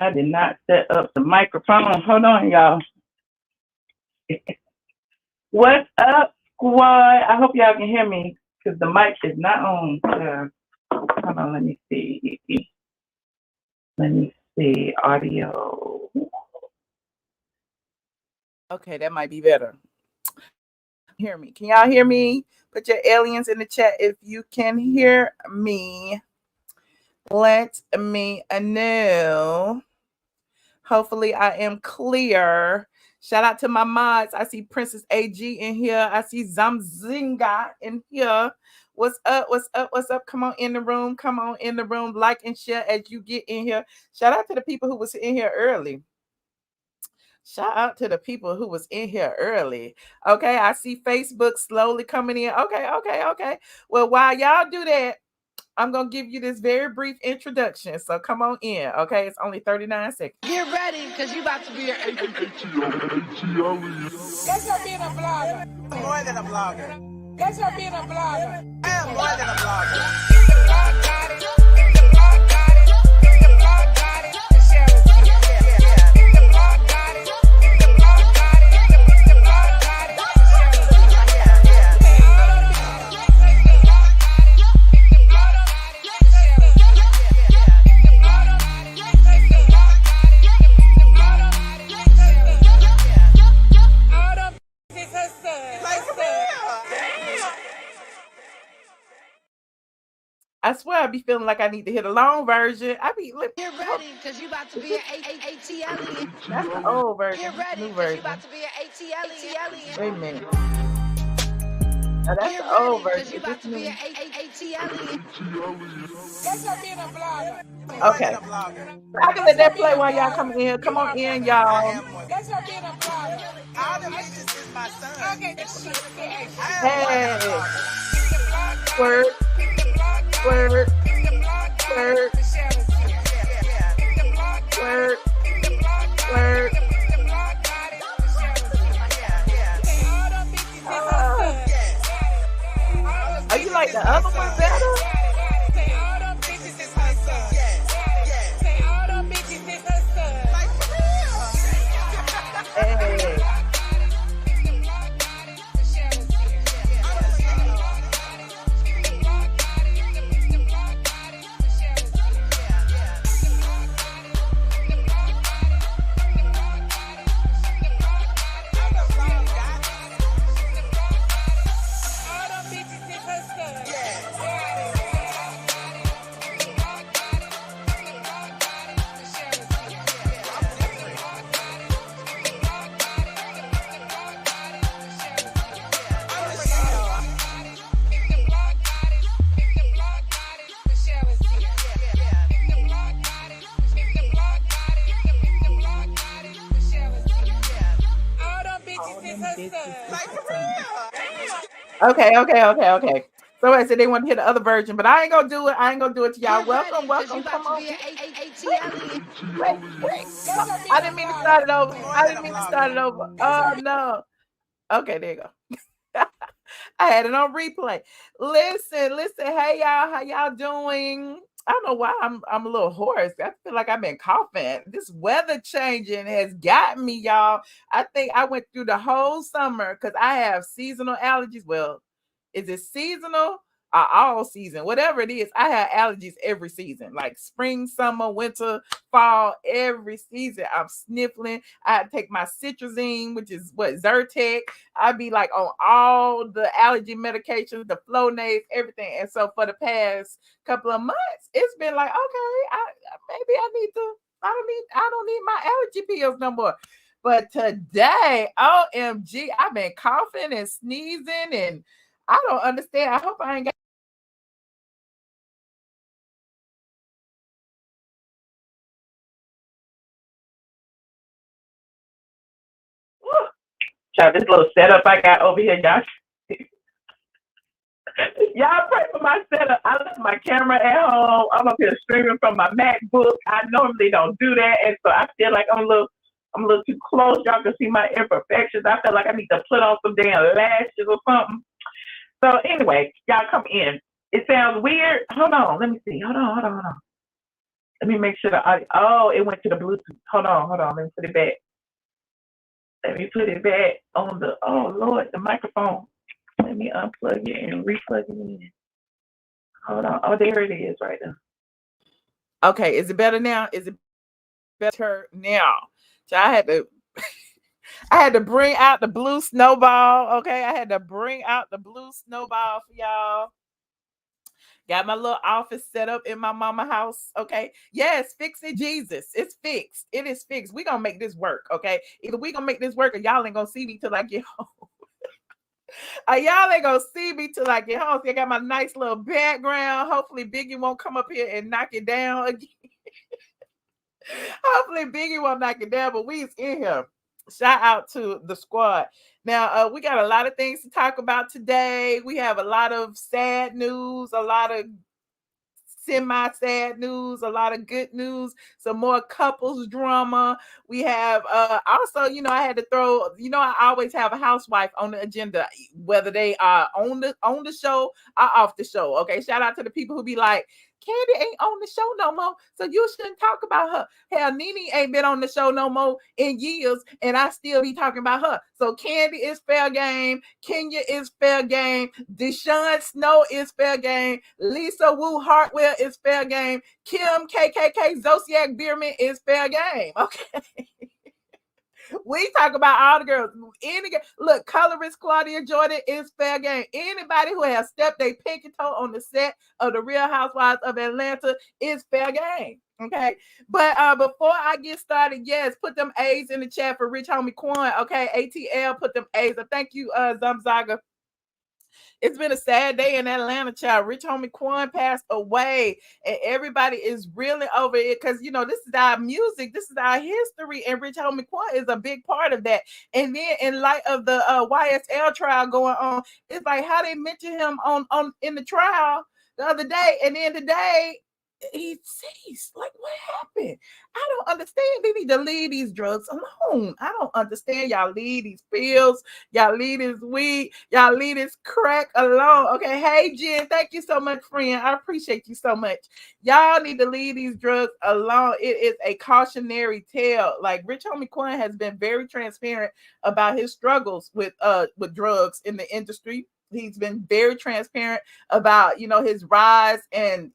I did not set up the microphone. Hold on, y'all. What's up, squad? I hope y'all can hear me because the mic is not on. Hold on, let me see. Let me see. Audio. Okay, that might be better. Hear me? Can y'all hear me? Put your aliens in the chat if you can hear me. Let me know. Hopefully I am clear. Shout out to my mods. I see Princess AG in here. I see Zamzinga in here. What's up? What's up? What's up? Come on in the room. Come on in the room. Like and share as you get in here. Shout out to the people who was in here early. Shout out to the people who was in here early. Okay, I see Facebook slowly coming in. Okay. Well, while y'all do that, I'm going to give you this very brief introduction. So come on in, okay? It's only 39 seconds. Get ready, because you about to be an ATLien. That's her being a blogger. More than a blogger. That's her being a blogger. I am more than a blogger. The blog got it. The blog got it. The blog got it. The share it. The blog got it. The blog got it. The blog got it. The share it. I swear I be feeling like I need to hit a long version. I be Get ready, because you about to be an ATLien. That's the old version. Get ready, New because version. you about to be an ATLien. Wait a minute. Now, that's Get the old ready, version. because you about to be an ATLien. That's her being a blogger. Okay. I can let that play while y'all come in here. Come on in, y'all. That's her being a blogger. All the bitches is my son. Okay, this shit. Hey. Word. Word. Word. Word. Word. Are you like the other one better? Hey. Okay. So I said they want to hear the other version, but I ain't gonna do it. I ain't gonna do it to y'all. Welcome. Come on. Wait. I didn't mean to start it over. Oh no. Okay, there you go. I had it on replay. Listen. Hey y'all, how y'all doing? I don't know why I'm a little hoarse. I feel like I've been coughing. This weather changing has gotten me, y'all. I think I went through the whole summer because I have seasonal allergies. Well, is it seasonal or all season? Whatever it is, I have allergies every season, like spring, summer, winter, fall, every season. I'm sniffling. I had to take my citrazine, which is Zyrtec. I'd be like on all the allergy medications, the Flonase, everything. And so for the past couple of months, it's been like, okay, I don't need my allergy pills no more. But today, OMG, I've been coughing and sneezing, and I don't understand. I hope I ain't got. Child, this little setup I got over here, y'all. Y'all pray for my setup. I left my camera at home. I'm up here streaming from my MacBook. I normally don't do that, and so I feel like I'm a little too close. Y'all can see my imperfections. I feel like I need to put on some damn lashes or something. So anyway, y'all come in. It sounds weird. Hold on. Let me see. Hold on. Let me make sure the audio. Oh, it went to the Bluetooth. Hold on. Let me put it back. Let me put it back on the. Oh Lord, the microphone. Let me unplug it and replug it in. Hold on. Oh, there it is, right now. Okay, is it better now? Is it better now? So I had to. I had to bring out the blue snowball. Okay, I had to bring out the blue snowball for y'all. Got my little office set up in my mama house. Okay. Yes, fix it, Jesus. It's fixed. It is fixed. We gonna make this work. Okay. Either we gonna make this work or y'all ain't gonna see me till I get home. Y'all ain't gonna see me till I get home. See, I got my nice little background. Hopefully Biggie won't come up here and knock it down again. Hopefully Biggie won't knock it down, but we's in here. Shout out to the squad. Now, we got a lot of things to talk about today. We have a lot of sad news, a lot of semi-sad news, a lot of good news, some more couples drama. We have also, I had to throw, I always have a housewife on the agenda, whether they are on the show or off the show. Okay, shout out to the people who be like, Kandi ain't on the show no more, so you shouldn't talk about her. Hell, Nene ain't been on the show no more in years, and I still be talking about her. So Kandi is fair game. Kenya is fair game. Deshaun Snow is fair game. Lisa Wu Hartwell is fair game. Kim KKK Zodiac Bierman is fair game. Okay. We talk about all the girls. Look, colorist Claudia Jordan is fair game. Anybody who has stepped their pinky toe on the set of the Real Housewives of Atlanta is fair game. Okay, but before I get started, yes, put them A's in the chat for Rich Homie Quan. Okay, ATL, put them A's. Thank you, Zamzaga. It's been a sad day in Atlanta, child. Rich Homie Quan passed away, and everybody is really over it because this is our music, this is our history, and Rich Homie Quan is a big part of that. And then, in light of the YSL trial going on, it's like how they mention him on in the trial the other day, and then today he ceased. Like, what happened? I don't understand. They need to leave these drugs alone. I don't understand. Y'all leave these pills. Y'all leave this weed. Y'all leave this crack alone. Okay. Hey, Jen, thank you so much, friend. I appreciate you so much. Y'all need to leave these drugs alone. It is a cautionary tale. Like, Rich Homie Quan has been very transparent about his struggles with drugs in the industry. He's been very transparent about, his rise and,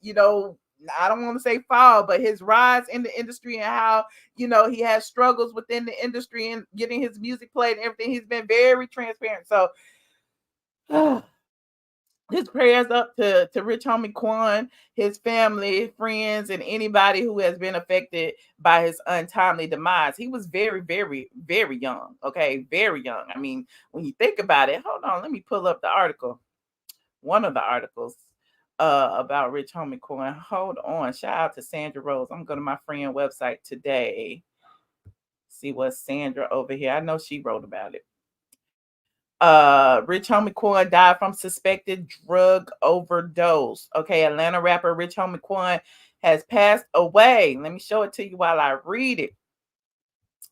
I don't want to say fall, but his rise in the industry and how, he has struggles within the industry and getting his music played and everything. He's been very transparent. So his prayers up to Rich Homie Quan, his family, friends, and anybody who has been affected by his untimely demise. He was very, very, very young. Okay, very young. I mean, when you think about it, hold on, let me pull up the article. One of the articles about Rich Homie Quan. Hold on. Shout out to Sandra Rose. I'm going to my friend website today. See what Sandra over here. I know she wrote about it. Rich Homie Quan died from suspected drug overdose. Okay, Atlanta rapper Rich Homie Quan has passed away. Let me show it to you while I read it.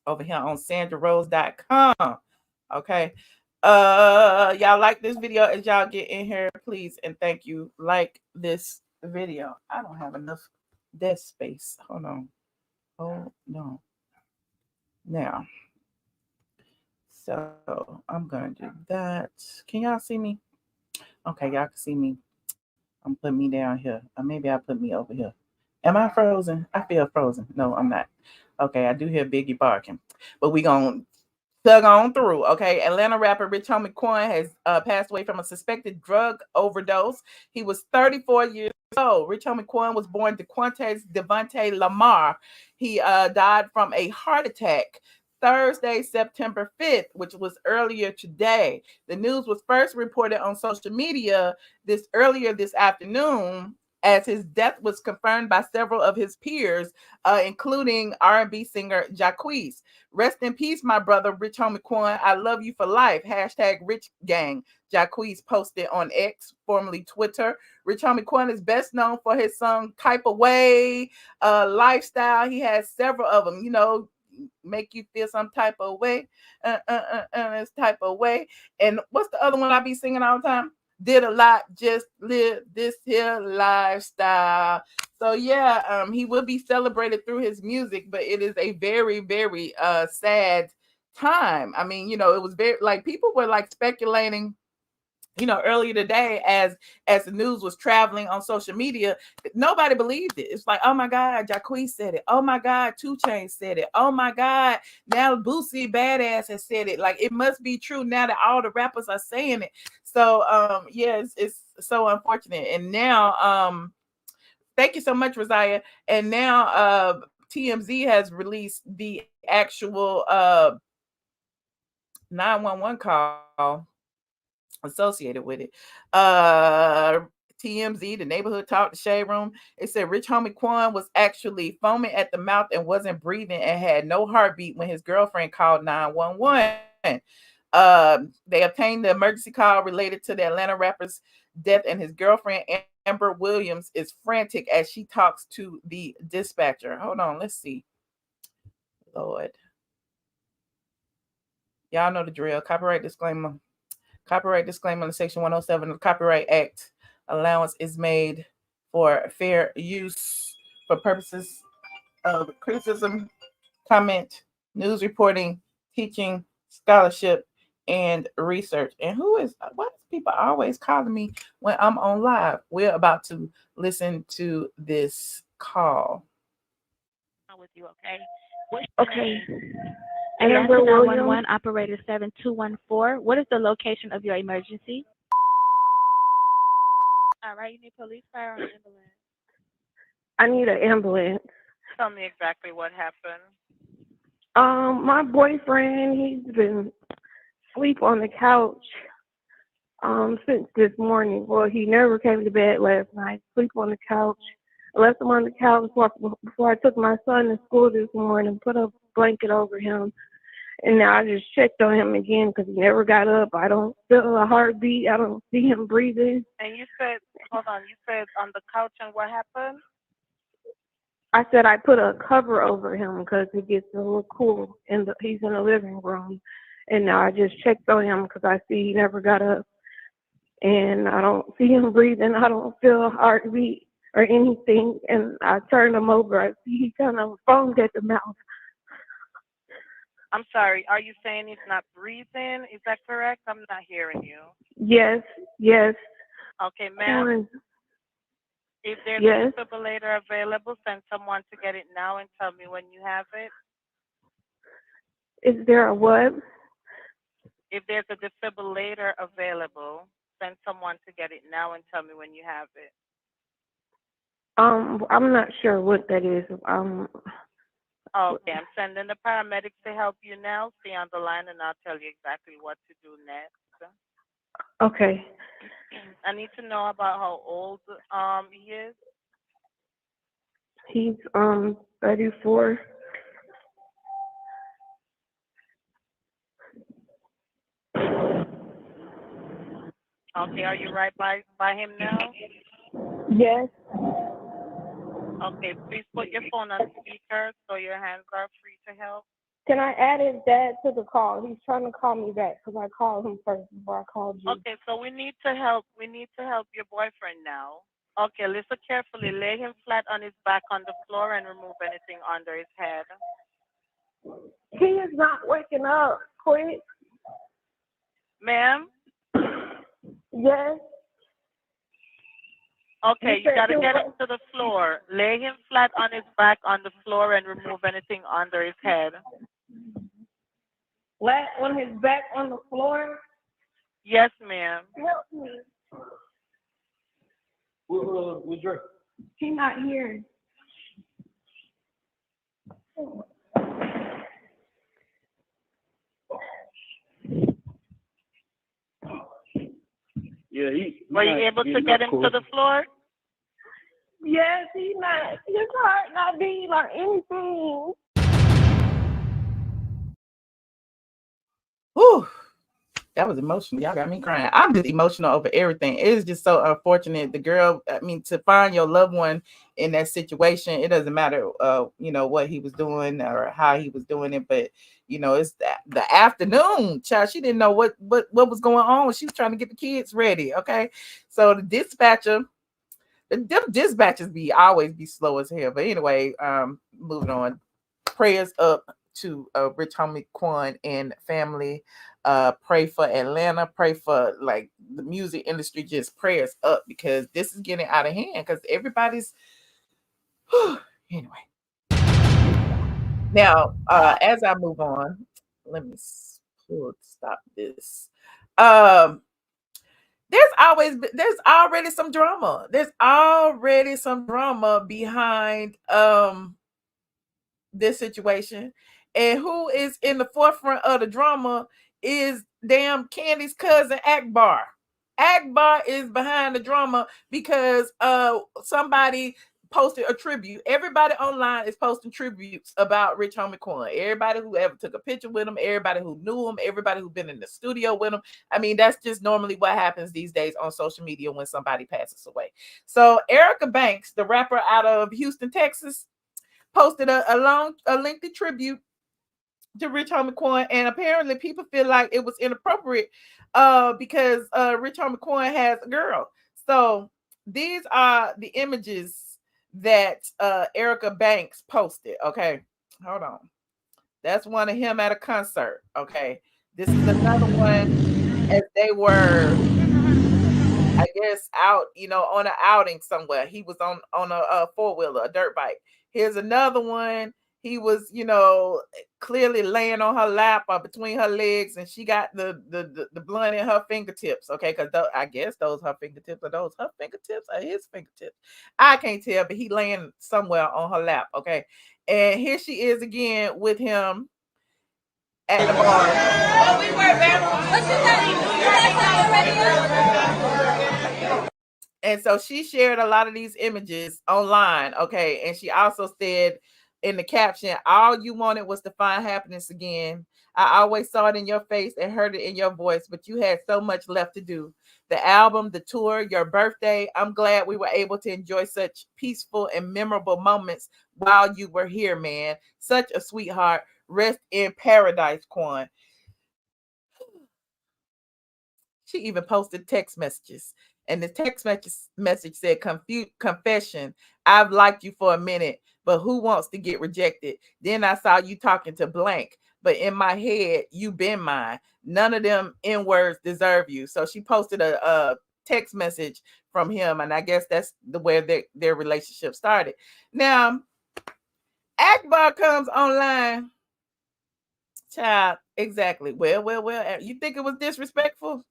Over here on sandrarose.com. Okay. Y'all like this video as y'all get in here, please, and thank you. Like this video. I don't have enough desk space. Hold on. Oh no. Now, so I'm gonna do that. Can y'all see me? Okay, y'all can see me. I'm putting me down here, or maybe I'll put me over here. Am I frozen? I feel frozen. No, I'm not. Okay, I do hear Biggie barking, but we gonna tug on through. Okay, Atlanta rapper Rich Homie Quan has passed away from a suspected drug overdose. He was 34 years old. Rich Homie Quan was born DeQuantes Devontae Lamar. He died from a heart attack Thursday, September 5th, which was earlier today. The news was first reported on social media earlier this afternoon, as his death was confirmed by several of his peers, including R&B singer Jacquees. Rest in peace, my brother, Rich Homie Quan. I love you for life. Hashtag Rich Gang. Jacquees posted on X, formerly Twitter. Rich Homie Quan is best known for his song Type of Way, Lifestyle. He has several of them, make you feel some type of way, this type of way. And what's the other one I be singing all the time? Did a lot, just live this here lifestyle. So yeah, he will be celebrated through his music, but it is a very, very sad time. I mean, it was very like people were like speculating, earlier today as the news was traveling on social media. Nobody believed it. It's like, oh my God, Jacquees said it. Oh my God, 2 Chainz said it. Oh my God, now Boosie Badass has said it. Like, it must be true now that all the rappers are saying it. So yeah, it's so unfortunate. And now thank you so much, Rosia. And now TMZ has released the actual 911 call associated with it. TMZ, the neighborhood talk, the shade room. It said Rich Homie Quan was actually foaming at the mouth and wasn't breathing and had no heartbeat when his girlfriend called 911. They obtained the emergency call related to the Atlanta rapper's death, and his girlfriend Amber Williams is frantic as she talks to the dispatcher. Hold on, let's see. Lord, y'all know the drill. Copyright disclaimer. Copyright disclaimer in Section 107 of the Copyright Act. Allowance is made for fair use for purposes of criticism, comment, news reporting, teaching, scholarship, and research. And why is people always calling me when I'm on live? We're about to listen to this call. With you, okay? Okay. Amber 911, operator 7214. What is the location of your emergency? All right, you need police, fire, or ambulance? I need an ambulance. Tell me exactly what happened. My boyfriend, he's been asleep on the couch since this morning. Well, he never came to bed last night. Sleep on the couch. I left him on the couch before I took my son to school this morning, put a blanket over him. And now I just checked on him again because he never got up. I don't feel a heartbeat. I don't see him breathing. And you said, hold on, you said on the couch, and what happened? I said I put a cover over him because it gets a little cool. He's in the living room. And now I just checked on him because I see he never got up. And I don't see him breathing. I don't feel a heartbeat or anything. And I turned him over. I see he kind of foamed at the mouth. I'm sorry, are you saying he's not breathing? Is that correct? I'm not hearing you. Yes. Okay, ma'am. If there's yes. a defibrillator available, send someone to get it now and tell me when you have it. Is there a what? If there's a defibrillator available, send someone to get it now and tell me when you have it. I'm not sure what that is. Okay, I'm sending the paramedics to help you now. Stay on the line and I'll tell you exactly what to do next. Okay. I need to know about how old he is. He's 34. Okay, are you right by him now? Yes. Okay, please put your phone on speaker so your hands are free to help. Can I add his dad to the call? He's trying to call me back because I called him first before I called you. Okay, so we need to help your boyfriend now. Okay, listen carefully. Lay him flat on his back on the floor and remove anything under his head. He is not waking up. Quick. Ma'am? Yes. Okay, you gotta get him to the floor. Lay him flat on his back on the floor and remove anything under his head. Flat on his back on the floor? Yes, ma'am. Help me. Where's Drake? He's not here. Yeah, Were you able to get him to the floor? Yes, he's not. His heart not beating or anything. Whew. That was emotional. Y'all got me crying. I'm just emotional over everything. It is just so unfortunate. The girl, I mean, to find your loved one in that situation, it doesn't matter, what he was doing or how he was doing it, but it's the afternoon, child. She didn't know what was going on. She was trying to get the kids ready. Okay, so the them dispatches always be slow as hell. But anyway, moving on. Prayers up to Rich Homie Quan and family. Pray for Atlanta. Pray for like the music industry. Just prayers up because this is getting out of hand. Because everybody's anyway. Now, as I move on, let me stop this. There's already some drama. There's already some drama behind this situation. And who is in the forefront of the drama is damn Kandi's cousin Akbar. Akbar is behind the drama because somebody posted a tribute. Everybody online is posting tributes about Rich Homie Quan. Everybody who ever took a picture with him, everybody who knew him, everybody who's been in the studio with him. I mean, that's just normally what happens these days on social media when somebody passes away. So Erica Banks, the rapper out of Houston, Texas, posted a lengthy tribute to Rich Homie Quan, and apparently people feel like it was inappropriate because Rich Homie Quan has a girl. So these are the images that Erica Banks posted. Okay, hold on. That's one of him at a concert. Okay, this is another one as they were, I guess, out, on an outing somewhere. He was on a four-wheeler, a dirt bike. Here's another one. He was, clearly laying on her lap or between her legs, and she got the blunt in her fingertips. Okay, because I guess those her fingertips. Are those her fingertips or his fingertips? I can't tell, but he laying somewhere on her lap. Okay, and here she is again with him at the bar. And so she shared a lot of these images online. Okay, and she also said in the caption, all you wanted was to find happiness again. I always saw it in your face and heard it in your voice, but you had so much left to do. The album, the tour, your birthday. I'm glad we were able to enjoy such peaceful and memorable moments while you were here, man. Such a sweetheart. Rest in paradise, Quan. She even posted text messages. And the text message said, confession, I've liked you for a minute, but who wants to get rejected? Then I saw you talking to blank, but in my head, you been mine. None of them N-words deserve you. So she posted a text message from him, and I guess that's where their relationship started. Now, Akbar comes online. Child, exactly. Well, you think it was disrespectful?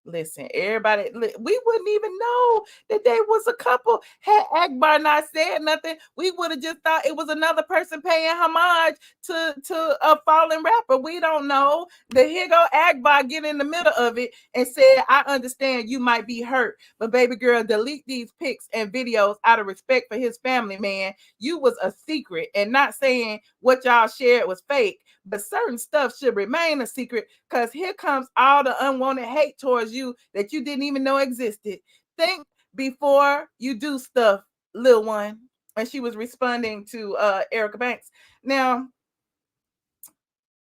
Listen, everybody, we wouldn't even know that they was a couple. Had Akbar not said nothing, we would have just thought it was another person paying homage to a fallen rapper. We don't know. Here go Akbar get in the middle of it and said, I understand you might be hurt, but baby girl, delete these pics and videos out of respect for his family, man. You was a secret, and not saying what y'all shared was fake, but certain stuff should remain a secret because here comes all the unwanted hate towards you that you didn't even know existed. Think before you do stuff, little one. And she was responding to Erica Banks. Now,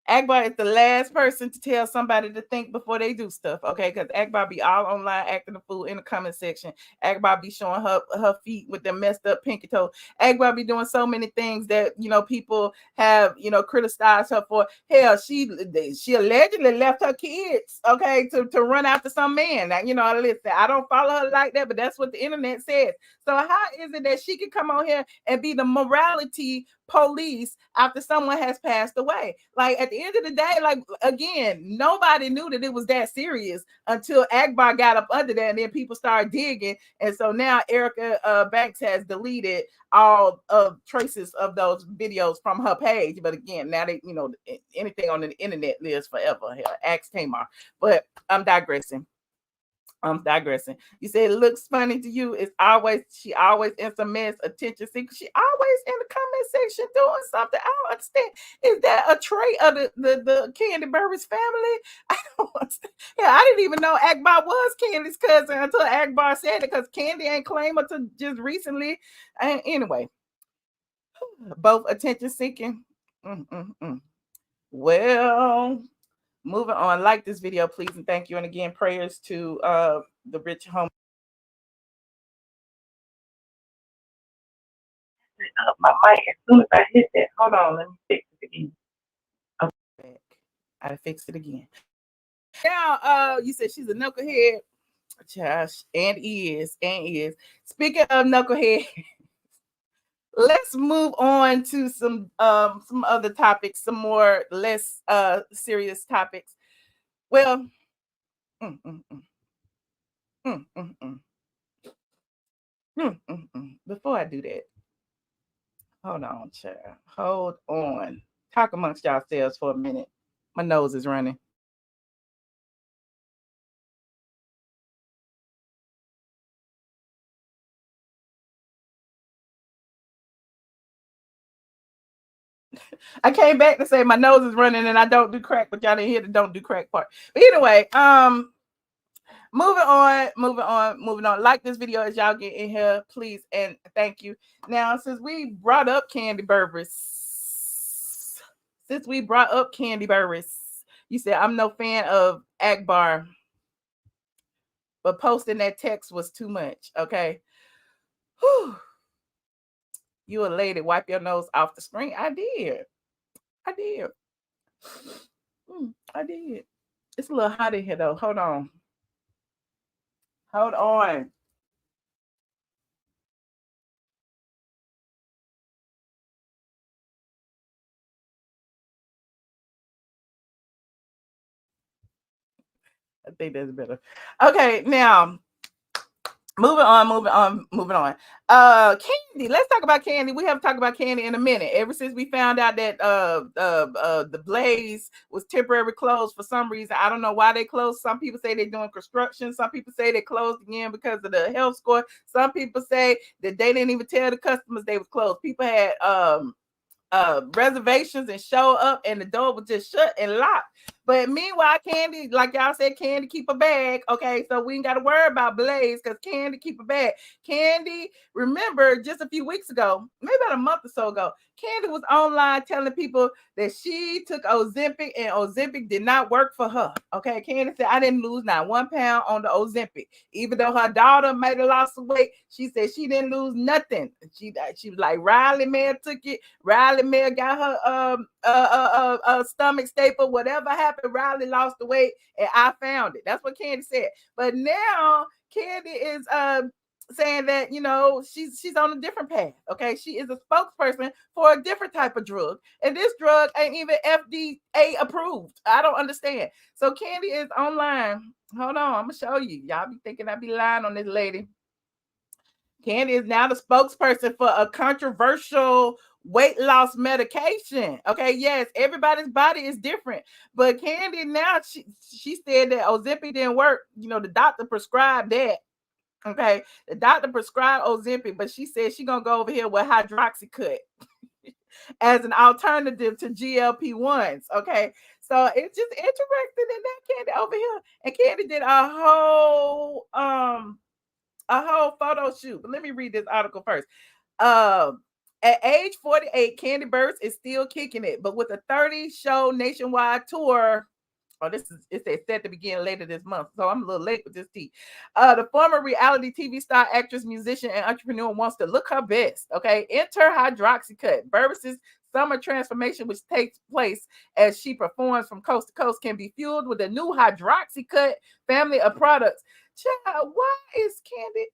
Akbar is the last person to tell somebody to think before they do stuff, okay? Because Akbar be all online acting a fool in the comment section. Akbar be showing her feet with the messed up pinky toe. Akbar be doing so many things that, people have, criticized her for. Hell, she allegedly left her kids, okay, to run after some man. Now, listen, I don't follow her like that, but that's what the internet says. So how is it that she can come on here and be the morality police after someone has passed away? Like, at the end of the day, like, again, nobody knew that it was that serious until Akbar got up under that, and then people started digging. And so now Erica Banks has deleted all traces of those videos from her page. But again, now they, anything on the internet lives forever. Hell, ask Tamar. But I'm digressing. You said it looks funny to you. She always in some mess, attention seeker. She always in the comment section doing something. I don't understand. Is that a trait of the Kandi Burruss family? I don't understand. Yeah, I didn't even know Akbar was Kandi's cousin until Akbar said it, because Kandi ain't claimed her to just recently. And anyway, both attention seeking. Well, moving on. Like this video, please, and thank you. And again, prayers to the Rich Homie up my mic as soon as I hit that. Hold on, let me fix it again. Okay, I fixed it again. Now, you said she's a knucklehead. Josh, and is. Speaking of knucklehead, let's move on to some other topics, some more less serious topics. Well, before I do that, hold on, child. Hold on. Talk amongst yourselves for a minute. My nose is running. I came back to say my nose is running and I don't do crack, but y'all didn't hear the don't do crack part. But anyway, moving on. Like this video as y'all get in here, please, and thank you. Now, since we brought up Kandi Burruss, you said I'm no fan of Akbar, but posting that text was too much. Okay. Whew. You a lady, wipe your nose off the screen. I did. I did. It's a little hot in here though. Hold on. I think that's better. Okay, now moving on. Kandi, let's talk about Kandi. We haven't talked about Kandi in a minute. Ever since we found out that the Blaze was temporarily closed for some reason. I don't know why they closed. Some people say they're doing construction. Some people say they closed again because of the health score. Some people say that they didn't even tell the customers they was closed. People had reservations and show up and the door was just shut and locked. But meanwhile, Kandi, like y'all said, Kandi keep a bag. Okay, so we ain't got to worry about Blaze because Kandi keep a bag. Kandi, remember just a few weeks ago, maybe about a month or so ago, Kandi was online telling people that she took Ozempic and Ozempic did not work for her. Okay, Kandi said, I didn't lose not 1 pound on the Ozempic. Even though her daughter made a loss of weight, she said she didn't lose nothing. She was like, Riley Mayer took it. Riley Mayer got her stomach staple. Whatever happened, Riley lost the weight and I found it. That's what Kandi said. But now Kandi is saying that, you know, she's on a different path. Okay, she is a spokesperson for a different type of drug, and this drug ain't even FDA approved. I don't understand. So Kandi is online. Hold on, I'm gonna show you. Y'all be thinking I be lying on this lady. Kandi is now the spokesperson for a controversial weight loss medication. Okay, yes, everybody's body is different, but Kandi now she said that Ozempic didn't work. You know, the doctor prescribed that. Okay, the doctor prescribed Ozempic, but she said she's gonna go over here with hydroxycut as an alternative to GLP-1s. Okay, so it's just interesting in that Kandi over here, and Kandi did a whole photo shoot. But let me read this article first. At age 48, Kandi Burruss is still kicking it, but with a 30-show nationwide tour. Oh, it's set to begin later this month, so I'm a little late with this tea. The former reality TV star, actress, musician, and entrepreneur wants to look her best. Okay, enter hydroxycut. Burruss's summer transformation, which takes place as she performs from coast to coast, can be fueled with a new hydroxycut family of products. Child, why is Kandi?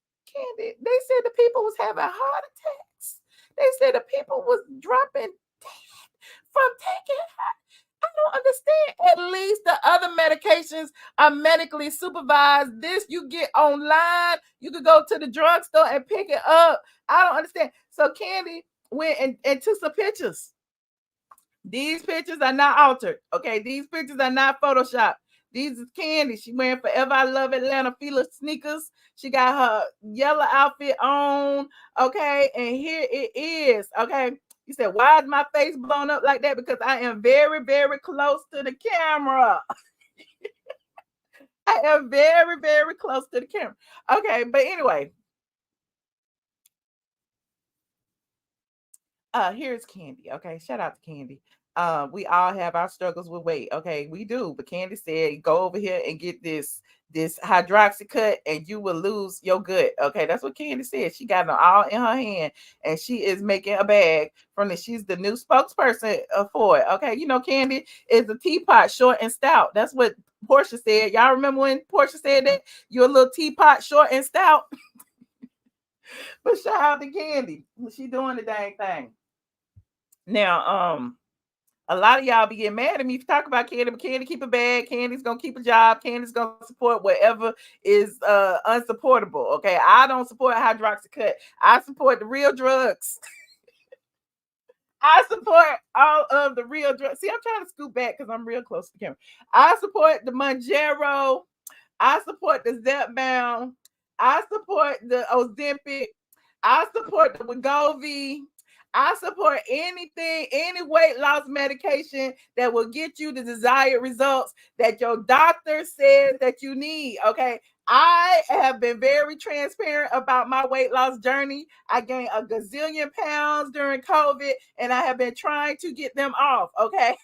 They said the people was having heart attacks. They said the people was dropping dead from taking I don't understand. At least the other medications are medically supervised. This you get online. You could go to the drugstore and pick it up. I don't understand. So Kandi went and took some pictures. These pictures are not altered. Okay, these pictures are not photoshopped. These is Kandi. She wearing Forever I Love Atlanta Fila sneakers. She got her yellow outfit on. Okay, and here it is. Okay. You said, why is my face blown up like that? Because I am very, very close to the camera. I am very, very close to the camera. Okay, but anyway. Here's Kandi. Okay, shout out to Kandi. We all have our struggles with weight. Okay, we do. But Kandi said, go over here and get this hydroxy cut, and you will lose your gut. Okay, that's what Kandi said. She got it all in her hand, and she is making a bag from it. She's the new spokesperson for it. Okay, you know, Kandi is a teapot, short and stout. That's what Porsha said. Y'all remember when Porsha said that? You're a little teapot, short and stout. But shout out to Kandi. She doing the dang thing. Now, a lot of y'all be getting mad at me if you talk about Kandi, but Kandi keep a bag. Kandi's gonna keep a job. Kandi's gonna support whatever is unsupportable. Okay, I don't support hydroxycut. I support the real drugs. I support all of the real drugs. See, I'm trying to scoot back because I'm real close to the camera. I support the Mounjaro. I support the Zepbound. I support the Ozempic. I support the Wegovy. I support anything, any weight loss medication that will get you the desired results that your doctor says that you need. Okay. I have been very transparent about my weight loss journey. I gained a gazillion pounds during COVID, and I have been trying to get them off. Okay.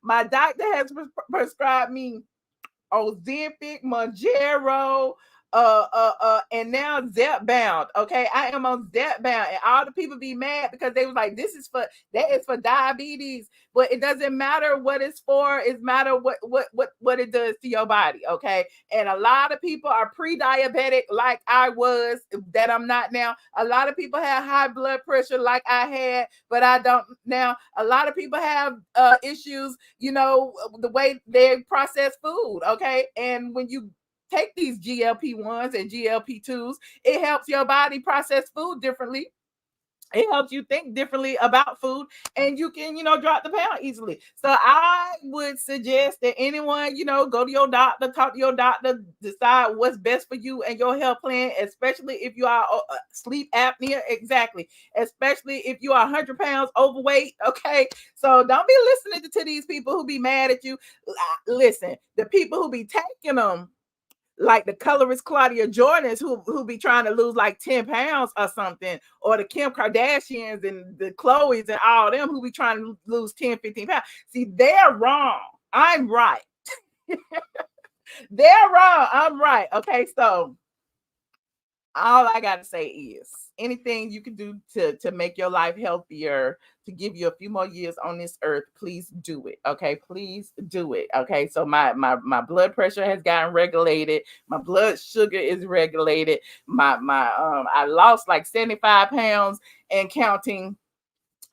My doctor has prescribed me Ozempic, Mounjaro, and now Zepbound. Okay, I am on Zepbound, and all the people be mad because they was like, "This is for diabetes," but it doesn't matter what it's for. It matter what it does to your body. Okay, and a lot of people are pre-diabetic, like I was, that I'm not now. A lot of people have high blood pressure, like I had, but I don't now. A lot of people have issues, you know, the way they process food. Okay, and when you take these GLP-1s and GLP-2s, it helps your body process food differently. It helps you think differently about food, and you can, you know, drop the pound easily. So I would suggest that anyone, you know, go to your doctor, talk to your doctor, decide what's best for you and your health plan, especially if you are sleep apnea. Exactly. Especially if you are 100 pounds overweight. Okay. So don't be listening to these people who be mad at you. Listen, the people who be taking them, like the colorist Claudia Jordans who be trying to lose like 10 pounds or something, or the Kim Kardashians and the Chloes and all them who be trying to lose 10, 15 pounds. See, they're wrong. I'm right. They're wrong. I'm right. Okay, so all I gotta say is anything you can do to make your life healthier, to give you a few more years on this earth, please do it. Okay, please do it. Okay, so my blood pressure has gotten regulated, my blood sugar is regulated, I lost like 75 pounds and counting.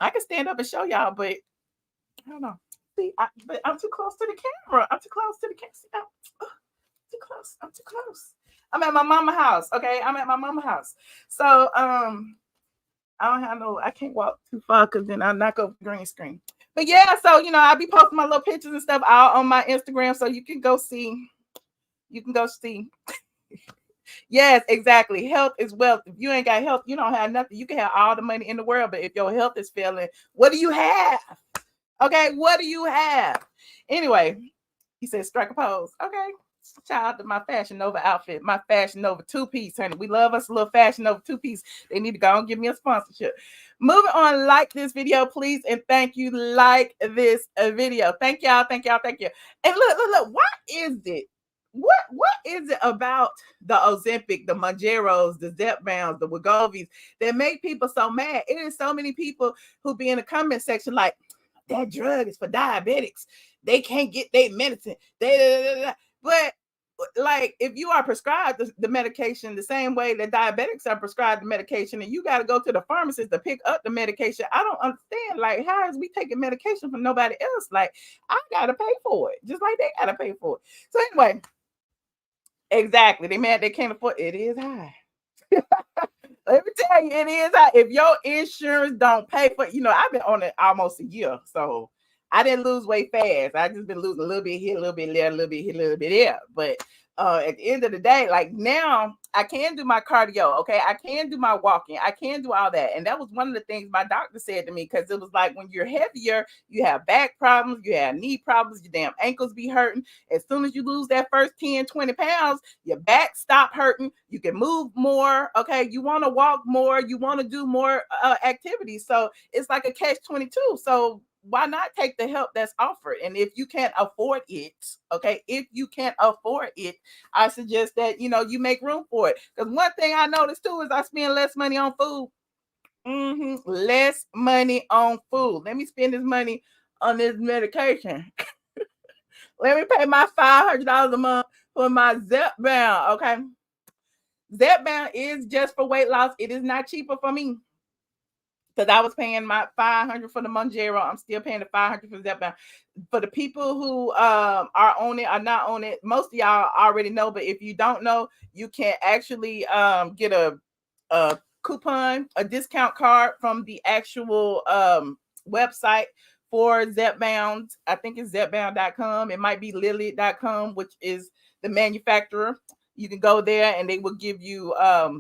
I can stand up and show y'all, but I don't know. See, but I'm too close to the camera. I'm too close to the camera. Too close. I'm too close. I'm at my mama's house. Okay, I'm at my mama's house. So I don't have I can't walk too far because then I'll knock over the green screen. But yeah, so you know, I'll be posting my little pictures and stuff all on my Instagram, so you can go see. You can go see. Yes, exactly. Health is wealth. If you ain't got health, you don't have nothing. You can have all the money in the world, but if your health is failing, what do you have? Okay, what do you have? Anyway, he said strike a pose. Okay. Shout out to my Fashion Nova outfit, my Fashion Nova 2-piece, honey. We love us a little Fashion Nova 2-piece. They need to go and give me a sponsorship. Moving on, like this video, please, and thank you. Like this video. Thank y'all, thank y'all, thank you. And look, what is it? What is it about the Ozempic, the Mounjaros, the Zepbounds, the Wegovy's that make people so mad? It is so many people who be in the comment section like, that drug is for diabetics. They can't get their medicine. But like, if you are prescribed the medication the same way that diabetics are prescribed the medication, and you got to go to the pharmacist to pick up the medication, I don't understand. Like, how is we taking medication from nobody else? Like, I got to pay for it, just like they got to pay for it. So anyway, exactly. They mad they can't afford it. It is high. Let me tell you, it is high. If your insurance don't pay for it, you know, I've been on it almost a year, so I didn't lose weight fast. I just been losing a little bit here, a little bit there, a little bit here, a little bit there. But At the end of the day, like now I can do my cardio. Okay. I can do my walking. I can do all that. And that was one of the things my doctor said to me, because it was like, when you're heavier, you have back problems, you have knee problems, your damn ankles be hurting. As soon as you lose that first 10, 20 pounds, your back stop hurting. You can move more. Okay. You want to walk more. You want to do more activities. So it's like a catch-22. So why not take the help that's offered? And if you can't afford it, okay, if you can't afford it, I suggest that you make room for it. Because one thing I noticed too is I spend less money on food. Less money on food. Let me spend this money on this medication. Let me pay my $500 a month for my Zepbound. Okay, Zepbound is just for weight loss. It is not cheaper for me, because I was paying my $500 for the Mounjaro. I'm still paying the $500 for Zepbound. For the people who are on it or not on it, most of y'all already know. But if you don't know, you can actually get a coupon, a discount card from the actual website for Zepbound. I think it's Zepbound.com. It might be Lilly.com, which is the manufacturer. You can go there and they will give you a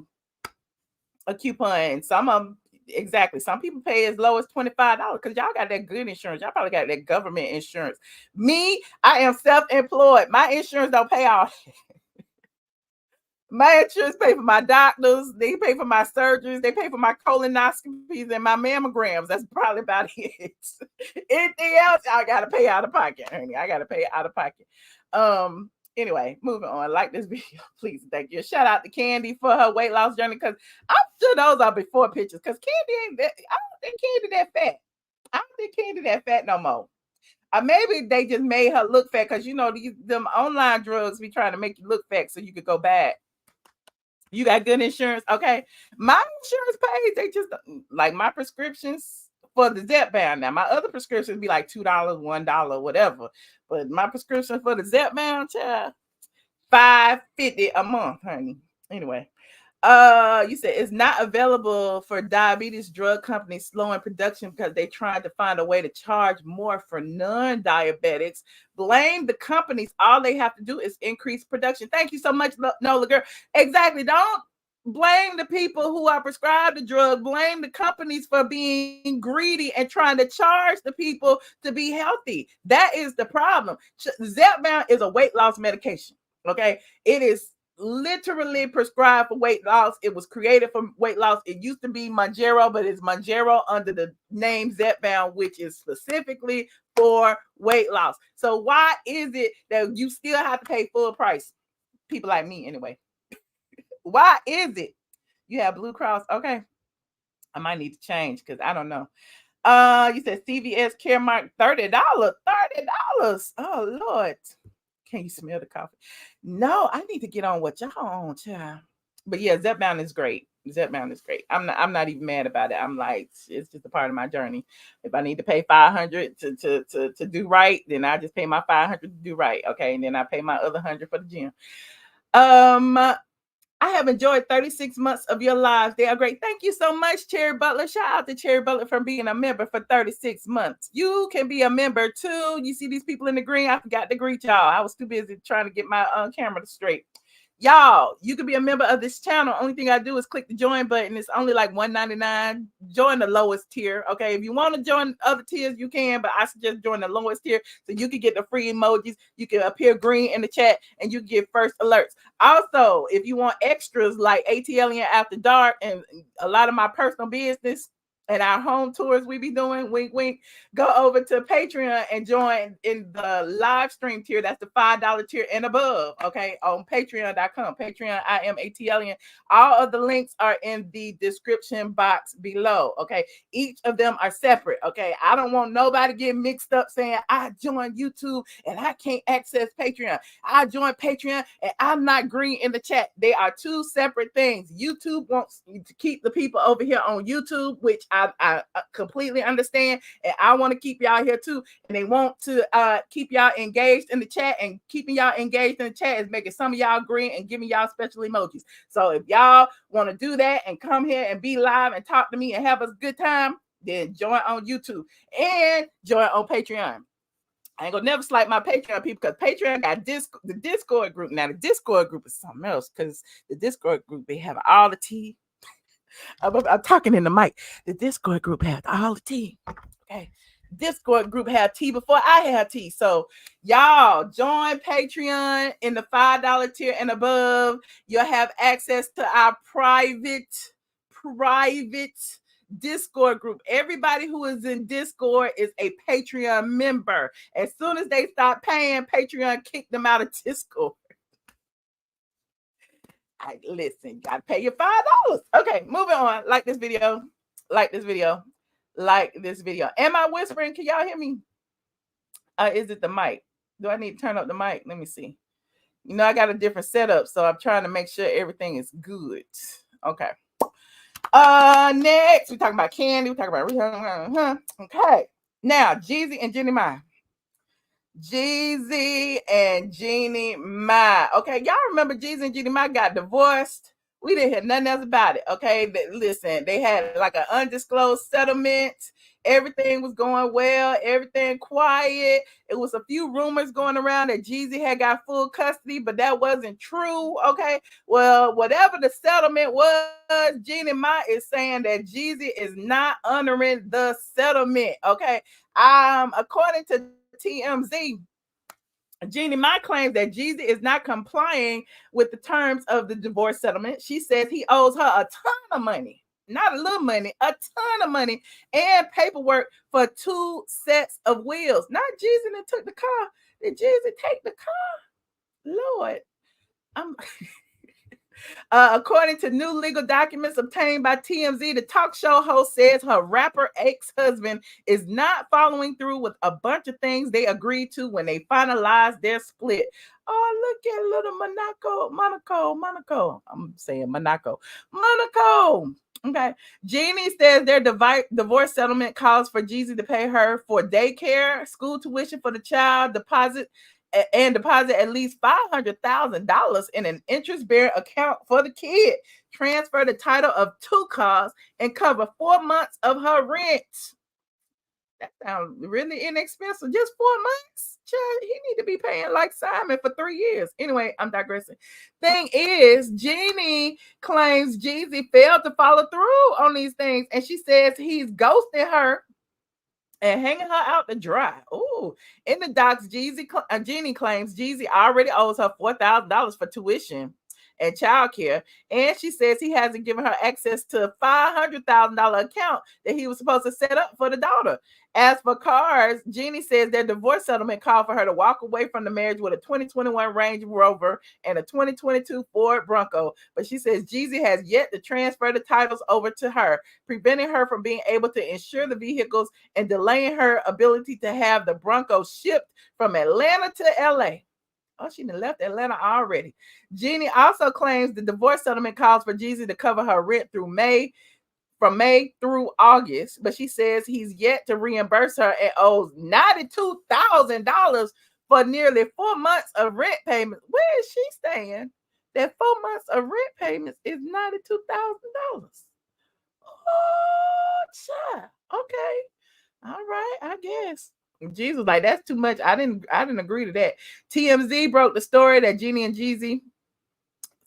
coupon. Some of them, exactly. Some people pay as low as $25 because y'all got that good insurance. Y'all probably got that government insurance. Me, I am self-employed. My insurance don't pay all. My insurance pay for my doctors. They pay for my surgeries. They pay for my colonoscopies and my mammograms. That's probably about it. Anything else, I gotta pay out of pocket, honey. I gotta pay out of pocket. Anyway, moving on. Like this video, please. Thank you. Shout out to Kandi for her weight loss journey, because I'm sure those are before pictures. Because Kandi ain't that. I don't think Kandi that fat. I don't think Kandi that fat no more. Maybe they just made her look fat, because them online drugs be trying to make you look fat so you could go bad. You got good insurance, okay? My insurance pays. They just like my prescriptions for the Zepbound. Now my other prescriptions be like $2, $1, whatever. But my prescription for the Zepbound, child, $5.50 a month, honey. Anyway, you said it's not available for diabetes drug companies slowing production because they trying to find a way to charge more for non-diabetics. Blame the companies. All they have to do is increase production. Thank you so much, Nola girl. Exactly. Don't blame the people who are prescribed the drug. Blame the companies for being greedy and trying to charge the people to be healthy. That is the problem. Zepbound is a weight loss medication. Okay, it is literally prescribed for weight loss. It was created for weight loss. It used to be Mounjaro, but it's Mounjaro under the name Zepbound, which is specifically for weight loss. So why is it that you still have to pay full price? People like me, anyway. Why is it? You have Blue Cross. Okay, I might need to change because I don't know. You said CVS Caremark, $30. Oh Lord. Can you smell the coffee? No, I need to get on what y'all on, child. But yeah, Zepbound is great. Zepbound is great. I'm not even mad about it. I'm like, it's just a part of my journey. If I need to pay $500 to do right, then I just pay my $500 to do right. Okay, and then I pay my other $100 for the gym. I have enjoyed 36 months of your lives. They are great. Thank you so much, Cherry Butler. Shout out to Cherry Butler for being a member for 36 months. You can be a member too. You see these people in the green? I forgot to greet y'all. I was too busy trying to get my camera straight. Y'all, you can be a member of this channel. Only thing I do is click the join button. It's only like $1.99. Join the lowest tier. Okay, if you want to join other tiers, you can, but I suggest join the lowest tier so you can get the free emojis. You can appear green in the chat and you get first alerts. Also, if you want extras like ATLien After Dark and a lot of my personal business and our home tours we be doing, wink, wink, go over to Patreon and join in the live stream tier. That's the $5 tier and above, okay, on patreon.com. Patreon, iamATLien. All of the links are in the description box below, okay? Each of them are separate, okay? I don't want nobody getting mixed up saying, I joined YouTube and I can't access Patreon. I joined Patreon and I'm not green in the chat. They are two separate things. YouTube wants to keep the people over here on YouTube, which I completely understand, and I want to keep y'all here too. And they want to keep y'all engaged in the chat, and keeping y'all engaged in the chat is making some of y'all green and giving y'all special emojis. So if y'all want to do that and come here and be live and talk to me and have a good time, then join on YouTube and join on Patreon. I ain't gonna never slight my Patreon people because Patreon got the Discord group. Now the Discord group is something else because the Discord group, they have all the tea. I'm talking in the mic. The Discord group has all the tea. Okay. Discord group had tea before I had tea. So y'all join Patreon in the $5 tier and above. You'll have access to our private Discord group. Everybody who is in Discord is a Patreon member. As soon as they stop paying, Patreon kicked them out of Discord. Listen, gotta pay your $5. Okay, moving on. Like this video. Am I whispering? Can y'all hear me? Is it the mic? Do I need to turn up the mic? Let me see. You know, I got a different setup, so I'm trying to make sure everything is good. Okay. Next, we're talking about Kandi. We're talking about okay. Now, Jeezy and Jeannie Mai. Jeezy and Jeannie Mai. Okay, y'all remember Jeezy and Jeannie Mai got divorced? We didn't hear nothing else about it. Okay, listen, they had like an undisclosed settlement. Everything was going well, everything quiet. It was a few rumors going around that Jeezy had got full custody, but that wasn't true. Okay, well, whatever the settlement was, Jeannie Mai is saying that Jeezy is not honoring the settlement. Okay, according to TMZ, Jeannie Mai claims that Jeezy is not complying with the terms of the divorce settlement. She says he owes her a ton of money, not a little money, a ton of money, and paperwork for 2 sets of wheels. Not Jeezy that took the car. Did Jeezy take the car? Lord, according to new legal documents obtained by TMZ, the talk show host says her rapper ex-husband is not following through with a bunch of things they agreed to when they finalized their split. Oh, look at little Monaco. I'm saying Monaco. Okay. Jeannie says their divorce settlement calls for Jeezy to pay her for daycare, school tuition for the child, deposit at least $500,000 in an interest-bearing account for the kid, transfer the title of 2 cars, and cover 4 months of her rent. That sounds really inexpensive. Just 4 months? Child, he need to be paying like Simon for 3 years. Anyway, I'm digressing. Thing is, Jeannie claims Jeezy failed to follow through on these things, and she says he's ghosting her and hanging her out to dry. Oh, in the docs, Jeannie claims Jeezy already owes her $4,000 for tuition and childcare, and she says he hasn't given her access to a $500,000 account that he was supposed to set up for the daughter. As for cars, Jeannie says their divorce settlement called for her to walk away from the marriage with a 2021 Range Rover and a 2022 Ford Bronco, but she says Jeezy has yet to transfer the titles over to her, preventing her from being able to insure the vehicles and delaying her ability to have the Bronco shipped from Atlanta to LA. Oh, she done left Atlanta already. Jeannie also claims the divorce settlement calls for Jeezy to cover her rent from May through August, but she says he's yet to reimburse her and owes $92,000 for nearly 4 months of rent payments. Where is she staying? That 4 months of rent payments is $92,000. Oh, child. Okay. All right, I guess. Jesus, like, that's too much. I didn't agree to that. TMZ broke the story that Jeannie and Jeezy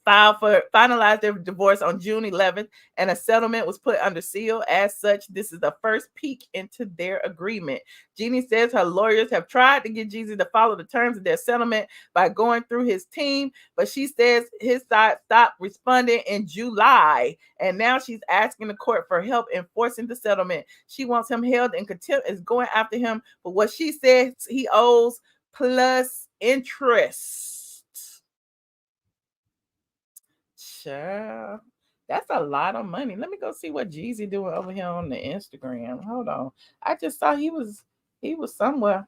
finalized their divorce on June 11th, and a settlement was put under seal. As such, this is the first peek into their agreement. Jeannie says her lawyers have tried to get Jeezy to follow the terms of their settlement by going through his team, but she says his side stopped responding in July, and now she's asking the court for help enforcing the settlement. She wants him held in contempt, is going after him for what she says he owes plus interest. Sure. That's a lot of money. Let me go see what Jeezy doing over here on the Instagram. Hold on. I just saw he was somewhere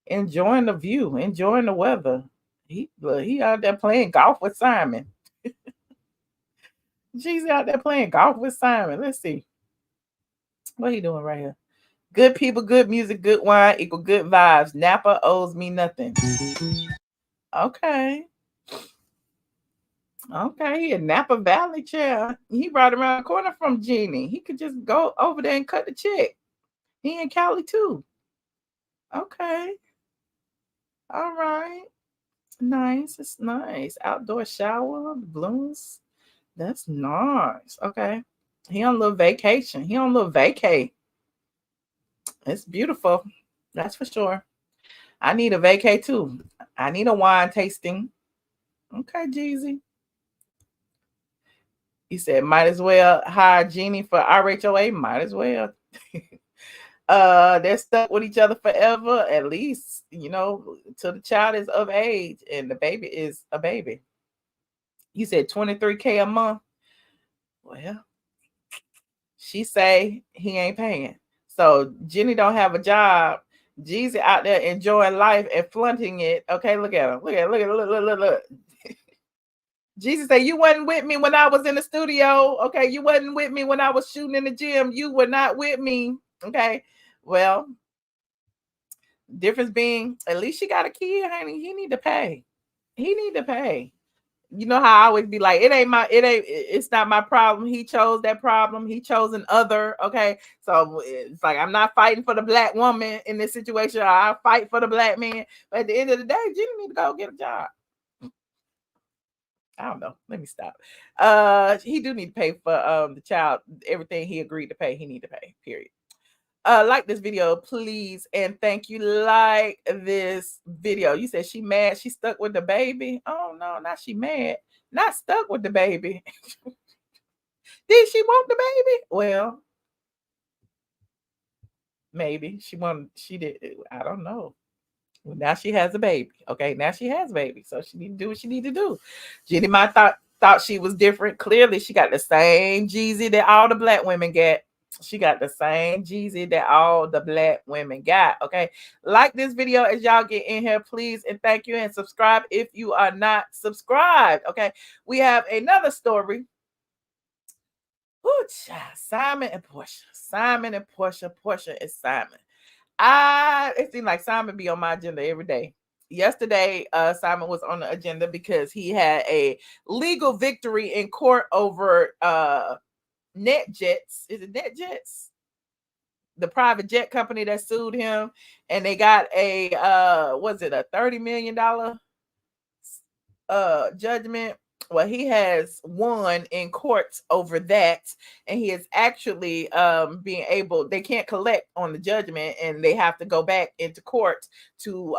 enjoying the view, enjoying the weather. He out there playing golf with Simon. Jeezy out there playing golf with Simon. Let's see. What he doing right here? Good people, good music, good wine equal good vibes. Napa owes me nothing. Okay. Okay, in Napa Valley, chair. He right around the corner from Jeannie. He could just go over there and cut the check. He in Cali too. Okay. All right. Nice. It's nice. Outdoor shower, balloons. That's nice. Okay. He on a little vacation. He on a little vacay. It's beautiful. That's for sure. I need a vacay too. I need a wine tasting. Okay, Jeezy. He said, might as well hire Jeannie for RHOA. Might as well. They're stuck with each other forever, at least, till the child is of age and the baby is a baby. You said $23K a month. Well, she say he ain't paying. So Jenny don't have a job. Jeezy out there enjoying life and flaunting it. Okay, look at him. Look. Jesus said, you wasn't with me when I was in the studio. Okay, you wasn't with me when I was shooting in the gym. You were not with me. Okay, well, difference being, at least she got a kid, honey. He need to pay. He need to pay. You know how I always be like, it's not my problem. He chose that problem. He chose an other. Okay, so it's like I'm not fighting for the black woman in this situation. I fight for the black man. But at the end of the day, Jimmy need to go get a job. I don't know. Let me stop. He do need to pay for the child. Everything he agreed to pay, he need to pay. Period. Like this video, please, and thank you. Like this video. You said she mad. She stuck with the baby. Oh no, not she mad. Not stuck with the baby. Did she want the baby? Well, maybe she wanted. She did. I don't know. Well, now she has a baby. Okay, now she has a baby, so she need to do what she need to do. Jeannie Mai thought she was different. Clearly, she got the same Jeezy that all the black women get. She got the same Jeezy that all the black women got. Okay, like this video as y'all get in here, please, and thank you, and subscribe if you are not subscribed. Okay, we have another story. Ooh, Simon and Porsha. Simon and Porsha. Porsha and Simon. It seemed like Simon be on my agenda every day. Yesterday, Simon was on the agenda because he had a legal victory in court over NetJets. Is it NetJets? The private jet company that sued him, and they got a was it a $30 million judgment? Well, he has won in courts over that, and he is actually being able, they can't collect on the judgment, and they have to go back into court to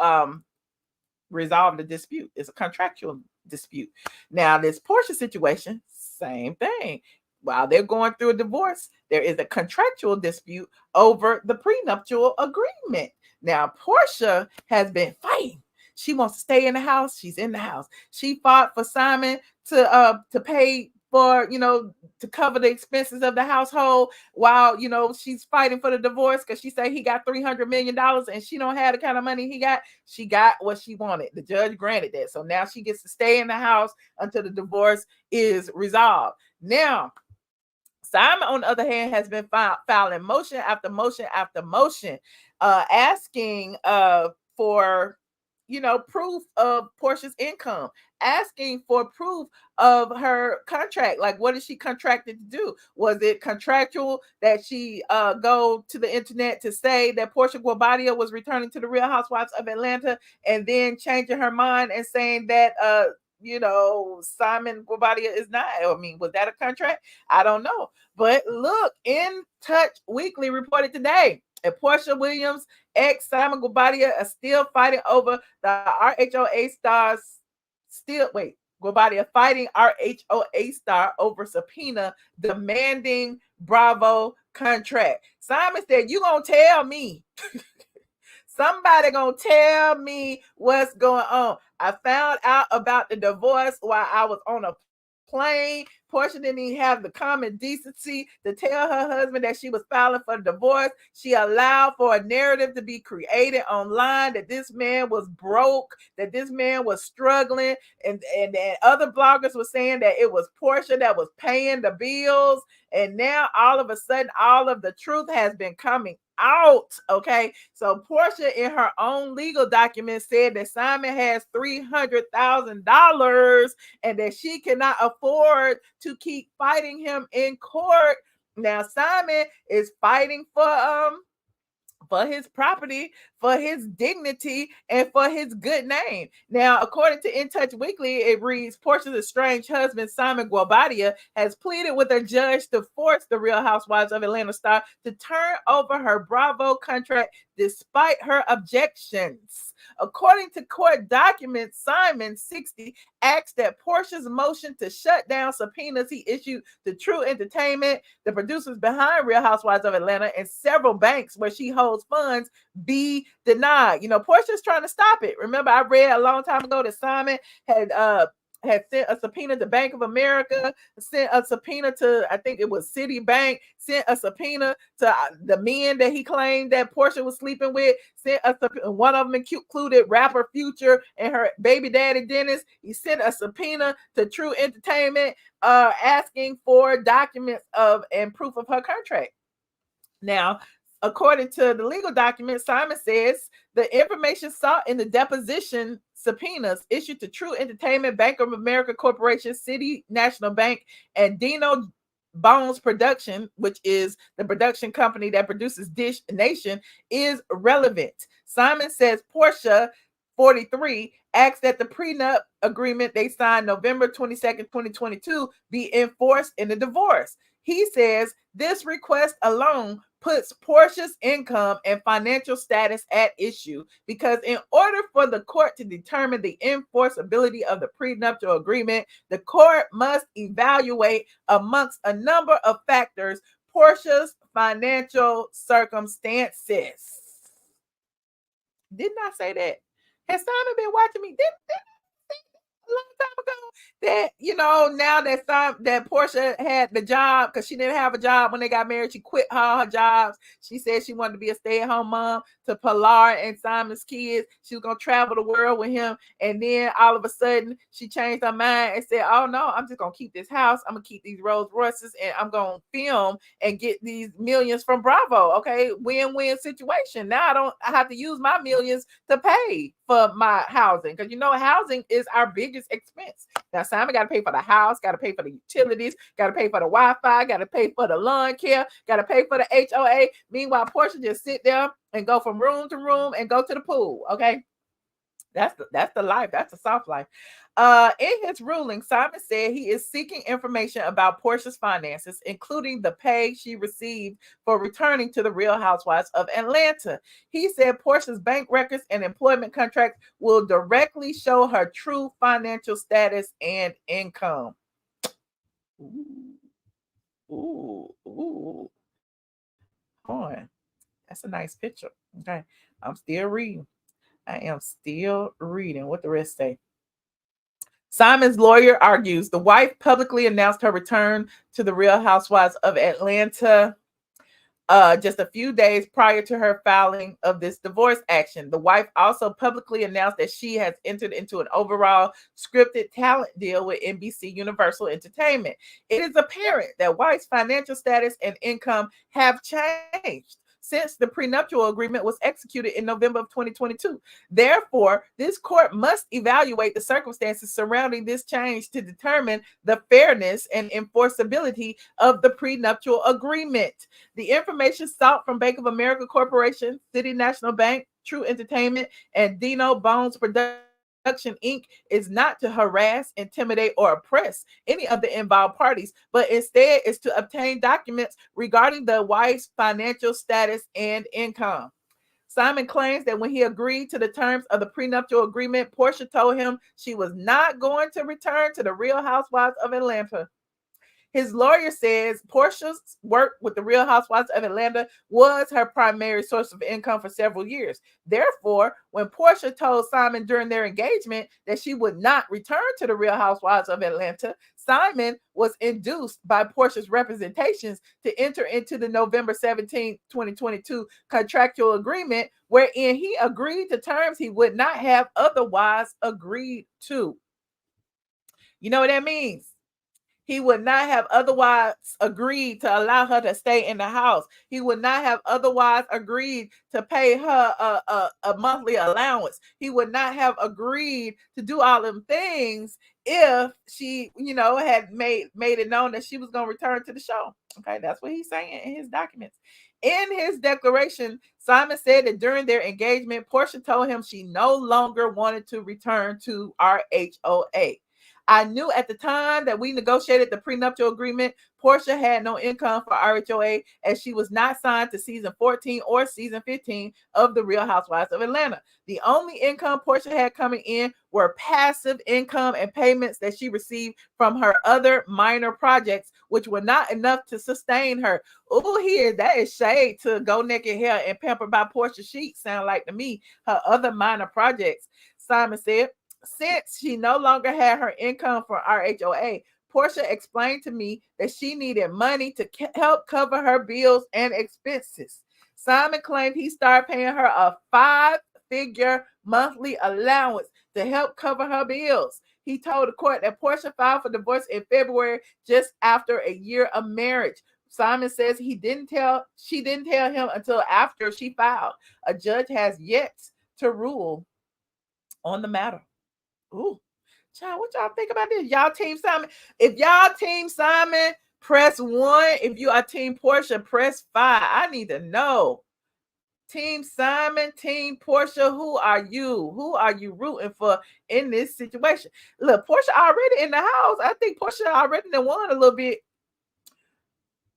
resolve the dispute. It's a contractual dispute. Now, this Porsha situation, same thing. While they're going through a divorce, there is a contractual dispute over the prenuptial agreement. Now, Porsha has been fighting. She wants to stay in the house. She's in the house. She fought for Simon to pay for, to cover the expenses of the household while, she's fighting for the divorce because she said he got $300 million and she don't have the kind of money he got. She got what she wanted. The judge granted that. So now she gets to stay in the house until the divorce is resolved. Now, Simon, on the other hand, has been filing motion after motion after motion, asking for, proof of Porsha's income, asking for proof of her contract. Like, what is she contracted to do? Was it contractual that she go to the internet to say that Porsha Guobadia was returning to the Real Housewives of Atlanta and then changing her mind and saying that Simon Guobadia is not? I mean, was that a contract? I don't know. But look, In Touch Weekly reported today that Porsha Williams ex Simon Guobadia are still fighting over the RHOA stars. Guobadia fighting RHOA star over subpoena demanding Bravo contract. Simon said, "You gonna tell me?" Somebody gonna tell me what's going on. I found out about the divorce while I was on a plane. Porsha didn't even have the common decency to tell her husband that she was filing for divorce. She allowed for a narrative to be created online that this man was broke, that this man was struggling, and other bloggers were saying that it was Porsha that was paying the bills. And now all of a sudden, all of the truth has been coming out. Okay, so Porsha in her own legal documents said that Simon has $300,000 and that she cannot afford to keep fighting him in court. Now Simon is fighting for for his property, for his dignity, and for his good name. Now, according to In Touch Weekly, it reads Porsha's estranged husband, Simon Guobadia, has pleaded with a judge to force the Real Housewives of Atlanta star to turn over her Bravo contract despite her objections. According to court documents, Simon, 60, asked that Porsha's motion to shut down subpoenas he issued to True Entertainment, the producers behind Real Housewives of Atlanta, and several banks where she holds funds be denied. You know, Porsha's trying to stop it. Remember, I read a long time ago that Simon had sent a subpoena to Bank of America, sent a subpoena to, I think it was Citibank, sent a subpoena to the men that he claimed that Porsha was sleeping with, sent one of them included rapper Future and her baby daddy Dennis. He sent a subpoena to True Entertainment asking for documents of and proof of her contract. Now, according to the legal documents, Simon says the information sought in the deposition subpoenas issued to True Entertainment, Bank of America Corporation, City National Bank, and Dino Bones Production, which is the production company that produces Dish Nation, is relevant. Simon says Porsha, 43, asked that the prenup agreement they signed November 22nd, 2022 be enforced in the divorce. He says this request alone puts Porsha's income and financial status at issue because in order for the court to determine the enforceability of the prenuptial agreement, the court must evaluate amongst a number of factors Porsha's financial circumstances. Didn't I say that? Has Simon been watching me? Didn't a long time ago that, you know, now that Porsha had the job, because she didn't have a job when they got married, she quit all her jobs. She said she wanted to be a stay-at-home mom to Pilar and Simon's kids. She was gonna travel the world with him, and then all of a sudden she changed her mind and said, "Oh no, I'm just gonna keep this house. I'm gonna keep these Rolls Royces, and I'm gonna film and get these millions from Bravo." Okay, win-win situation. Now I have to use my millions to pay for my housing, because you know housing is our biggest expense. Now Simon got to pay for the house, got to pay for the utilities, got to pay for the Wi-Fi, got to pay for the lawn care, got to pay for the HOA. Meanwhile, Porsha just sit there and go from room to room and go to the pool. Okay, that's the life. That's the soft life. In his ruling, Simon said he is seeking information about Porsha's finances, including the pay she received for returning to the Real Housewives of Atlanta. He said Porsha's bank records and employment contracts will directly show her true financial status and income. Ooh. Hold on. That's a nice picture. Okay, I'm still reading. I am still reading what the rest say. Simon's lawyer argues the wife publicly announced her return to the Real Housewives of Atlanta just a few days prior to her filing of this divorce action. The wife also publicly announced that she has entered into an overall scripted talent deal with NBC Universal Entertainment. It is apparent that White's financial status and income have changed since the prenuptial agreement was executed in November of 2022. Therefore, this court must evaluate the circumstances surrounding this change to determine the fairness and enforceability of the prenuptial agreement. The information sought from Bank of America Corporation, City National Bank, True Entertainment, and Dino Bones Production Inc. is not to harass, intimidate, or oppress any of the involved parties, but instead is to obtain documents regarding the wife's financial status and income. Simon claims that when he agreed to the terms of the prenuptial agreement, Porsha told him she was not going to return to the Real Housewives of Atlanta. His lawyer says Porsha's work with the Real Housewives of Atlanta was her primary source of income for several years. Therefore, when Porsha told Simon during their engagement that she would not return to the Real Housewives of Atlanta, Simon was induced by Porsha's representations to enter into the November 17, 2022 contractual agreement, wherein he agreed to terms he would not have otherwise agreed to. You know what that means? He would not have otherwise agreed to allow her to stay in the house. He would not have otherwise agreed to pay her a monthly allowance. He would not have agreed to do all them things if she, had made it known that she was going to return to the show. Okay, that's what he's saying in his documents. In his declaration, Simon said that during their engagement, Porsha told him she no longer wanted to return to RHOA. I knew at the time that we negotiated the prenuptial agreement, Porsha had no income for RHOA as she was not signed to season 14 or season 15 of The Real Housewives of Atlanta. The only income Porsha had coming in were passive income and payments that she received from her other minor projects, which were not enough to sustain her. Oh, here, that is shade to Go Naked Hair and Pampered by Porsha Sheets, sound like to me, her other minor projects. Simon said, since she no longer had her income from RHOA, Porsha explained to me that she needed money to help cover her bills and expenses. Simon claimed he started paying her a 5-figure monthly allowance to help cover her bills. He told the court that Porsha filed for divorce in February, just after a year of marriage. Simon says she didn't tell him until after she filed. A judge has yet to rule on the matter. Ooh, child, what y'all think about this? Y'all team Simon? If y'all team Simon, press 1. If you are team Porsha, press 5. I need to know. Team Simon, team Porsha, who are you? Who are you rooting for in this situation? Look, Porsha already in the house. I think Porsha already won a little bit.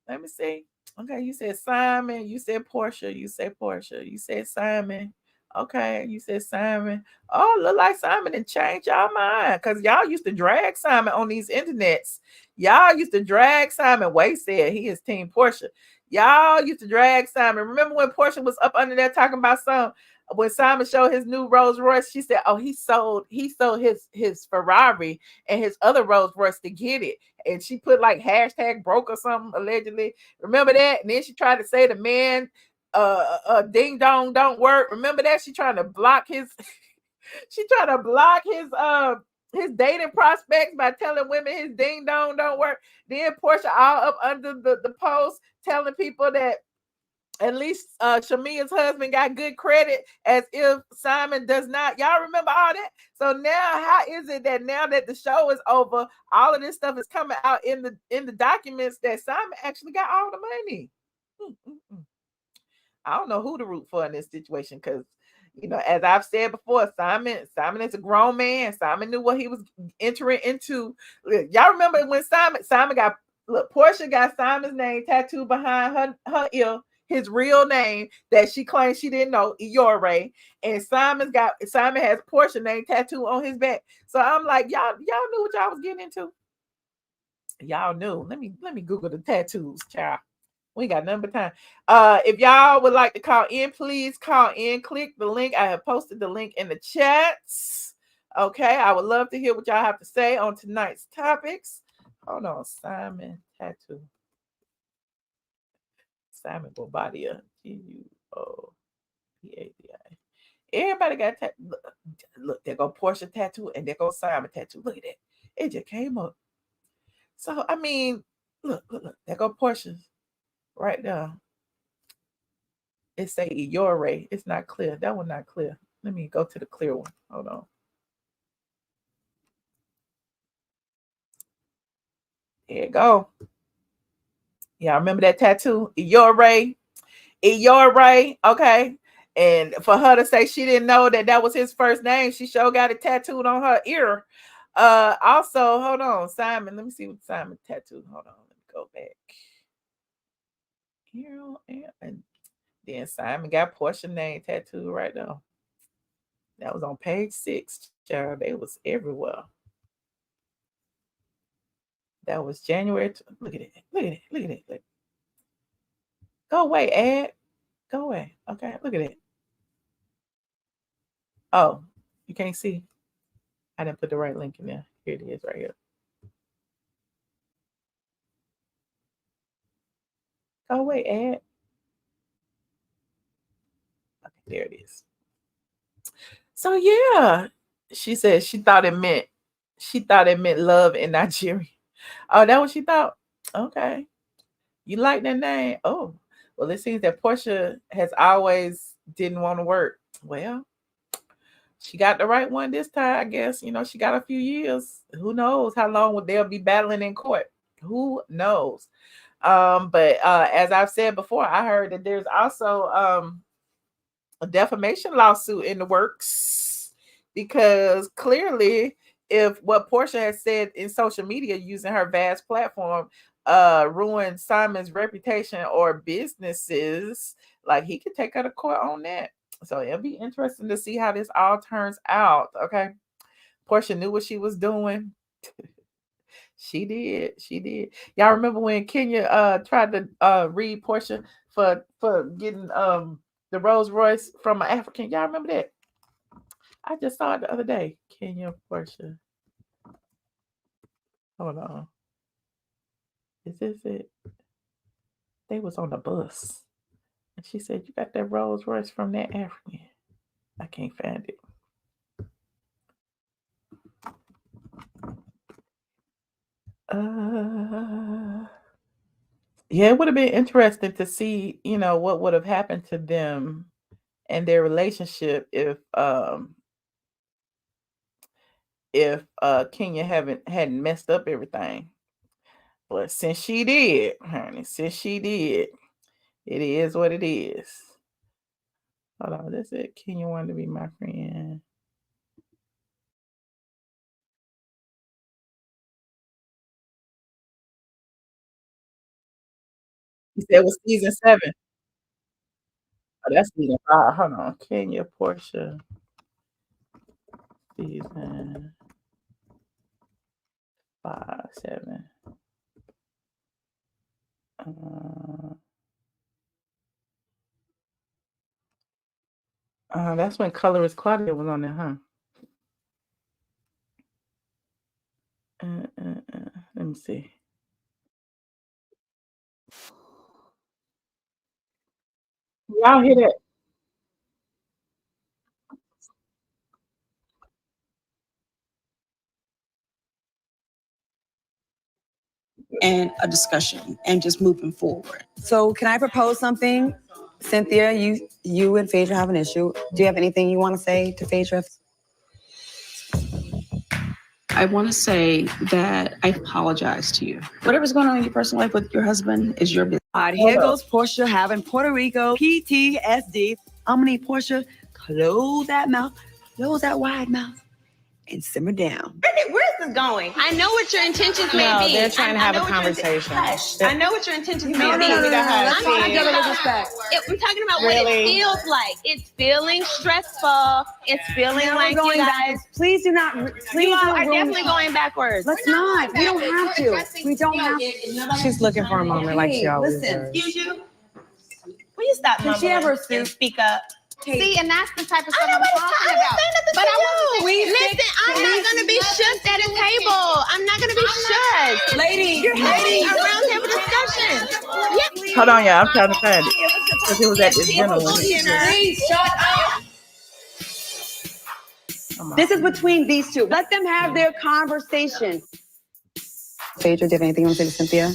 Let me see. Okay, you said Simon, you said Porsha, you said Porsha, you said Simon. Okay, you said Simon. Oh, look like Simon and change y'all mind because y'all used to drag Simon on these internets. Y'all used to drag Simon. Wade said he is team Porsha. Y'all used to drag Simon. Remember when Porsha was up under there talking about when Simon showed his new Rolls Royce, she said, "Oh, he sold his Ferrari and his other Rolls Royce to get it." And she put like hashtag broke or something allegedly. Remember that? And then she tried to say the man ding dong don't work. Remember that? She trying to block his his dating prospects by telling women his ding dong don't work. Then Porsha all up under the post telling people that at least Shamia's husband got good credit, as if Simon does not. Y'all remember all that? So now, how is it that now that the show is over, all of this stuff is coming out in the documents that Simon actually got all the money? I don't know who to root for in this situation because, as I've said before, Simon is a grown man. Simon knew what he was entering into. Y'all remember when Simon got Porsha got Simon's name tattooed behind her ear. His real name that she claims she didn't know, Iore, and Simon has Porsha name tattooed on his back. So I'm like, y'all knew what y'all was getting into. Y'all knew. Let me Google the tattoos, child. We got number time. If y'all would like to call in, please call in. Click the link. I have posted the link in the chats. Okay, I would love to hear what y'all have to say on tonight's topics. Hold on, Simon tattoo. Simon Guobadia, Guobadia. Everybody got tattoo. Look, there go Porsha tattoo and there go Simon tattoo. Look at that. It just came up. So I mean, look, there go Porsha right there. It say Iore. It's not clear. That one not clear. Let me go to the clear one. Hold on. There you go. Yeah, remember that tattoo? Iore. Okay. And for her to say she didn't know that was his first name, she sure got it tattooed on her ear. Also, hold on, Simon. Let me see what Simon tattooed. Hold on, let me go back. Here and then Simon got Porsha name tattooed right now. That was on page 6, child. They was everywhere. That was January. Look at it. Go away, Ed. Go away. Okay, look at it. Oh, you can't see. I didn't put the right link in there. Here it is right here. Go away, Ed. Okay, there it is. So yeah, she said she thought it meant love in Nigeria. Oh, that what she thought? Okay. You like that name? Oh, well, it seems that Porsha has always didn't want to work. Well, she got the right one this time, I guess. She got a few years. Who knows how long they'll be battling in court? Who knows? But as I've said before, I heard that there's also a defamation lawsuit in the works because clearly, if what Porsha has said in social media using her vast platform ruined Simon's reputation or businesses, like he could take her to court on that. So it'll be interesting to see how this all turns out. Okay. Porsha knew what she was doing. She did. She did. Y'all remember when Kenya tried to read Porsha for getting the Rolls Royce from an African? Y'all remember that? I just saw it the other day. Kenya Porsha. Hold on. Is this it? They was on the bus. And she said, "You got that Rolls Royce from that African." I can't find it. Yeah, it would have been interesting to see, what would have happened to them and their relationship if Kenya hadn't messed up everything. But since she did, honey, it is what it is. Hold on, that's it. Kenya wanted to be my friend. You said it was season 7. Oh, that's season 5. Hold on. Kenya Porsha season 5, 7. That's when Colorist Claudia was on there, huh? Let me see. Y'all hear that? And a discussion and just moving forward. So can I propose something? Cynthia, you and Phaedra have an issue. Do you have anything you want to say to Phaedra? I want to say that I apologize to you. Whatever's going on in your personal life with your husband is your business. All right, here goes Porsha having Puerto Rico PTSD. I'm gonna need Porsha, close that mouth, close that wide mouth, and simmer down. Where's this going? I know what your intentions may be. they're trying to have a conversation. I know what your intentions may be. No, I'm talking about respect. I'm talking about what it feels like. It's feeling stressful. It's feeling like you guys. Please do not. Please You all don't are ruin definitely going backwards. Let's not. We don't have to. We don't have to. She's looking for a moment like she always listen. does. Excuse you. Will you stop Can she have her mumbling and speak up? Hey. See, and that's the type of stuff I'm talking about. But I want you. Listen, I'm not gonna be shut at a table. I'm not gonna be shut. Lady, You're having a roundtable discussion. Yeah. Hold on, y'all. I'm trying to find it. Because it was at this dinner. Please shut up. This is between these two. Let them have their conversation. Phaedra, do you have anything you want to say to Cynthia?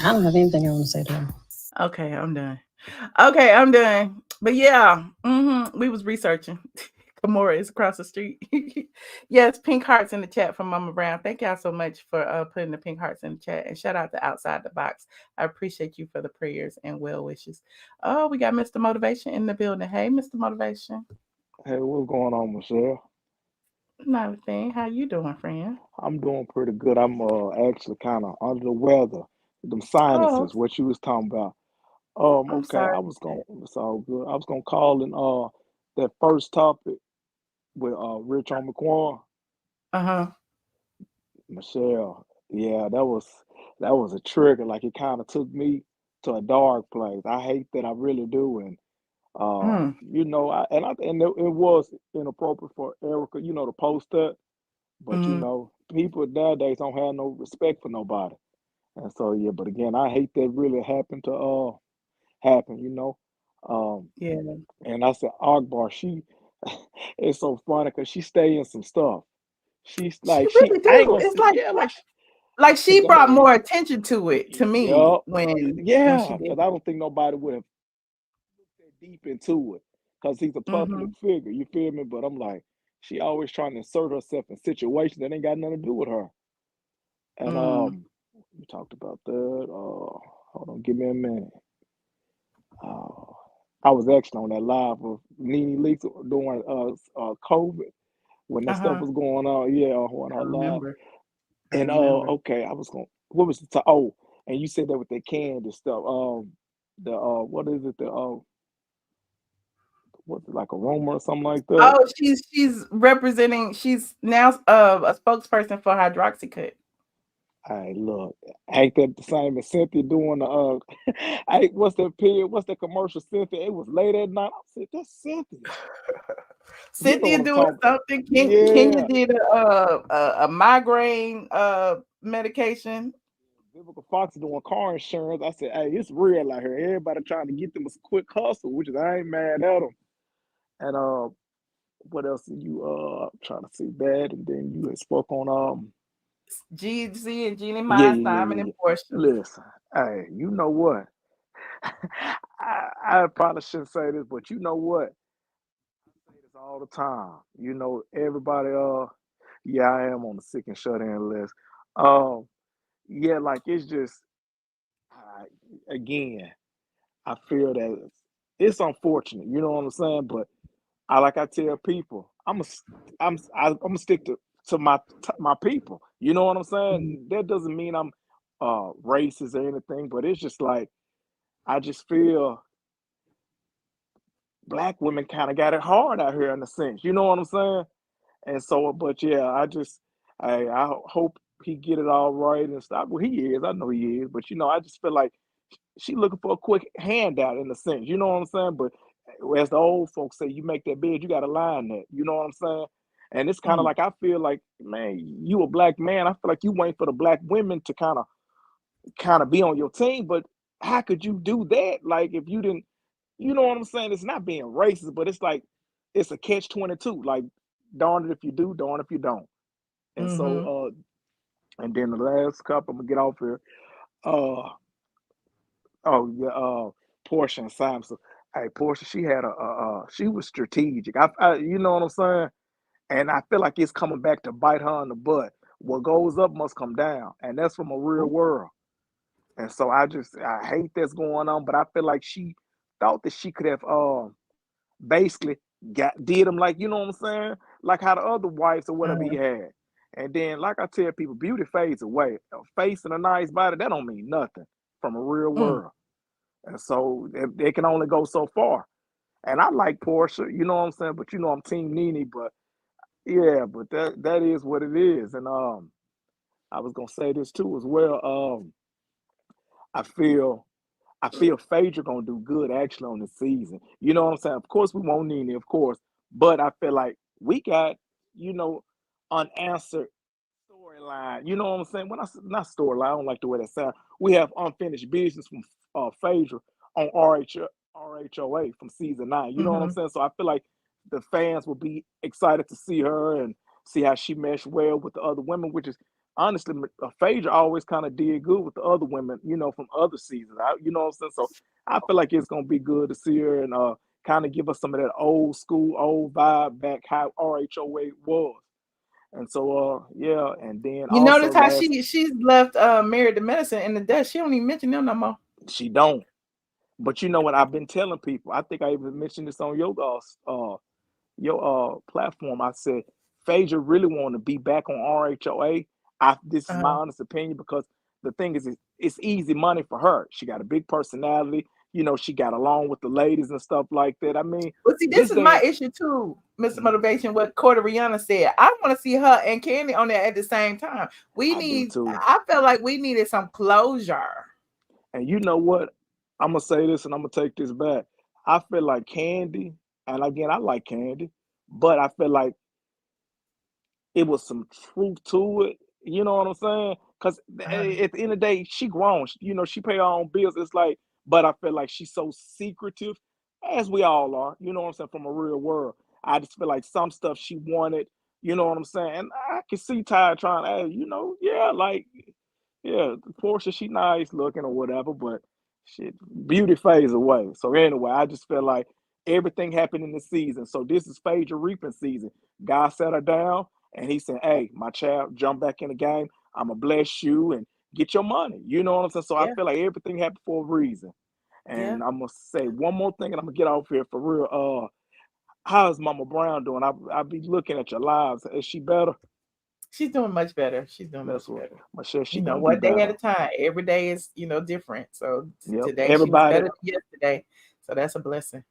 I don't have anything I want to say to her. Okay, I'm done. But yeah, we was researching. Kamora is across the street. Yes, pink hearts in the chat from Mama Brown. Thank y'all so much for putting the pink hearts in the chat. And shout out to Outside the Box. I appreciate you for the prayers and well wishes. Oh, we got Mr. Motivation in the building. Hey, Mr. Motivation. Hey, what's going on, Michelle? Nothing. How you doing, friend? I'm doing pretty good. I'm actually kind of under the weather. Them Oh, sinuses, what you was talking about. I'm Okay, sorry. it's all good. I was gonna call in that first topic with Rich Homie Quan. Uh-huh. Michelle, yeah, that was a trigger. Like it kind of took me to a dark place. I hate that, I really do, and it was inappropriate for Erica, to post that. But people nowadays don't have no respect for nobody. And so yeah, but again, I hate that really happened to happen. Yeah. And I said Akbar, she it's so funny because she stay in some stuff. She's She like really I ain't do. gonna It's say like yeah, like she go brought ahead. more attention to it to me Yup. when she Yeah, did. because I don't think nobody would have looked that deep into it because he's a public figure. You feel me? But I'm like, she always trying to insert herself in situations that ain't got nothing to do with her. And Mm. we talked about that. Hold on, give me a minute. I was actually on that live of Nene Leakes during COVID when that stuff was going on. Yeah, on I her live. remember. And okay, I was going. What was the oh? And you said that with the Kandi stuff. The what is it? The what's it, like a rumor or something like that? Oh, she's representing. She's now a spokesperson for Hydroxycut. Hey, look, ain't that the same as Cynthia doing the hey, what's that period? What's the commercial, Cynthia? It was late at night. I said, that's Cynthia. Cynthia doing talking. something. Yeah. Kenya did a migraine medication. Vivica Fox doing car insurance. I said, hey, it's real out here. Everybody trying to get them a quick hustle, which is I ain't mad at them. And what else are you trying to see that? And then you had spoke on Jeezy and Jeannie Mai, Simon and Porsha. Listen, hey, you know what? I probably shouldn't say this, but you know what? I say this all the time. You know, everybody, yeah, I am on the sick and shut in list. Yeah, like it's just, again, I feel that it's unfortunate. You know what I'm saying? But I tell people, I'm gonna stick to my people. You know what I'm saying? That doesn't mean I'm racist or anything, but it's just like I just feel black women kind of got it hard out here in a sense. You know what I'm saying? And so, but yeah, I hope he get it all right and stuff. Well, he is. I know he is. But you know, I just feel like she looking for a quick handout in a sense. You know what I'm saying? But as the old folks say, you make that bed, you got to lie in that. You know what I'm saying? And it's kind of like I feel like, man, you a black man. I feel like you waiting for the black women to kind of be on your team. But how could you do that? Like if you didn't, you know what I'm saying? It's not being racist, but it's like it's a catch-22. Like darn it if you do, darn if you don't. And so, and then the last couple, I'm gonna get off here. Porsha and Simon. So, hey, Porsha, she had she was strategic. You know what I'm saying? And I feel like it's coming back to bite her in the butt. What goes up must come down, and that's from a real world. And so I hate that's going on, but I feel like she thought that she could have basically did him like, you know what I'm saying? Like how the other wives or whatever he had. And then, like I tell people, beauty fades away. A face and a nice body, that don't mean nothing from a real world. And so they can only go so far. And I like Porsha, you know what I'm saying? But you know I'm Team Nene, but yeah, but that is what it is. And I was gonna say this too as well. I feel Phaedra gonna do good actually on the season. You know what I'm saying? Of course we want Nene, of course, but I feel like we got, you know, unanswered storyline. You know what I'm saying? When not storyline, I don't like the way that sounds. We have unfinished business from Phaedra on RHOA from season 9. You know what I'm saying? So I feel like the fans will be excited to see her and see how she meshed well with the other women, which is honestly, Phaedra always kind of did good with the other women, you know, from other seasons. You know what I'm saying? So I feel like it's gonna be good to see her and kind of give us some of that old school, old vibe back how RHOA was. And so yeah, and then you also notice how she's left Married to Madison in the dust. She don't even mention them no more. She don't. But you know what I've been telling people? I think I even mentioned this on your platform. I said Phaedra really want to be back on RHOA. This is my honest opinion because the thing is, it's easy money for her. She got a big personality. You know, she got along with the ladies and stuff like that. I mean, but see, this is my issue too, Mr. Motivation. What Corda Rihanna said. I want to see her and Kandi on there at the same time. I felt like we needed some closure. And you know what? I'm gonna say this, and I'm gonna take this back. I feel like Kandi, and again, I like Kandi, but I feel like it was some truth to it. You know what I'm saying? Because at the end of the day, she grown. You know, she pay her own bills. It's like, but I feel like she's so secretive, as we all are. You know what I'm saying? From a real world, I just feel like some stuff she wanted. You know what I'm saying? And I can see Ty trying to, you know, yeah, Porsha, she nice looking or whatever, but shit, beauty fades away. So anyway, I just feel like everything happened in the season. So this is Phaedra reaping season. God set her down and he said, hey, my child, jump back in the game. I'm going to bless you and get your money. You know what I'm saying? So I Yeah. feel like everything happened for a reason. And I'm gonna say one more thing, and I'm gonna get off here for real. How's Mama Brown doing? I be looking at your lives. Is she better? She's doing much better. She's doing much That's what better. Michelle. She You know, gonna be one day at better. a time. Every day is, different. So Yep. today she was Everybody better than yesterday. So that's a blessing.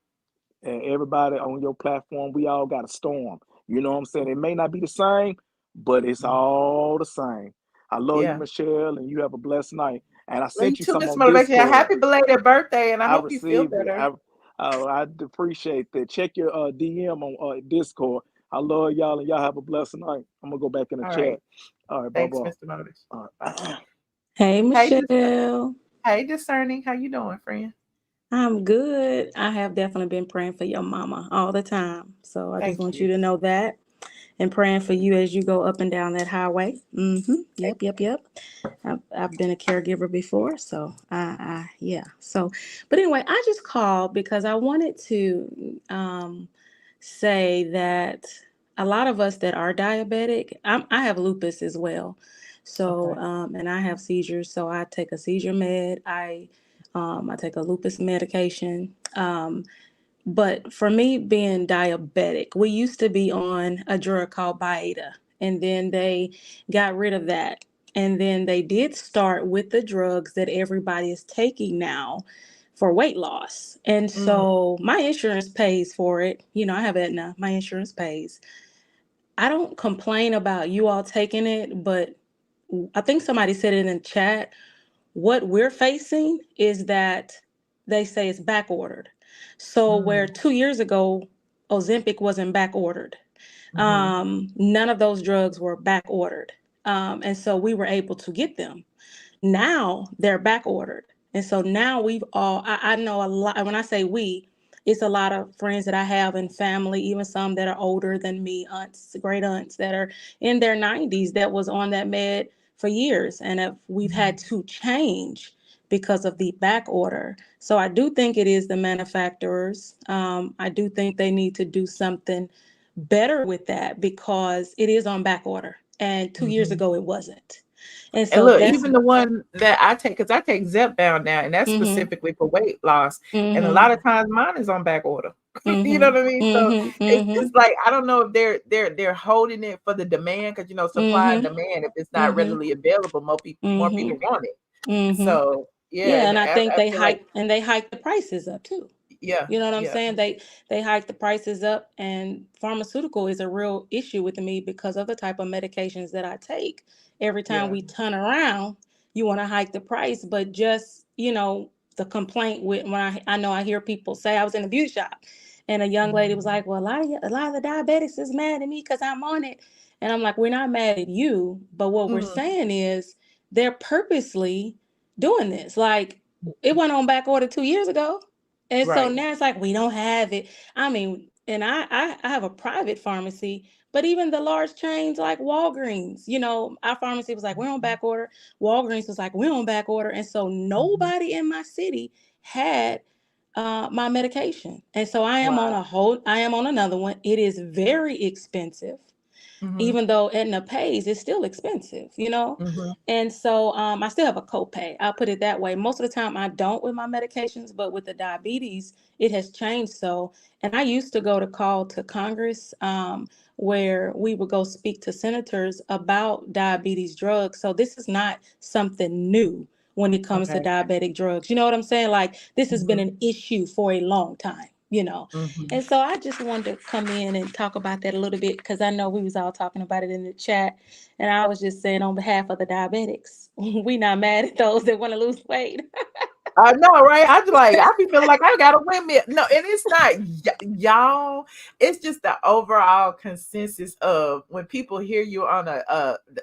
and everybody on your platform, we all got a storm. You know what I'm saying? It may not be the same, but it's all the same. I love you, Yeah. Michelle, and you have a blessed night. And I Love you sent you too, some Mr. on Motivation. Discord. Happy belated birthday, and I I hope you feel received it. better. I appreciate that. Check your DM on Discord. I love y'all, and y'all have a blessed night. I'm gonna go back in the All chat. right. All right, Thanks, bye-bye. Mr. Motivation. All Bye. right. Hey, Michelle. Hey, discerning. How you doing, friend? I'm good. I have definitely been praying for your mama all the time. So I just Thank want you. you to know that. And praying for you as you go up and down that highway. Yep. I've been a caregiver before, so yeah. So, but anyway, I just called because I wanted to say that a lot of us that are diabetic, I have lupus as well. So, Okay. and I have seizures, so I take a seizure med. I take a lupus medication. But for me being diabetic, we used to be on a drug called Beta, and then they got rid of that. And then they did start with the drugs that everybody is taking now for weight loss. And so my insurance pays for it. You know, I have Aetna, my insurance pays. I don't complain about you all taking it, but I think somebody said it in chat. What we're facing is that they say it's back ordered. So where 2 years ago, Ozempic wasn't back ordered. None of those drugs were back ordered. And so we were able to get them. Now they're back ordered. And so now I know a lot. When I say we, it's a lot of friends that I have and family, even some that are older than me, aunts, great aunts that are in their 90s that was on that med for years. And we've had to change because of the back order. So I do think it is the manufacturers. I do think they need to do something better with that because it is on back order. And 2 years ago, it wasn't. And And so look, that's even the one that I take, because I take Zepbound now, and that's specifically for weight loss. And a lot of times mine is on back order. You know what I mean? So it's like I don't know if they're holding it for the demand because supply and demand. If it's not readily available, more people want it. So yeah, yeah, and and I think I they feel like hike the prices up too. yeah, You know what I'm yeah. saying? They hike the prices up, and pharmaceutical is a real issue with me because of the type of medications that I take. Every time Yeah. we turn around, you want to hike the price, but just the complaint with when I know I hear people say I was in a beauty shop, and a young lady was like, "Well, a lot of the diabetics is mad at me because I'm on it," and I'm like, "We're not mad at you, but what we're saying is they're purposely doing this. Like it went on back order 2 years ago." And so Right. now it's like we don't have it. I mean, and I have a private pharmacy, but even the large chains like Walgreens, our pharmacy was like, we're on back order. Walgreens was like, we're on back order. And so nobody in my city had my medication. And so I am on another one. It is very expensive. Even though Aetna pays, it's still expensive. And so I still have a copay. I'll put it that way. Most of the time I don't with my medications, but with the diabetes, it has changed. And I used to go to call to Congress where we would go speak to senators about diabetes drugs. So this is not something new when it comes to Okay. diabetic drugs. You know what I'm saying? Like this has been an issue for a long time. And so I just wanted to come in and talk about that a little bit because I know we was all talking about it in the chat. And I was just saying on behalf of the diabetics, we not mad at those that want to lose weight. I know, right? I be feeling like I got a windmill. No, and it's not y'all. It's just the overall consensus of when people hear you on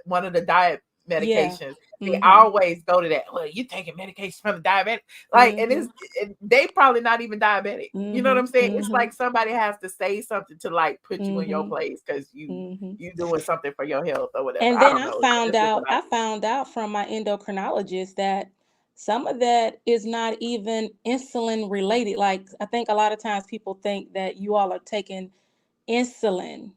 one of the diet Yeah. medications, they always go to that. Well, you taking medication from the diabetic, and they probably not even diabetic. You know what I'm saying? It's like somebody has to say something to like put you in your place because you doing something for your health or whatever. And I then don't know. That's just what I found out from my endocrinologist that some of that is not even insulin related. Like I think a lot of times people think that you all are taking insulin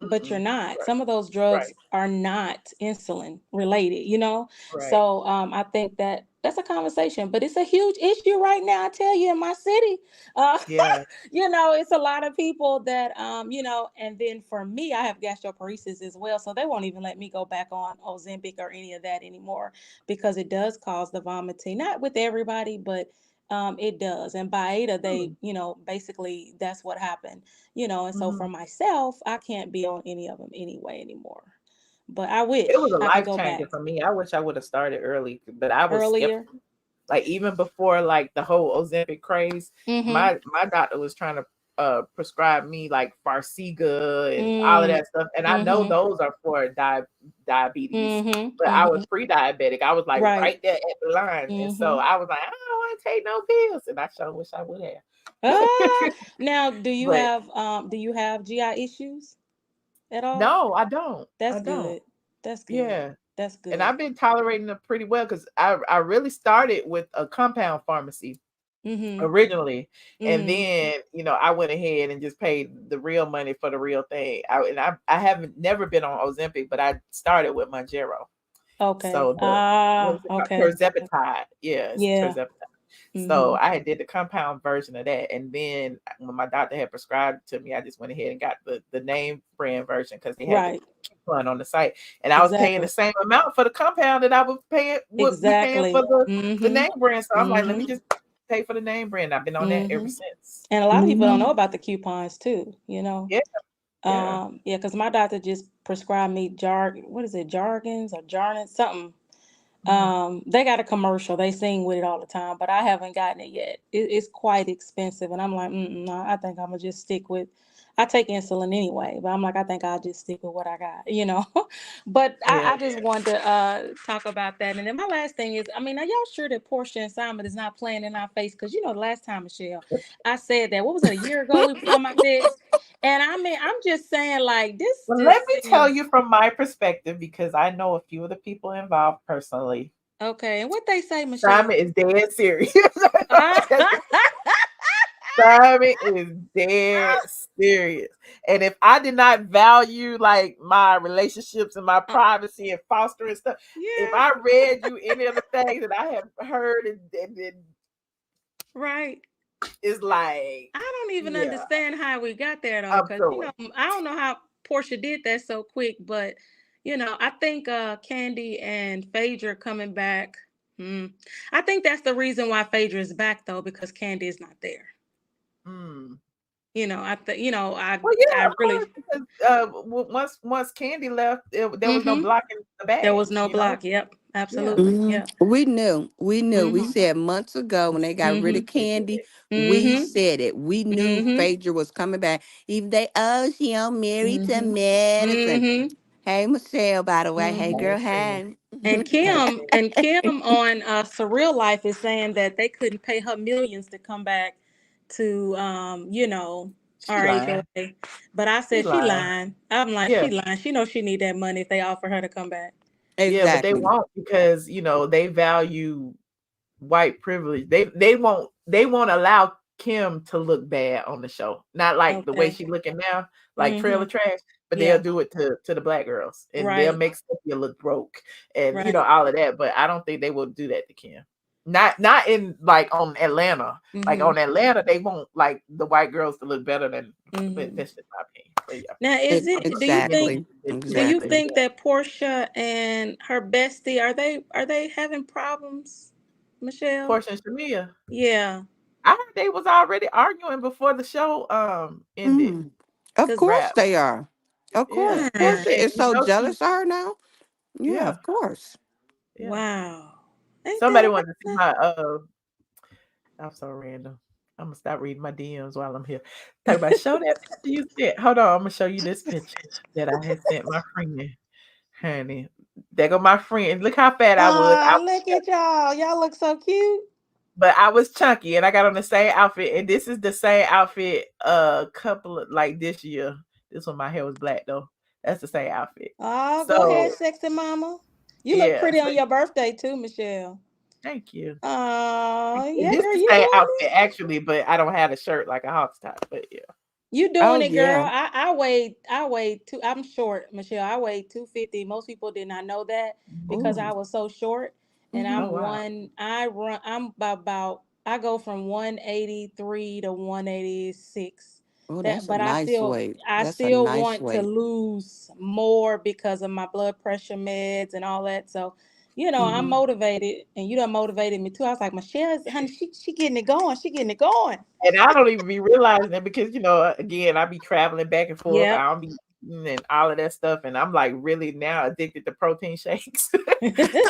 but you're not. Right. Some of those drugs Right. are not insulin related, you know? Right. So I think that's a conversation, but it's a huge issue right now. I tell you, in my city, uh, Yeah. you know, it's a lot of people that, you know, and then for me, I have gastroparesis as well. So they won't even let me go back on Ozempic or any of that anymore because it does cause the vomiting, not with everybody, but it does. And by Ada, they, Mm. you know, basically that's what happened, you know. And so Mhm. for myself, I can't be on any of them anyway anymore. But I It was wish a I could life go changer back for me. I wish I would have started early, but I was earlier. skeptical. Like even before like the whole Ozempic craze, Mm-hmm. my doctor was trying to prescribe me like Farxiga and all of Mm, that stuff. And I know mm-hmm. those are for diabetes, Mm-hmm. but I was Mm-hmm. pre-diabetic. I was like Right. right there at the line. And so Mm-hmm. I was like, I don't want to take no pills. And I sure wish I would have. Ah, now But do you have GI issues at all? no, I don't. I That's don't. good. That's good. Yeah. That's And good. I've been tolerating them pretty well because I really started with a compound pharmacy Mm-hmm. originally, and Mm-hmm. then I went ahead and just paid the real money for the real thing. I haven't never been on Ozempic, but I started with Mounjaro. Okay. So the what is it called? Okay. Okay. Tirzepatide. Yeah, it's Yeah. tirzepatide. So Mm-hmm. I did the compound version of that, and then when my doctor had prescribed to me, I just went ahead and got the name brand version because they had the Right. coupon on the site, and I was paying the Exactly. same amount for the compound that I would be paying for Exactly. the Mm-hmm. name brand. So I'm like, let me Mm-hmm. just pay for the name brand. I've been on that ever Mm-hmm. since. And a lot of people don't Mhm. know about the coupons too, you know. Yeah, yeah. Yeah, because my doctor just prescribed me what is it, Jargons or Jarnins, something. Mhm. They got a commercial. They sing with it all the time, but I haven't gotten it yet. It's quite expensive, and I'm like, no, I think I'm gonna just stick with. I take insulin anyway, but I'm like, I think I'll just stick with what I got, you know. But Yeah. I just wanted to talk about that. And then my last thing is, I mean, are y'all sure that Porsha and Simon is not playing in our face? Because you know, the last time, Michelle, I said that. What was it, a year ago? We were talking about this, and I mean, I'm just saying, like, this Well, let just me tell seems you from my perspective because I know a few of the people involved personally. okay. And what they say, Michelle? Simon is dead serious. Ah, Simon is dead serious. And if I did not value like my relationships and my privacy and fostering stuff, if yeah, I read you any of the things that I have heard and right. it's like, I don't even yeah, understand how we got there though, I'm because you through know, it. I don't know how Portia did that so quick, but you know, I think Kandi and Phaedra coming back. I think that's the reason why Phaedra is back though, because Kandi is not there. Mm. You know, I think you know, Well, yeah, I of really course, because once Candy left, there was no mm-hmm. blocking the There was no badge. block. Yep, Yeah, absolutely. Mhm. Yep. We knew. We knew. We Mm-hmm. said months ago when they got rid Mm-hmm. of Candy, we Mm-hmm. said it. We knew Mm-hmm. Phaedra was coming back. Even they, oh, she on married to Mm-hmm. Madison. Mm-hmm. Hey, Michelle, by the way. Hey, Mm-hmm. girl, same thing. hey. And Same Kim thing. and Kim on Surreal Life is saying that they couldn't pay her millions to come back to you know, She our lying. HOA. But I She said she lying. lying. I'm like, Yeah, she lying. She knows she need that money if they offer her to come back. yeah, but they Exactly. won't because they value white privilege. They won't allow Kim to look bad on the show. Not like the way Okay. she looking now, like Mm-hmm. trailer trash, but they'll Yeah. do it to the black girls and they'll Right. make Cynthia look broke and Right. all of that. But I don't think they will do that to Kim. Not in like on Atlanta. Like Mm-hmm. on Atlanta, they won't like the white girls to look better than but Mm-hmm. that's just my opinion. But yeah. Now, is it? Do you think? Exactly. Do you Exactly. think that Portia and her bestie are they having problems, Michelle? Portia and Shamia. Yeah, I heard they was already arguing before the show ended. Mm. Of because course Rap. they are. Of Yeah. course. And Portia and is so she jealous of her now. Yeah, yeah, of course. yeah. wow, ain't Somebody that wanted to see amazing? my I'm so random. I'm gonna stop reading my DMs while I'm here. Talk about show that picture you sent. Hold on, I'm gonna show you this picture that I had sent my friend. Honey. There go my friend. Look how fat I was. I Oh, was look at chunky, y'all. Y'all look so cute. but I was chunky and I got on the same outfit. And this is the same outfit couple of like this year. This one my hair was black though. That's the same outfit. Oh, go ahead, So sexy mama. You look yeah, pretty so on your birthday too, Michelle. thank you. Oh, And yeah, this girl, the you same doing outfit actually, but I don't have a shirt like a hawk's top. But yeah. You Oh doing it, girl. yeah. I weighed I'm short, Michelle. I weighed 250. Most people did not know that because I Ooh. was so short. And Mm-hmm. Oh wow. I'm about I go from 183 to 186. Oh, That that's a but nice weight. I That's a still nice want to weight. lose more because of my blood pressure meds and all that. So, I'm Mm-hmm. motivated and you done motivated me too. I was like, Michelle, honey, she getting it going. She getting it going. And I don't even be realizing it because again, I be traveling back and forth. I Yep. don't be eating and all of that stuff, and I'm like really now addicted to protein shakes.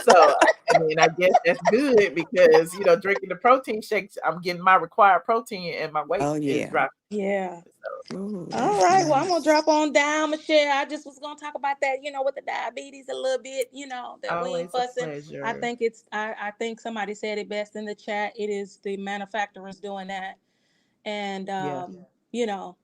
So I mean, I guess that's good because drinking the protein shakes, I'm getting my required protein, and my weight Oh is yeah. dropping. Yeah. So Oh, All that's right. Well, I'm gonna nice. drop on down, Michelle. I just was gonna talk about that, with the diabetes a little bit, that we ain't always a fussing. pleasure. I think somebody said it best in the chat. It is the manufacturers doing that. And Yeah. you know,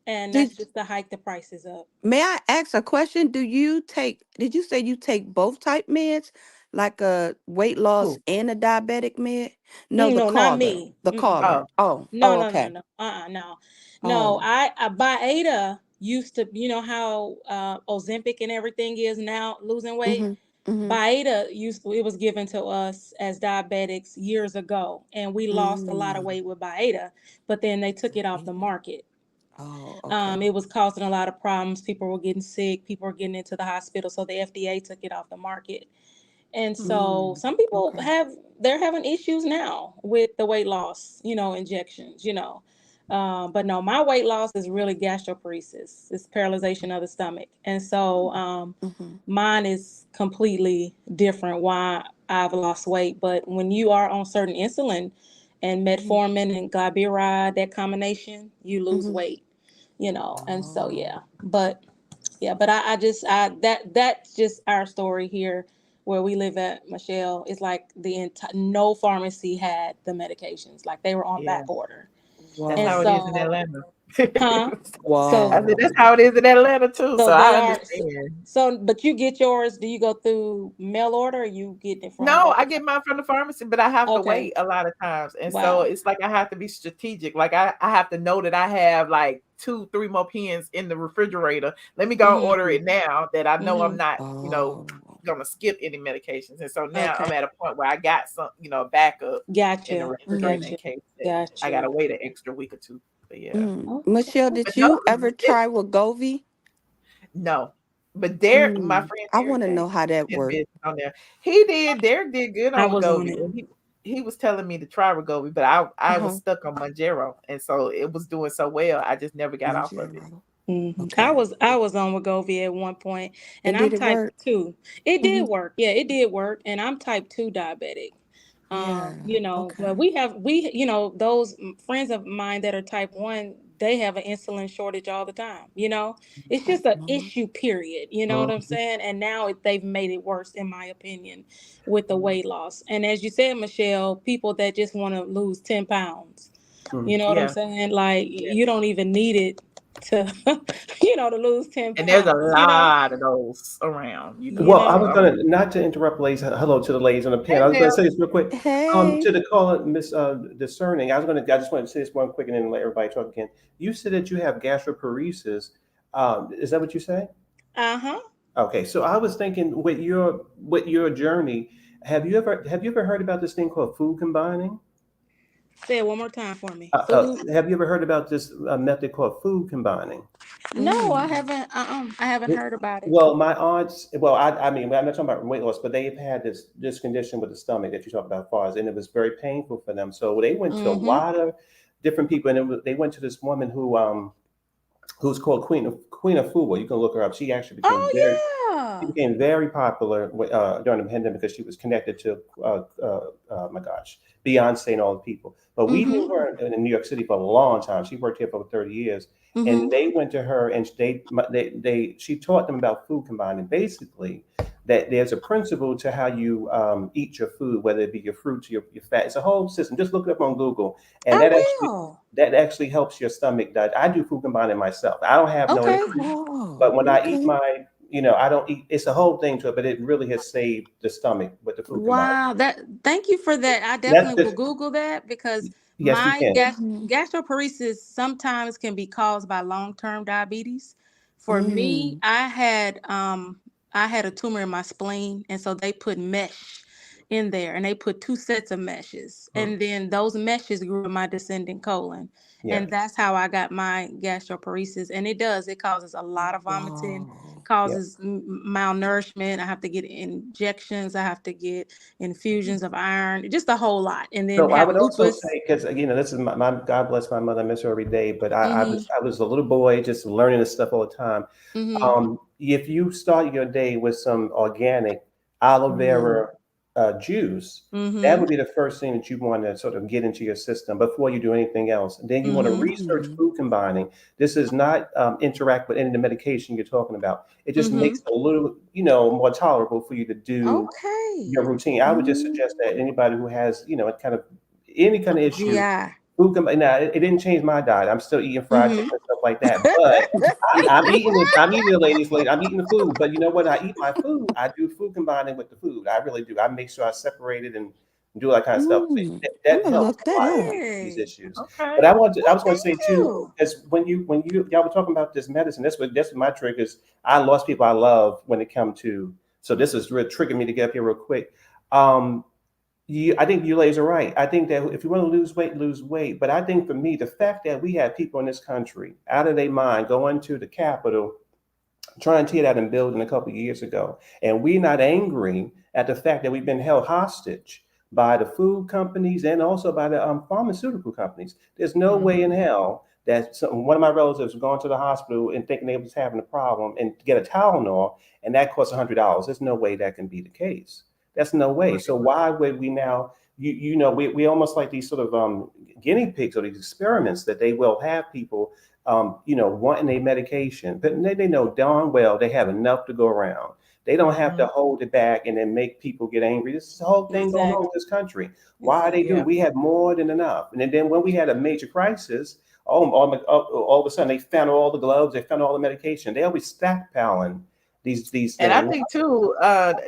and that's Did just to hike the prices up. May I ask a question? Did you say you take both type meds, like a weight loss Who? and a diabetic med? No, the No, not caller. me. The Mm-mm. caller. Oh, Oh, No, oh, no, no, okay. no. No. No, Oh. I Bioeta used to, how Ozempic and everything is now losing weight. Mm-hmm. Mm-hmm. Bioeta it was given to us as diabetics years ago, and we lost a lot of Mm. weight with Bioeta, but then they took it off the Beta. market. Oh, okay. It was causing a lot of problems. People were getting sick. People were getting into the hospital, so the FDA took it off the market. And so Mm. some people Okay. they're having issues now with the weight loss, injections. But no, my weight loss is really gastroparesis. It's paralyzation of the stomach, and so Mm-hmm. mine is completely different. Why I've lost weight, but when you are on certain insulin and Mm-hmm. metformin and glyburide, that combination, you lose Mm-hmm. weight. And so Oh. but I just that's just our story here where we live at, Michelle. It's like the entire no pharmacy had the medications, like they were on yeah. back order. That's And how it is in Wow. so, Atlanta. huh? I So said Wow. that's how it is in Atlanta too. so So they I are understand. but you get yours, do you go through mail order or you get it from No, like I get mine from the pharmacy, but I have to okay. wait a lot of times. And so Wow. it's like I have to be strategic. Like I have to know that I have like 2, 3 more pens in the refrigerator. Let me go and order Mm-hmm. it now that I know I'm Mm-hmm. not, Oh. gonna skip any medications. And so now Okay. I'm at a point where I got some, a backup in the Gotcha. refrigerator in Mm. Gotcha. case that I Gotcha. gotta wait an extra week or two. But yeah. Mm. Okay. Michelle, But did no, you ever it try Wegovy? no. But Derek, my Mm. friend I Derek want to know J, how that his worked. business on there. He did. Derek did good I on was on Wegovy, it. and he was telling me to try Wegovy, but I was Uh-huh. stuck on Monjero, and so it was doing so well. I just never got off of it. Manjaro. Hmm. I Okay. was I was on Wegovy at one point, and And I'm did it type work? 2. It Mm-hmm. did work. Yeah, it did work, and I'm type 2 diabetic. Yeah. But Okay. those friends of mine that are type 1, they have an insulin shortage all the time. It's Okay. just an Mhm. issue period. You know what I'm saying? And now they've made it worse, in my opinion, with the weight loss. And as you said, Michelle, people that just want to lose 10 pounds. You know what I'm Yeah, saying? Like yeah. you don't even need it to, to lose 10 And there's a pounds. lot of those around, Well, I Yeah. was gonna not to interrupt, ladies. Hello to the ladies on the Hey panel. I was gonna now, say this real quick. Hey. To the caller, Miss Discerning. I just wanted to say this one quick and then let everybody talk again. You said that you have gastroparesis. Is that what you say? Uh-huh. Okay, so I was thinking with your journey, have you ever heard about this thing called food combining? Say it one more time for me. Food. Have you ever heard about this method called food combining? No, I Mm. haven't. I haven't heard about it. Well, my aunts, I mean, I'm not talking about weight loss, but they've had this condition with the stomach that you talked about, as far as, and it was very painful for them. So they went to a Mm-hmm. lot of different people, and they went to this woman who's called Queen of Food. Well, you can look her up. Oh She yeah. became very popular during the pandemic because she was connected to, my gosh, Beyonce and all the people. But we knew Mm-hmm. her in New York City for a long time. She worked here for over 30 years. And Mm-hmm. they went to her and she taught them about food combining. Basically, that there's a principle to how you eat your food, whether it be your fruits, your fat. It's a whole system. Just look it up on Google. And I that actually will. that actually helps your stomach. That I do food combining myself. I don't have no Okay. issues, Oh, but when I eat okay. I don't eat. It's a whole thing to it, but it really has saved the stomach with the food combining. Wow. Thank you for that. I That's definitely will just Google that because Yes, you My can. gastroparesis sometimes can be caused by long-term diabetes. For me, I had a tumor in my spleen, and so they put mesh in there, and they put 2 sets of meshes, and then those meshes grew in my descending colon, Yeah. and that's how I got my gastroparesis. And it causes a lot of vomiting, causes malnourishment. I have to get injections, I have to get infusions of iron, just a whole lot, and then So I have would also lupus. say, because this is my God bless my mother, I miss her every day. But Mm-hmm. I was a little boy just learning this stuff all the time. Mm-hmm. If you start your day with some organic aloe vera juice, that Mm-hmm. would be the first thing that you want to sort of get into your system before you do anything else. And then you want to Mm-hmm. research food combining. This is not interact with any of the medication you're talking about. It just Mm-hmm. makes it a little, more tolerable for you to do Okay. your routine. I would just suggest that anybody who has, any kind of issue, GI. food. Now, it didn't change my diet. I'm still eating fried Mm-hmm. chicken and stuff like that. But I'm eating it. I'm eating the ladies' food. I'm eating the food. But you know what? I eat my food. I do food combining with the food. I really do. I make sure I separate it and do all that kind of stuff. That helps a lot with these issues. Okay. But I was going to say Thank too, you. because when y'all were talking about this medicine, that's what my trick is. I lost people I love when it comes to. So this is really triggering me to get up here real quick. I think you ladies are right. I think that if you want to lose weight, lose weight. But I think for me, the fact that we have people in this country out of their mind going to the Capitol, trying to tear that and building a couple of years ago, and we're not angry at the fact that we've been held hostage by the food companies and also by the pharmaceutical companies. There's no way in hell that one of my relatives gone to the hospital and thinking they was having a problem and get a Tylenol, and that costs $100. There's no way that can be the case. That's no way. So why would we now? We almost like these sort of guinea pigs or these experiments that they will have people, wanting a medication, but they know darn well they have enough to go around. They don't have to hold it back and then make people get angry. This is the whole thing going on in this country. Why they do? We have more than enough. And then when we had a major crisis, all of a sudden they found all the gloves, they found all the medication. They always stockpiling these things. And I think too,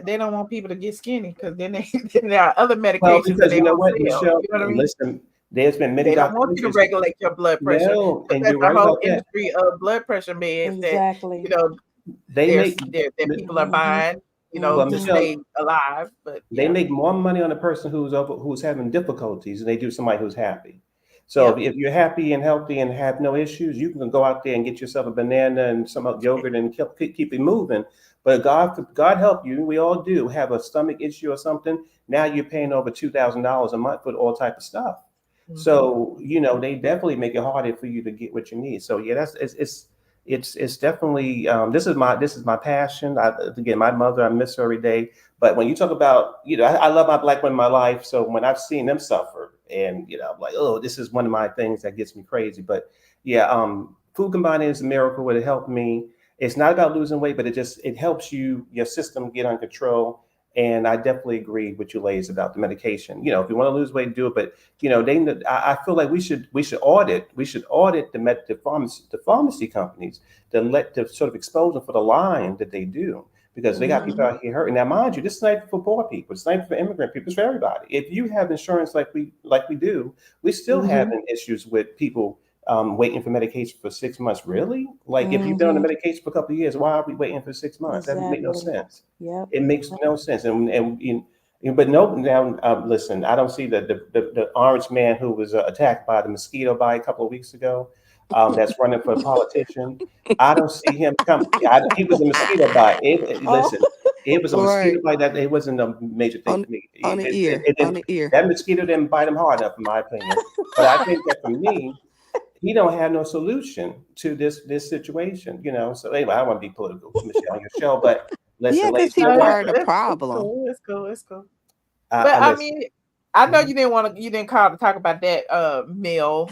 they don't want people to get skinny because then there are other medications Well, that because they you know don't what, sell. Michelle, You know what I mean? listen, there's been many They don't want you to documentaries. regulate your blood pressure. No, and There's you're a right whole about that. industry of blood pressure meds Exactly. that They make that people are buying, well, to Michelle, stay alive. But they make more money on a person who's having difficulties than they do somebody who's happy. So Yep. if you're happy and healthy and have no issues, you can go out there and get yourself a banana and some yogurt and keep it moving. But God help you. We all do have a stomach issue or something. Now you're paying over $2,000 a month for all type of stuff. So they definitely make it harder for you to get what you need. So yeah, it's definitely this is my passion. Again, my mother, I miss her every day. But when you talk about, I love my black women in my life. So when I've seen them suffer, and I'm like, oh, this is one of my things that gets me crazy. But yeah, food combining is a miracle. It helped me. It's not about losing weight, but it helps your system get under control. And I definitely agree with you ladies about the medication. If you want to lose weight, do it. But I feel like we should audit the pharmacy companies to sort of expose them for the lying that they do, because they got people out here hurting. Now, mind you, this is not for poor people. It's not for immigrant people. It's for everybody. If you have insurance like we do, we still having issues with people waiting for medication for 6 months. Really? Like if you've been on the medication for a couple of years, why are we waiting for 6 months? That doesn't make no sense. Yep. It makes no sense. But no, now listen, I don't see the orange man who was attacked by the mosquito bite a couple of weeks ago. That's running for a politician. I don't see him come. He was a mosquito bite. Listen, it was a mosquito bite that it wasn't a major thing for me. On the ear. That mosquito didn't bite him hard enough, in my opinion. But I think that for me, he don't have no solution to this situation. So anyway, I don't want to be political, Michelle, on your show, but listen, because he's part of the problem. It's cool. But I mean, I know you didn't call to talk about that meal.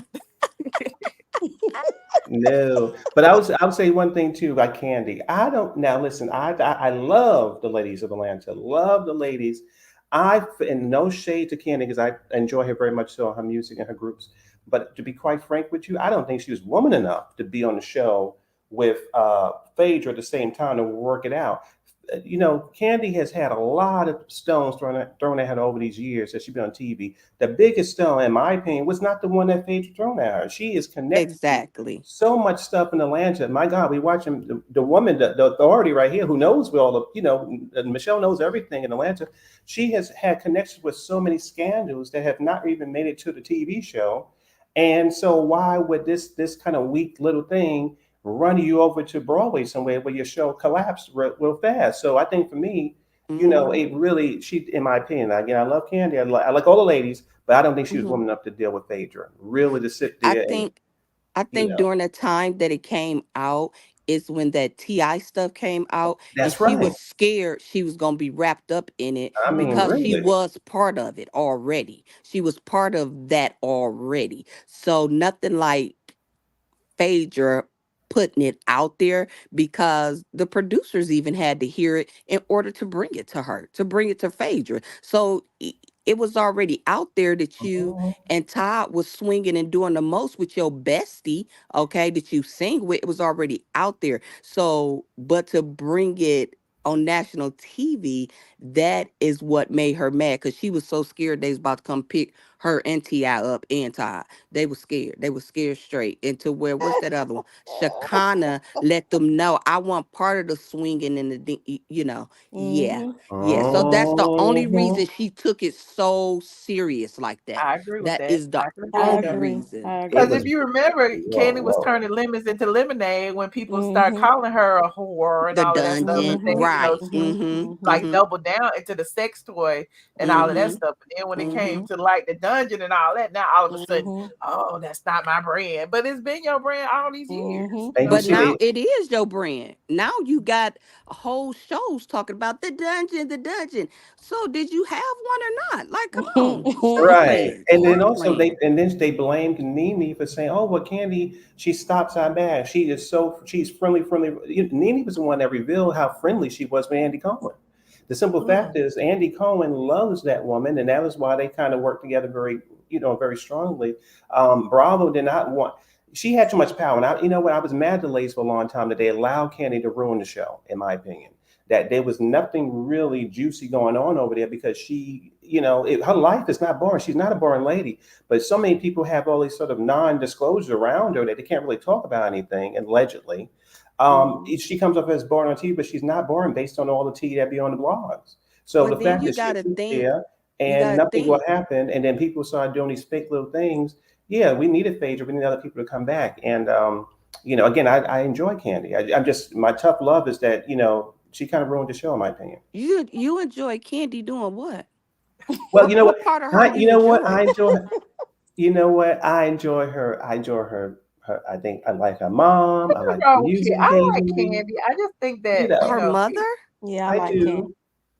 No, but I would say one thing too about Kandi. Listen, I love the ladies of Atlanta. Love the ladies. And no shade to Kandi, because I enjoy her very much so, her music and her groups. But to be quite frank with you, I don't think she was woman enough to be on the show with Phaedra at the same time to work it out. Kandi has had a lot of stones thrown at her over these years that she's been on TV. The biggest stone, in my opinion, was not the one that Phaedra thrown at her. She is connected to Exactly. so much stuff in Atlanta. My God, we watching the woman, the authority right here, who knows all the, Michelle knows everything in Atlanta. She has had connections with so many scandals that have not even made it to the TV show. And so why would this kind of weak little thing run you over to Broadway somewhere where your show collapsed real fast? So I think for me, it really, in my opinion, again, I love Kandi. I like all the ladies, but I don't think she was woman enough to deal with Phaedra. Really, to sit I there think I you think know, during the time that it came out is when that TI stuff came out, and that's she right. was scared she was gonna be wrapped up in it I mean, because she really. was part of it already. She was part of that already. So nothing like Phaedra putting it out there, because the producers even had to hear it in order to bring it to her, to bring it to Phaedra. So it was already out there that you Mhm. and Todd was swinging and doing the most with your bestie, okay, that you sing with. It was already out there. So, but to bring it on national TV, that is what made her mad, because she was so scared they was about to come pick her and Ti up and Todd. They were scared. They were scared straight. Into where, what's that other one? Shakana let them know, I want part of the swinging and yeah. Yeah. So that's the only Mhm. reason she took it so serious like that. I agree with That that. is the I can agree I with only that. agree. reason. I It Because agree. if was you remember, Candy was Lord. turning lemons into lemonade when people start Mhm. calling her a whore and The all of that stuff, and dungeon. then Mhm. Right. she Mm-hmm. like Mm-hmm. doubled down into the sex toy and all of that Mm-hmm. stuff. And then when it came Mm-hmm. to like the dungeon and all that, now all of a sudden, Mhm. oh, that's not my brand, but it's been your brand all these years. Mhm. You And know you But what see, I'm now they saying? it is your brand. Now you got whole shows talking about the dungeon, the dungeon. So did you have one or not? Like, come on. Start right, playing. and then Start also playing. they blamed Nene for saying, "Oh, well, Kandi, she stops our bag. She's friendly." Nene was the one that revealed how friendly she was with Andy Cohen. The simple fact is, Andy Cohen loves that woman, and that is why they kind of work together very strongly. Bravo did not want. She had too much power, and I was mad at the ladies for a long time that they allowed Kandi to ruin the show. In my opinion, that there was nothing really juicy going on over there because her life is not boring. She's not a boring lady, but so many people have all these sort of non-disclosures around her that they can't really talk about anything, allegedly. She comes up as boring on TV, but she's not boring based on all the tea that be on the blogs. So the But then fact that she sits there you and gotta nothing will think. happen, and then people start doing these fake little things. Yeah, we needed Phaedra. We need other people to come back. And again, I enjoy Kandi. I'm just my tough love is that she kind of ruined the show, in my opinion. You enjoy Candy doing what? Well, you know what? What part of her you You know what? enjoy? I enjoy. You know what? I enjoy her. I enjoy her. I think I like her mom. I like the wrong with music I like occasionally. Candy. I just think You that, know, Her mother? Yeah, I I like do. Candy.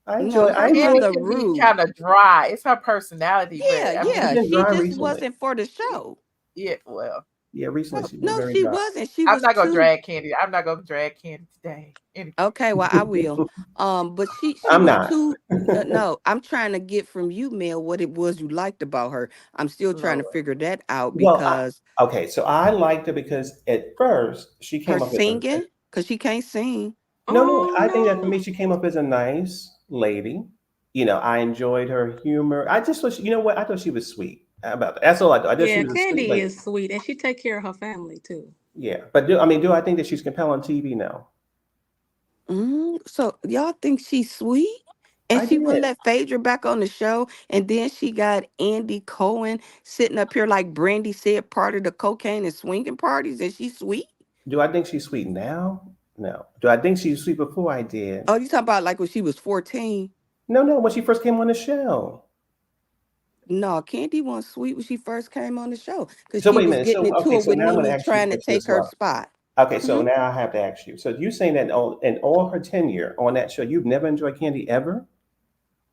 I enjoy. No, I her enjoy. Candy mother can be rude. kind of dry. It's her personality, but Yeah, I She's yeah. mean, been She dry just recently. wasn't for the show. yeah, well, Yeah, recently No, she's been no, very she dry. wasn't. She I'm was not gonna too. drag Candy. I'm not gonna drag Candy today. Anyway, Okay, well, I will. But she I'm was not. too. No, I'm trying to get from you, Mel, what it was you liked about her. I'm still trying to Lord. figure that out, Well, because okay. So I liked her because at first she her came up as a singing, because she can't sing. no. I think that for No. me she came up as a nice lady. I enjoyed her humor. I just thought you know what? I thought she was sweet. How about that? That's all I thought. I thought she Yeah, was a sweet Candy lady. is sweet, and she take care of her family too. Yeah, but do I think that she's compelling on TV? No, So y'all think she's sweet? And I she would did. let Phaedra back on the show, and then she got Andy Cohen sitting up here like Brandy said, part of the cocaine and swinging parties, and she's sweet. Do I think she's sweet now? No. Do I think she's sweet before I did? Oh, you talking about like when she was 14? No, no. When she first came on the show. No, Candy wasn't sweet when she first came on the show, because So she wait a was minute. getting So into okay. it So with now I'm going to Nene ask you trying to this, take her Love. spot. Okay. So hmm now I have to ask you. So you saying that in all her tenure on that show, you've never enjoyed Candy ever?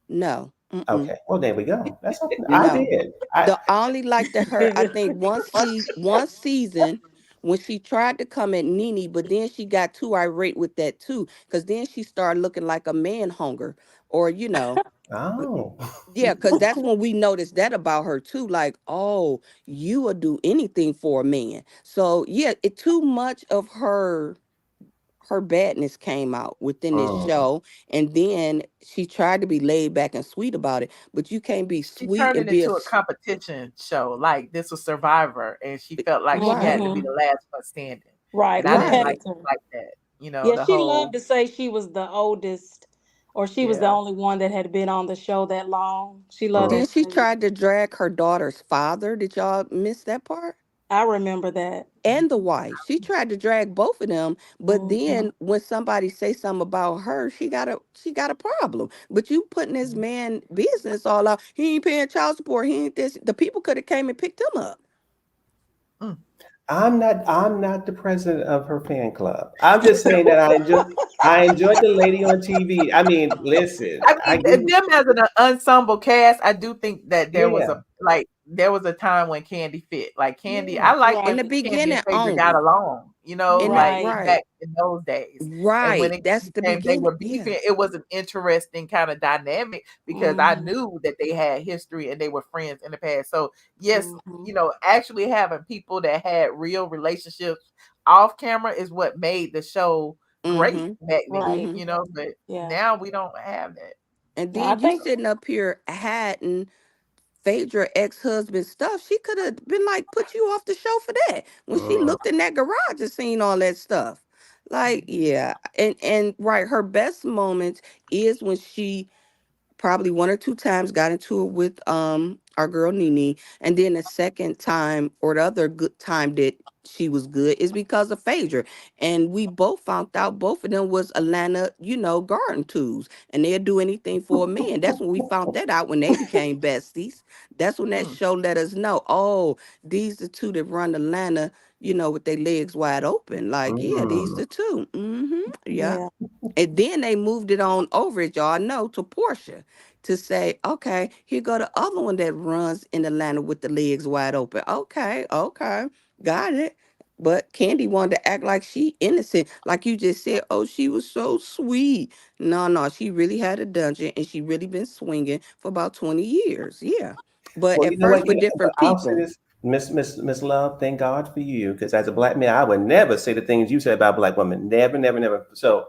No. Mm-mm. Okay. Well, there we go. That's something I No. did. I only liked her, I think, one season when she tried to come at Nene, but then she got too irate with that too, because then she started looking like a man hunger, or uh, Oh. yeah, because that's when we noticed that about her too. Like, oh, you would do anything for a man. So yeah, it too much of her her badness came out within this Mm. show. And then she tried to be laid back and sweet about it, but you can't be She sweet turned and it be a into a competition show. Like this was Survivor, and she felt like she had right, to be Mm-hmm. the last one standing. Right, And I didn't right. competitor. like that. You know, Yeah, the she loved whole to say she was the oldest, or she was the yeah. only one that had been on the show that long. She loved Then to Mm. she say. tried to drag her daughter's father. Did y'all miss that part? I remember that. And the wife. She tried to drag both of them, but Mm-hmm. then when somebody say something about her, she got a problem. But you putting this man business all out. He ain't paying child support. He ain't this. The people could have came and picked him up. Mm. I'm not the president of her fan club. I'm just saying that I enjoyed the lady on TV. I mean, listen, I I mean, give them as an ensemble cast, I do think that yeah, there was a time when Candy fit. Like Candy, yeah. I like In when Right, the Candy and beginning Phaedra got only. along, you know, In the like right. right. back in those days. And when Right. it That's the became they beginning. were Yeah. beefing, it was an interesting kind of dynamic because I Mm-hmm. knew that they had history and they were friends in the past. So yes, Mm-hmm. you know, actually having people that had real relationships off camera is what made the show great Mm-hmm. back then, Right. Mm-hmm. you know, but Yeah. now we don't have that. And No, I then you think. sitting up here hiding Phaedra ex-husband stuff. She could have been like, put you off the show for that. When she Mm. looked in that garage and seen all that stuff. Like, yeah. And right, her best moments is when she probably one or two times got into it with our girl Nene, and then the second time or the other good time that she was good is because of Phaedra. And we both found out both of them was Atlanta, garden tools, and they'd do anything for a man. That's when we found that out, when they became besties. That's when that Mm. show let us know, oh, these the two that run Atlanta, with their legs wide open. Like, yeah, these Mm. the 2. Mm-hmm. Yeah. Yeah. And then they moved it on over, as y'all know, to Porsha, to say, okay, here go the other one that runs in Atlanta with the legs wide open. Okay, okay, got it. But Kandi wanted to act like she innocent, like you just said. Oh, she was so sweet. No, no, she really had a dungeon, and she really been swinging for about 20 years. Yeah, but Well, at you know what? first with But different I'll say people. this, Miss Love. Thank God for you, because as a black man, I would never say the things you said about black women. Never, never, never. So,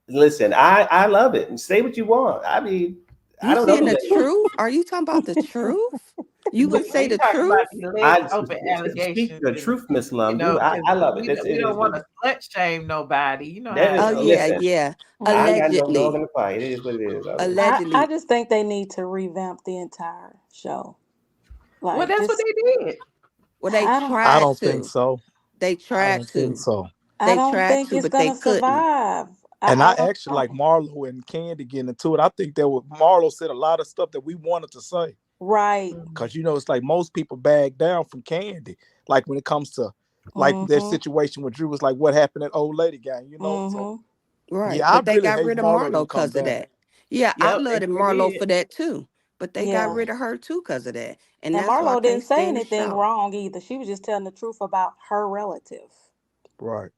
listen, I love it, and say what you want. I mean, I You don't know saying the the lady. truth? Are you talking about the truth? You would say We the talking about truth? the legs I open speak allegations, the and truth, Miss you Love. Do know, I? because I love it. we It don't is want what to it. slut shame nobody. You know That how is. Oh it goes. yeah, Listen, yeah. I ain't Mm-hmm. got no dog Allegedly. in the fight. It is what it is. I mean, I Allegedly. just think they need to revamp the entire show. Well, Like, that's what just they did. Well, they I don't. I tried don't think to. so. They I tried don't think to. so. I They don't tried think to, it's but they gonna couldn't. survive. And I I don't actually like know. Marlo and Candy getting into it. I think that was Marlo said a lot of stuff that we wanted to say. Right. Mhm. Cause it's like most people back down from Candy. Like when it comes to like their Mm-hmm. situation with Drew was like what happened at old lady gang. So Mm-hmm. Right. yeah, I But they really got hate rid of Marlo Marlo didn't come because of back. that. Yeah, I Yep, they loved sure Marlo did. for that too. But they got Yeah. rid of her too because of that. And And that's why I Marlo can't didn't say stand the anything show. wrong either. She was just telling the truth about her relative. Right.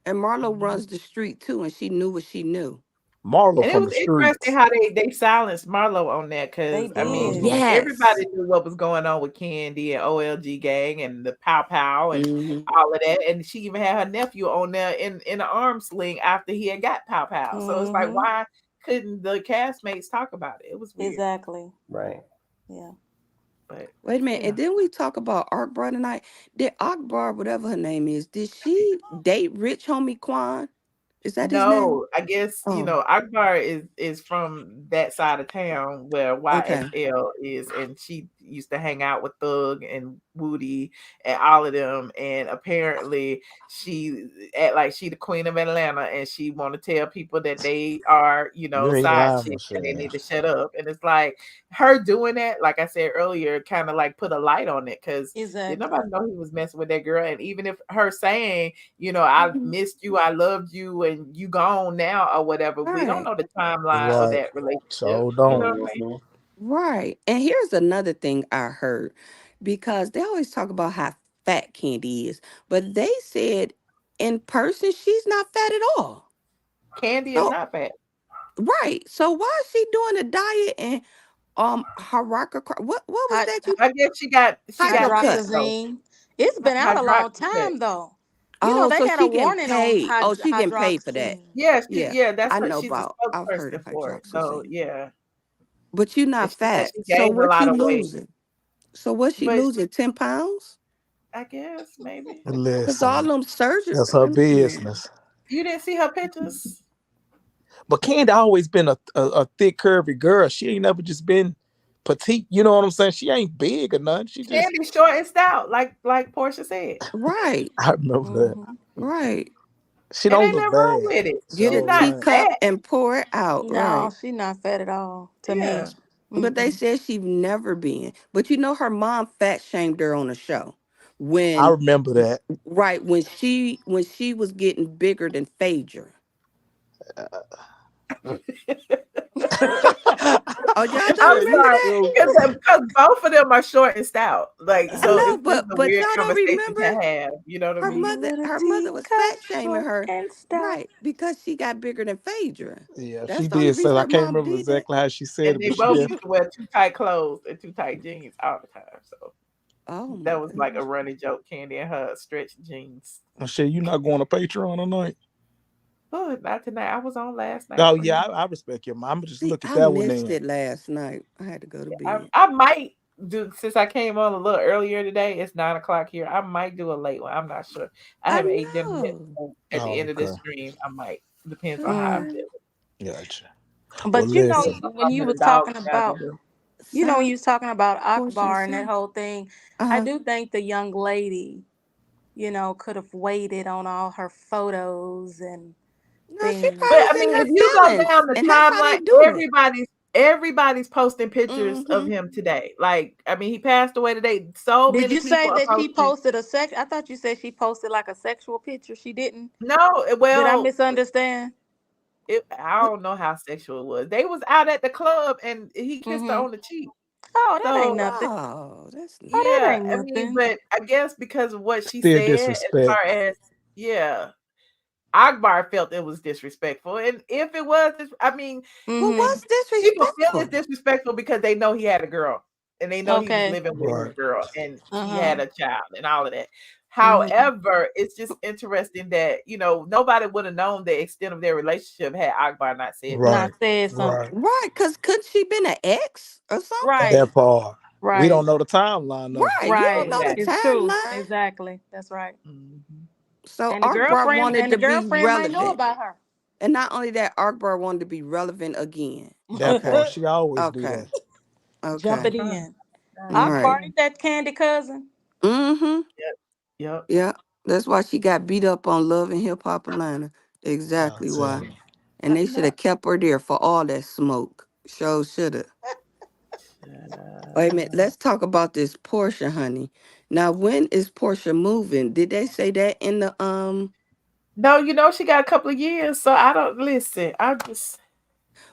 And Marlo runs the street too, and she knew what she knew. Marlo And it from was the interesting streets. how they silenced Marlo on that They because I mean did. Hmm. Yes. everybody knew what was going on with Candy and OLG gang and the Pow Pow and Mm-hmm. all of that. And she even had her nephew on there in an arm sling after he had got Pow Pow. So it's like, Mm-hmm. why couldn't the castmates talk about it? It was weird. Exactly. right. Yeah. But Wait a minute. yeah. And then we talk about Akbar tonight. Did Akbar, whatever her name is, did she date Rich Homie Quan? Is that his name? No, I guess Oh, Akbar is from that side of town where okay. YSL is, and she used to hang out with Thug and Woody and all of them. And apparently, she act like she the queen of Atlanta, and she want to tell people that they are You ain't side lying, chicks and they Michelle. need to shut up. And it's like her doing that, like I said earlier, kind of like put a light on it because did Exactly. nobody know he was messing with that girl? And even if her saying I Mm-hmm. missed you, I loved you, and you gone now or whatever. We don't Right. know the timeline of Right. that relationship. So You don't. know what I mean? Mhm. Right. And here's another thing I heard, because they always talk about how fat Candy is, but they said in person she's not fat at all. Candy is So not fat. right. So why is she doing a diet and what was Hyd- that you I guess she got hydro cuts? fat though. hydroxyzine. It's been out a long Hydroxy cut. time though. Oh, they so had a she getting warning on paid. Oh, she getting paid for that. hydroxyzine. Yeah, That's I what know she's a about. I've heard of spokesperson for it. So hydroxyzine. yeah, But you're and not she said fat. she So gained a what lot you of weight, losing? So what she but losing? 10 pounds? I guess maybe Cause all Listen, them surgery. that's her Let me see. business. you didn't see her pictures. But Kandi always been a thick, curvy girl. She ain't never just been petite. You know what I'm saying? She ain't big or nothing. She just. Kandi short and stout, like Porsha said, Right, I remember that. right. She and don't ain't look nothing wrong bad. with it. Get a She's So not like, teacup fat. and pour it out. No, Right. she not fat at all to Yeah. me. But they said she's never been. But you know, her mom fat shamed her on the show I when, remember that. right when she was getting bigger than Phaedra. Oh, y'all don't I'm remember sorry, that? because both of them are short and stout. Like, I so know, it's just a but weird y'all don't conversation remember to have. You know what I her mean? mother. With a Her mother was teacup, fat shaming short her, and stout. right? Because she got bigger than Phaedra. Yeah, That's she the only did say reason that. I her can't mom remember did that. exactly how she said And it, they but she both did. used to wear too tight clothes and too tight jeans all the time. So Oh my that was like a goodness. running joke. Kandi and her stretched jeans. Oh, shit, you not going to Patreon tonight? Oh, not tonight. I was on last night Oh for yeah, him. I respect your mom. I'm just See, look at I that one missed then. it last night. I had to go to bed. I might do, since I came on a little earlier today. It's 9 o'clock here. I might do a late one. I'm not sure. I I haven't ate dinner yet. know. So at the Oh, end of this okay, stream, I might. Depends on how I'm Okay. feeling. gotcha. Well, But There's listen, when you something was the dogs talking got to about, do. when Sound you was talking about portion Akbar and that sound. whole thing, I Uh-huh. do think the young lady, could have waited on all her photos and No, she things. But probably I was in mean, her if you go feelings, down the and that's how they timeline, do it. everybody's posting pictures of Mm-hmm. him today. Like, I mean, he passed away today. So Did many you say people are that she posting. posted a sex? I thought you said she posted like a sexual picture. She didn't. No, Did I well, misunderstand? I don't know how sexual it was. They was out at the club and he kissed her Mm-hmm. on the cheek. Oh, that ain't So nothing. Oh, that's Oh, that yeah, ain't I mean, nothing. but I guess because of what she still said, as disrespect. far as yeah, Akbar felt it was disrespectful, and if it was, I mean, what Mm-hmm. was people feel it's disrespectful. disrespectful because they know he had a girl and they know he was Okay. living with Right. his girl and she Uh-huh. had a child and all of that. Mm-hmm. However, it's just interesting that nobody would have known the extent of their relationship had Akbar not said that. Not Right. said Right. something. Right, because couldn't she been an ex or something? Right. That part. We don't Right. know the timeline of it. Right, you don't Right. know the Exactly. It's true. timeline. Exactly. That's right. Mhm. So And the Akbar girlfriend wanted and the to be girlfriend might know relevant. about her. And not only that, Akbar wanted to be relevant again. That Okay. part. She always do Okay. that. Jump Okay. it Trying, in. All trying, right. Akbar, trying. ain't that Candy cousin? Mm-hmm. Yep. Yep. Yeah. That's why she got beat up on Love and Hip Hop Atlanta. I'll Exactly tell why. you. And they should No. have kept her there for all that smoke. Sure should have. Wait a minute. Let's talk about this Porsha, honey. Now, when is Porsha moving? Did they say that in the No, she got a couple of years, so I don't listen. I just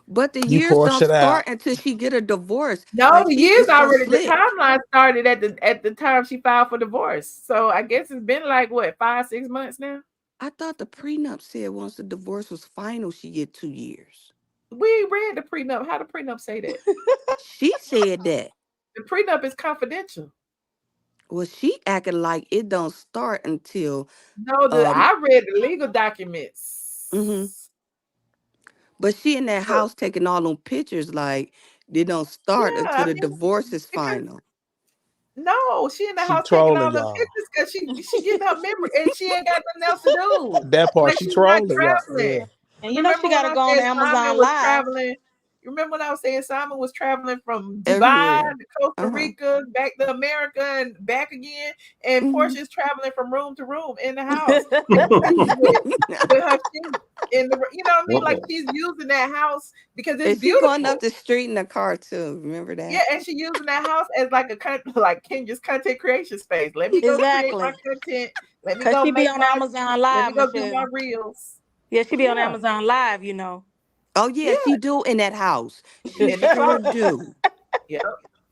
But the You years don't Porsche it out. start until she get a divorce. no, Like the she's years just so already. The slick. timeline started at the time she filed for divorce. So I guess it's been like what 5-6 months now. I thought the prenup said once the divorce was final, she get 2 years. We read the prenup. How the prenup say that? She said that. The prenup is confidential. Well, she acting like it don't start until No, um I read the legal mhm. documents. But she in that So house taking all them pictures like they don't start yeah, until I the mean divorce is because final. no, she in the She house taking trolling all them y'all. pictures because she getting her memory and she ain't got nothing else to do. That part. Like She she's not trolling y'all. traveling. Yeah. And Remember she when got to I go on said Simon Amazon was Live. traveling? You remember when I was saying Simon was traveling from Dubai Everywhere. to Costa Uh-huh. Rica, back to America and back again, and Mhm. Portia's traveling from room to room in the house with her feet in the, you know what I mean? Like she's using that house because it's And she going up beautiful. the street in the car too. Remember Yeah, that? and she using that house as like like Kenya's content creation space. Let me go create my Exactly. content. Let me Cause go she be make on my. Amazon Let Live, me go do my Michelle. reels. Yeah, she be on Yeah, Amazon Live. Oh yeah, yeah, she do in that house. She in the sure closet. do. Yeah.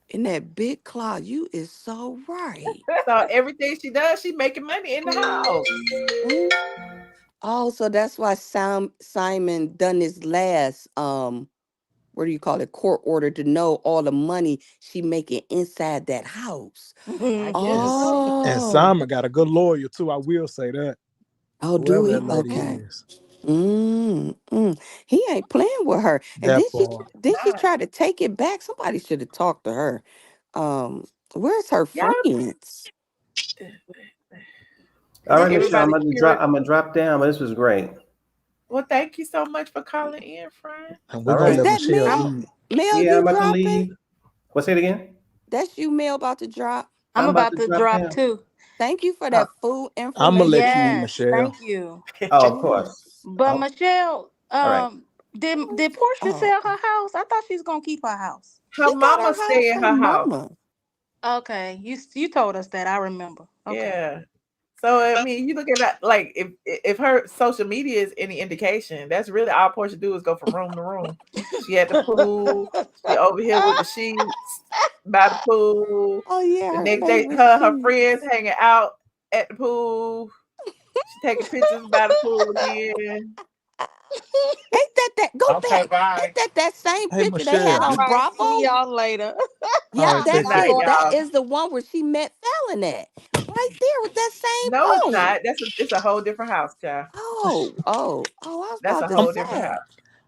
In that big closet. You is so right. So everything she does, she making money in the house. Mhm. Oh, so that's why Simon done his last what do you call it, court order to know all the money she making inside that house. I Mhm. guess And so. Oh, Simon got a good lawyer too. I will say that. Oh, do Whoever he? that lady Okay. is. He ain't playing with her. And That part. then she tried to take it back. Somebody should have talked to her. Where's her Y'all, friends? All right, Michelle, everybody curious. I'm gonna drop down, but this was great. Well, thank you so much for calling in, Frank. And we're All gonna Is right. let that Michelle Mel? lead. Mel, Yeah, you I'm about to dropping? leave. What's it again? That's you, Mel, about to drop. I'm I'm about about to to drop drop down. too. Thank you for Oh, that food I'm gonna let information. you lead, Yes, Michelle. thank you. oh, of course. Yes. But Oh, Michelle, all right. did Porsha Oh, sell her house? I thought she's gonna keep her house. Her she got mama her stay house. in Her her house. mama. Okay, you told us that. I remember. Okay. Yeah. So I mean, you look at that like if her social media is any indication, that's really all Porsche do is go from room to room. She at the pool. She over here with the sheets by the pool. Oh yeah, The her next day, favorite her friends sheets. hanging out at the pool. She taking pictures by the pool again. Ain't that go Okay, back? bye. Ain't that same Hey, picture they had Michelle. All on right, see Bravo? y'all later. All Yeah, right, Good take that's care. night, it. That y'all. is the one where she met Fallon at. Right there with that No, it's same home. not. It's a whole different house, child. I was That's about a to I'm whole different say. house.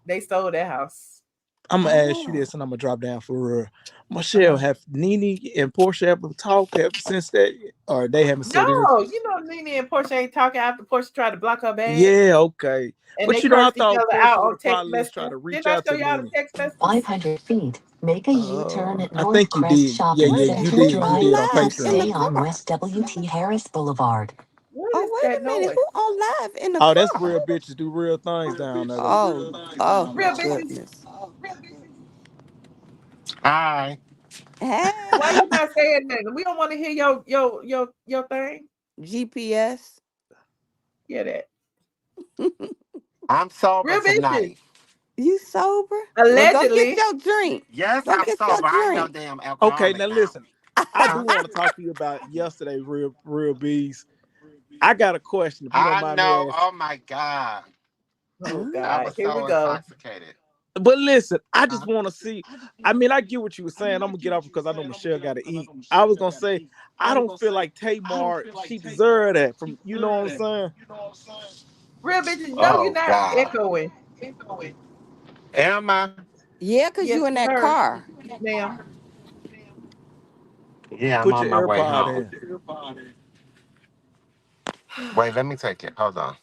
They sold that house. I'm gonna ask you Oh. this, and I'm gonna drop down for real. Michelle, Uh-huh. have Nene and Portia ever talked ever since that, or they haven't said anything? No, you know Nene and Porsche ain't talking after Porsche tried to block her bag, Yeah, okay. and But they I cursed each thought other Portia out would on have text probably at least tried messages. to reach Didn't I out show to y'all the Nene. text messages? 500 feet. Make a U-turn at I think you Northcrest did. Yeah, Shopping yeah, Wait a you minute, Center who's did. You Drive did on on and live in Patreon. the stay on car? West W.T. Harris Boulevard. What Oh, is wait that a minute, noise? who on live in the Oh, that's car? real bitches do real things down there though. Oh Real bitches. goodness. Hi. Why Hey, you not saying nothing? We don't want to hear your thing. GPS. Yeah, that I'm sober real bitches. tonight. You sober? Well, go get Allegedly. your drink. Yes, Go I'm get your sober. I ain't no drink. damn Okay, alcoholic now now. listen. I do Huh? want to talk to you about yesterday, real bees. I got a question, if you don't I mind me know. asking. Oh my God. Oh I God, was here we so go. intoxicated. But listen, I Huh? just want to see. I mean, I get what you were saying. I'm gonna get off because I know Michelle got to eat. I was gonna say, I don't feel like Tamar. She deserved that from. You know what I'm saying? Real bitches. No, you're Oh not God. echoing. Am I? Yeah, cause Yes, you in it's that her, car. ma'am. Yeah, I'm Put on your my way AirPod home. in. Wait, let me take it. Hold on.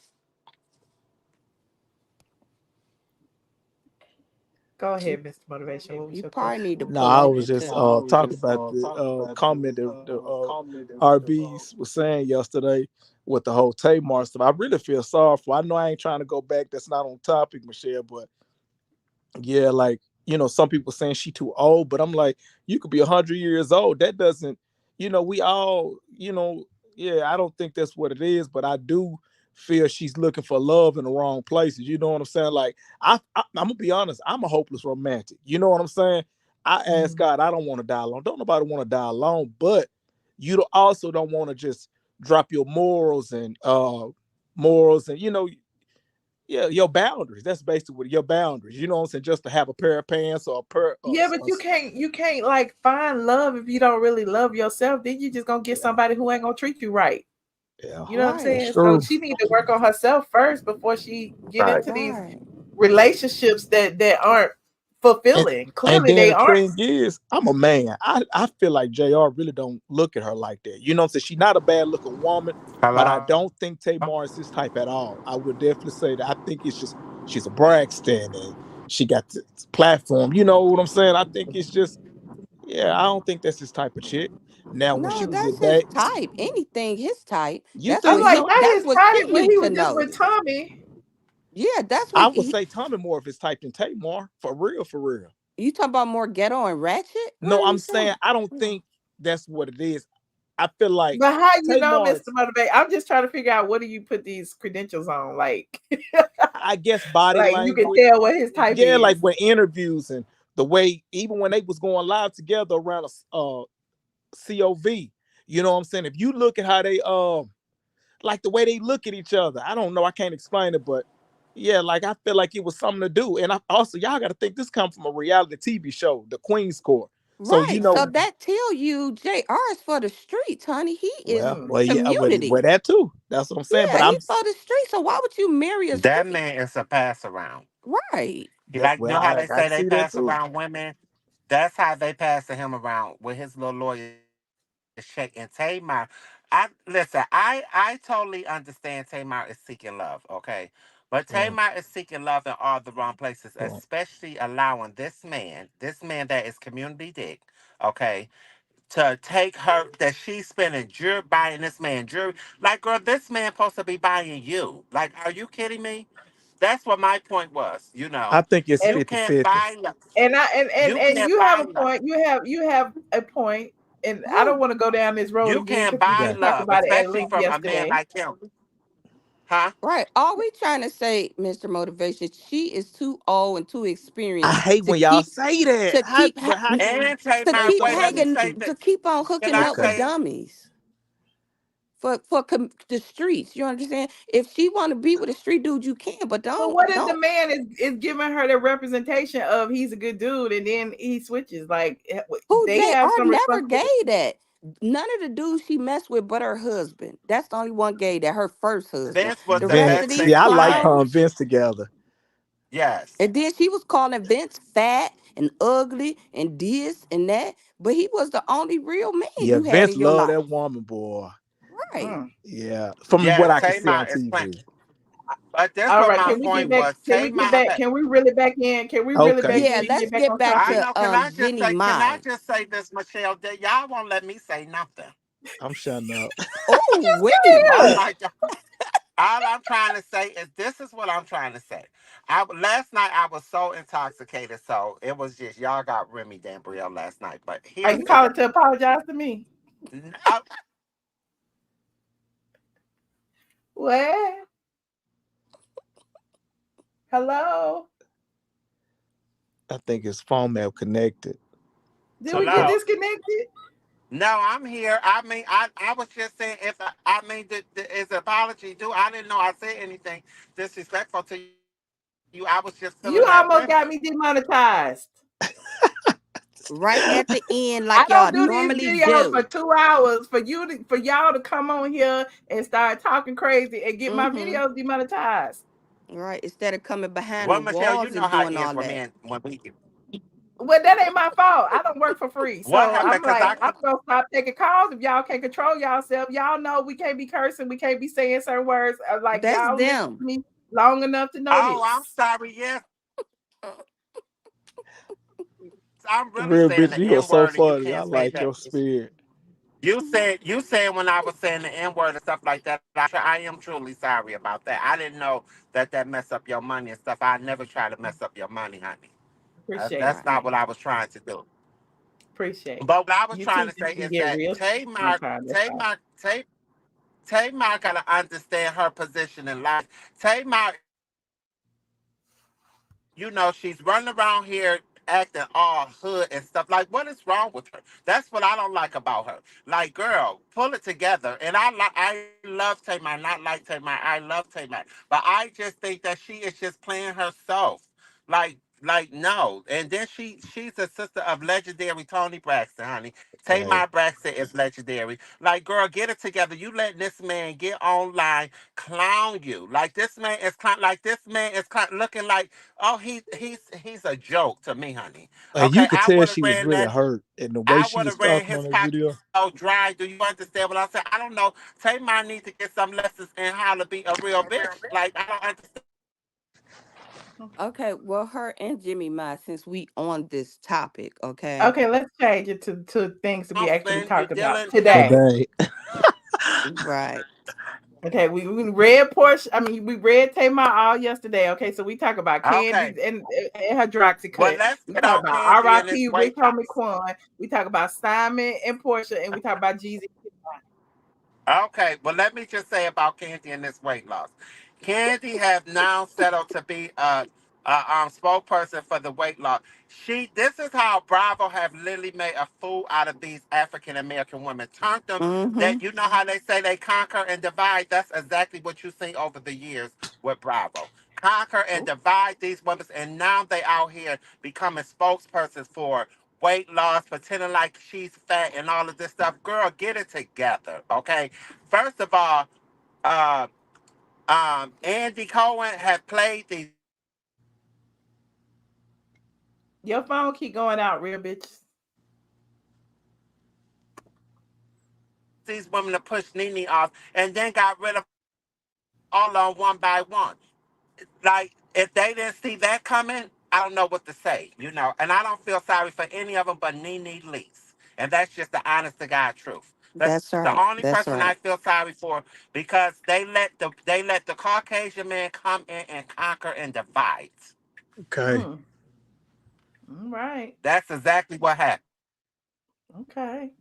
Go ahead, Mr. Motivation. What was You your probably question? need to No, pull I was over just too. talking about the comment that the RBs was saying yesterday with the whole Tamar stuff. I really feel sorry for. I know I ain't trying to go back. That's not on topic, Michelle. But yeah, like some people saying she too old, but I'm like, you could be 100 years old. That doesn't, we all, yeah. I don't think that's what it is, but I do feel she's looking for love in the wrong places. You know what I'm saying? Like I'm gonna be honest. I'm a hopeless romantic. You know what I'm saying? I ask God, I don't want to die alone. Don't nobody want to die alone, but also don't want to just drop your morals and yeah, your boundaries. That's basically what your boundaries. You know what I'm saying? Just to have a pair of pants or a pair. Yeah, but you can't like find love if you don't really love yourself. Then you just gonna get somebody who ain't gonna treat you right. Yeah, You know what I'm Right. that's saying? So true. she need to work on herself first before she get Right. into these Right. relationships that aren't And fulfilling. and Clearly, then they the aren't. thing is, I'm a man. I feel like JR really don't look at her like that. You know what I'm saying? She's not a bad looking woman, but I Hello. don't think Tamar is this type at all. I would definitely say that. I think it's just she's a Braxton and she got this platform. You know what I'm saying? I think it's just I don't think that's his type of chick. Now when she No, was that's with his that, type. Anything his type. you That's I'm what think like, he so? not that's his what she type when need he to was just with notice. Tommy. Yeah, that's I what would say Tommy more of his type than Tamar, for real, for real. you talking about more ghetto and ratchet? What No, are you I'm saying saying? I don't think that's what it is. I feel like But how you know, Tamar Mr. is, Motivate? I'm just trying to figure out what do you put these credentials on? Like, I guess, body like you can language. tell what his type Yeah, like is. when interviews and the way, even when they was going live together around a COV, you know what I'm saying? If you look at how they like the way they look at each other, I don't know, I can't explain it, but yeah, like I feel like it was something to do. And I also, y'all got to think this comes from a reality TV show, The Queen's Court. So you Right. So know, that tell you JR is for the streets, honey. He is well, Mm. yeah, well, community. that too. That's what I'm saying. But Yeah, he I'm, for the streets. So why would you marry a That street? man is a pass around. Right. Like, you well, know how I they say they see that pass too. around women? That's how they passing him around with his little lawyer check. And Tamar, I listen, I totally understand Tamar is seeking love, okay? But Mm, Tamar is seeking love in all the wrong places, mm. especially allowing this man that is community dick, okay, to take her that she's spending jewelry buying this man jewelry. Like, girl, this man supposed to be buying you. Like, are you kidding me? That's what my point was. I think it's And You can't 50-50. buy love. and I You and can't you have buy a love. point. You have a point. And I don't Who? want to go down this road You again can't because we buy did Okay. talk love, about it at especially length from a man yesterday. like him. Huh? Right. All we trying to say, Mr. Motivation, she is too old and too I experienced hate to when y'all keep say that. to keep But how can you And take to my say keep wait, let me somebody? say hanging this. to keep on Can hooking I up with Okay. say dummies for the streets. You understand? If she want to be with a street dude, you can, but But what if the don't. man is giving her the representation of he's a good dude and then he switches? Like Who they have JR some never responsibility. gave that. None of the dudes she messed with but her husband. That's the only one gay that her first husband. Vince was The the rest Vince. of best these See, thing I she like had? her and clowns. Vince together. Yes. And then she was calling Vince fat and ugly and this and that. But he was the only real man Yeah, you had Vince in your loved that life. woman, boy. Right. Mm. Yeah, from what Yes, I could see on Tamar is playing. TV. But that's All what right, my can we get point back? was. Can we get Tamar back? had, Can we really back in? Can we really back Okay. Yeah, in and let's get back get on back I topic? to know, can I just Jeannie say, can I Mai. just say this, Michelle, that y'all won't let me say nothing. I'm shutting up. Oh, wait. Oh Yeah. my God. All I'm trying to say is this is what I'm trying to say. Last night I was so intoxicated, so it was just y'all got Remy Dambrielle last night. But Are here's you the calling to apologize to me? I, What? Hello? I think his phone may have connected Did to the we get car. hello. disconnected? No, I'm here. I mean, I was just saying if I mean is apology due. I didn't know I said anything disrespectful to you. I was just feeling that pressure. You almost got me demonetized. Right at the end, I like y'all don't do these normally videos for do. 2 hours for y'all to come on here and start talking crazy and get my Mm-hmm. videos demonetized. Right. Instead of coming behind the Well, Michelle, you walls know and how it doing is all when that. men when we Well, that ain't my fault. I don't work for free. what So happened I'm because like, I I'm gonna stop taking calls if y'all can't control yourself. Y'all know we can't be cursing, we can't be saying certain words. Like That's y'all listen them. to me long enough to know oh I'm this. sorry. Yes, I'm really Real saying bitch, the you are N so word and you funny. I can't say like that. your spirit. You said when I was saying the N word and stuff like that. I am truly sorry about that. I didn't know that mess up your money and stuff. I never try to mess up your money, honey. Appreciate That's Right. not you. what I was trying to do. Appreciate But what I was you trying too. to You say can is get that real. That's fine. Tamar gotta understand her position in life. Tamar, she's running around here acting all hood and stuff. Like, what is wrong with her? That's what I don't like about her. Like, girl, pull it together. And I love Tamar, not like Tamar. I love Tamar, but I just think that she is just playing herself. Like no. And then she's a sister of legendary Tony Braxton, honey. Hey, Tamar Braxton is legendary. Like, girl, get it together. You letting this man get online, clown you. Like this man is looking like, oh, he's a joke to me, honey. and you Okay, could tell she was really hurt, and the way I she would was have ran talking his on that pockets video. so dry. Do you understand what I'm saying? I don't know. Tamar needs to get some lessons in how to be a real bitch. Like, I don't understand. Okay. Well, her and Jimmy Ma, since we on this topic, okay. Okay, let's change it to things to be actually You're talked about dealing. today. Today, Right. Okay, we read Porsche. I mean, we read Tamar all yesterday. Okay, so we talk about Okay. Candy and her Droxy Well, cut. let's We get talk on about Candy and this R.I.P. Rich weight Homie loss. Quan. We talk about Simon and Porsha, and we talk about Jeezy. Okay, well, let me just say about Candy and this weight loss. Candy has now settled to be a spokesperson for the weight loss. This is how Bravo have literally made a fool out of these African American women. Turned them Mm-hmm. that you know how they say they conquer and divide. That's exactly what you see over the years with Bravo. Conquer and divide these women, and now they out here becoming spokespersons for weight loss, pretending like she's fat and all of this stuff. Girl, get it together, okay? First of all, uh, Andy Cohen had played Your phone keep going out, real bitches. these women to push Nene off and then got rid of all on one by one. Like, if they didn't see that coming, I don't know what to say, And I don't feel sorry for any of them but Nene Leakes. And that's just the honest to God truth. That's That's the right. only That's person I right. feel sorry for because they let the Caucasian man come in and conquer and divide. Okay. Mm. All right. That's exactly what happened. Okay.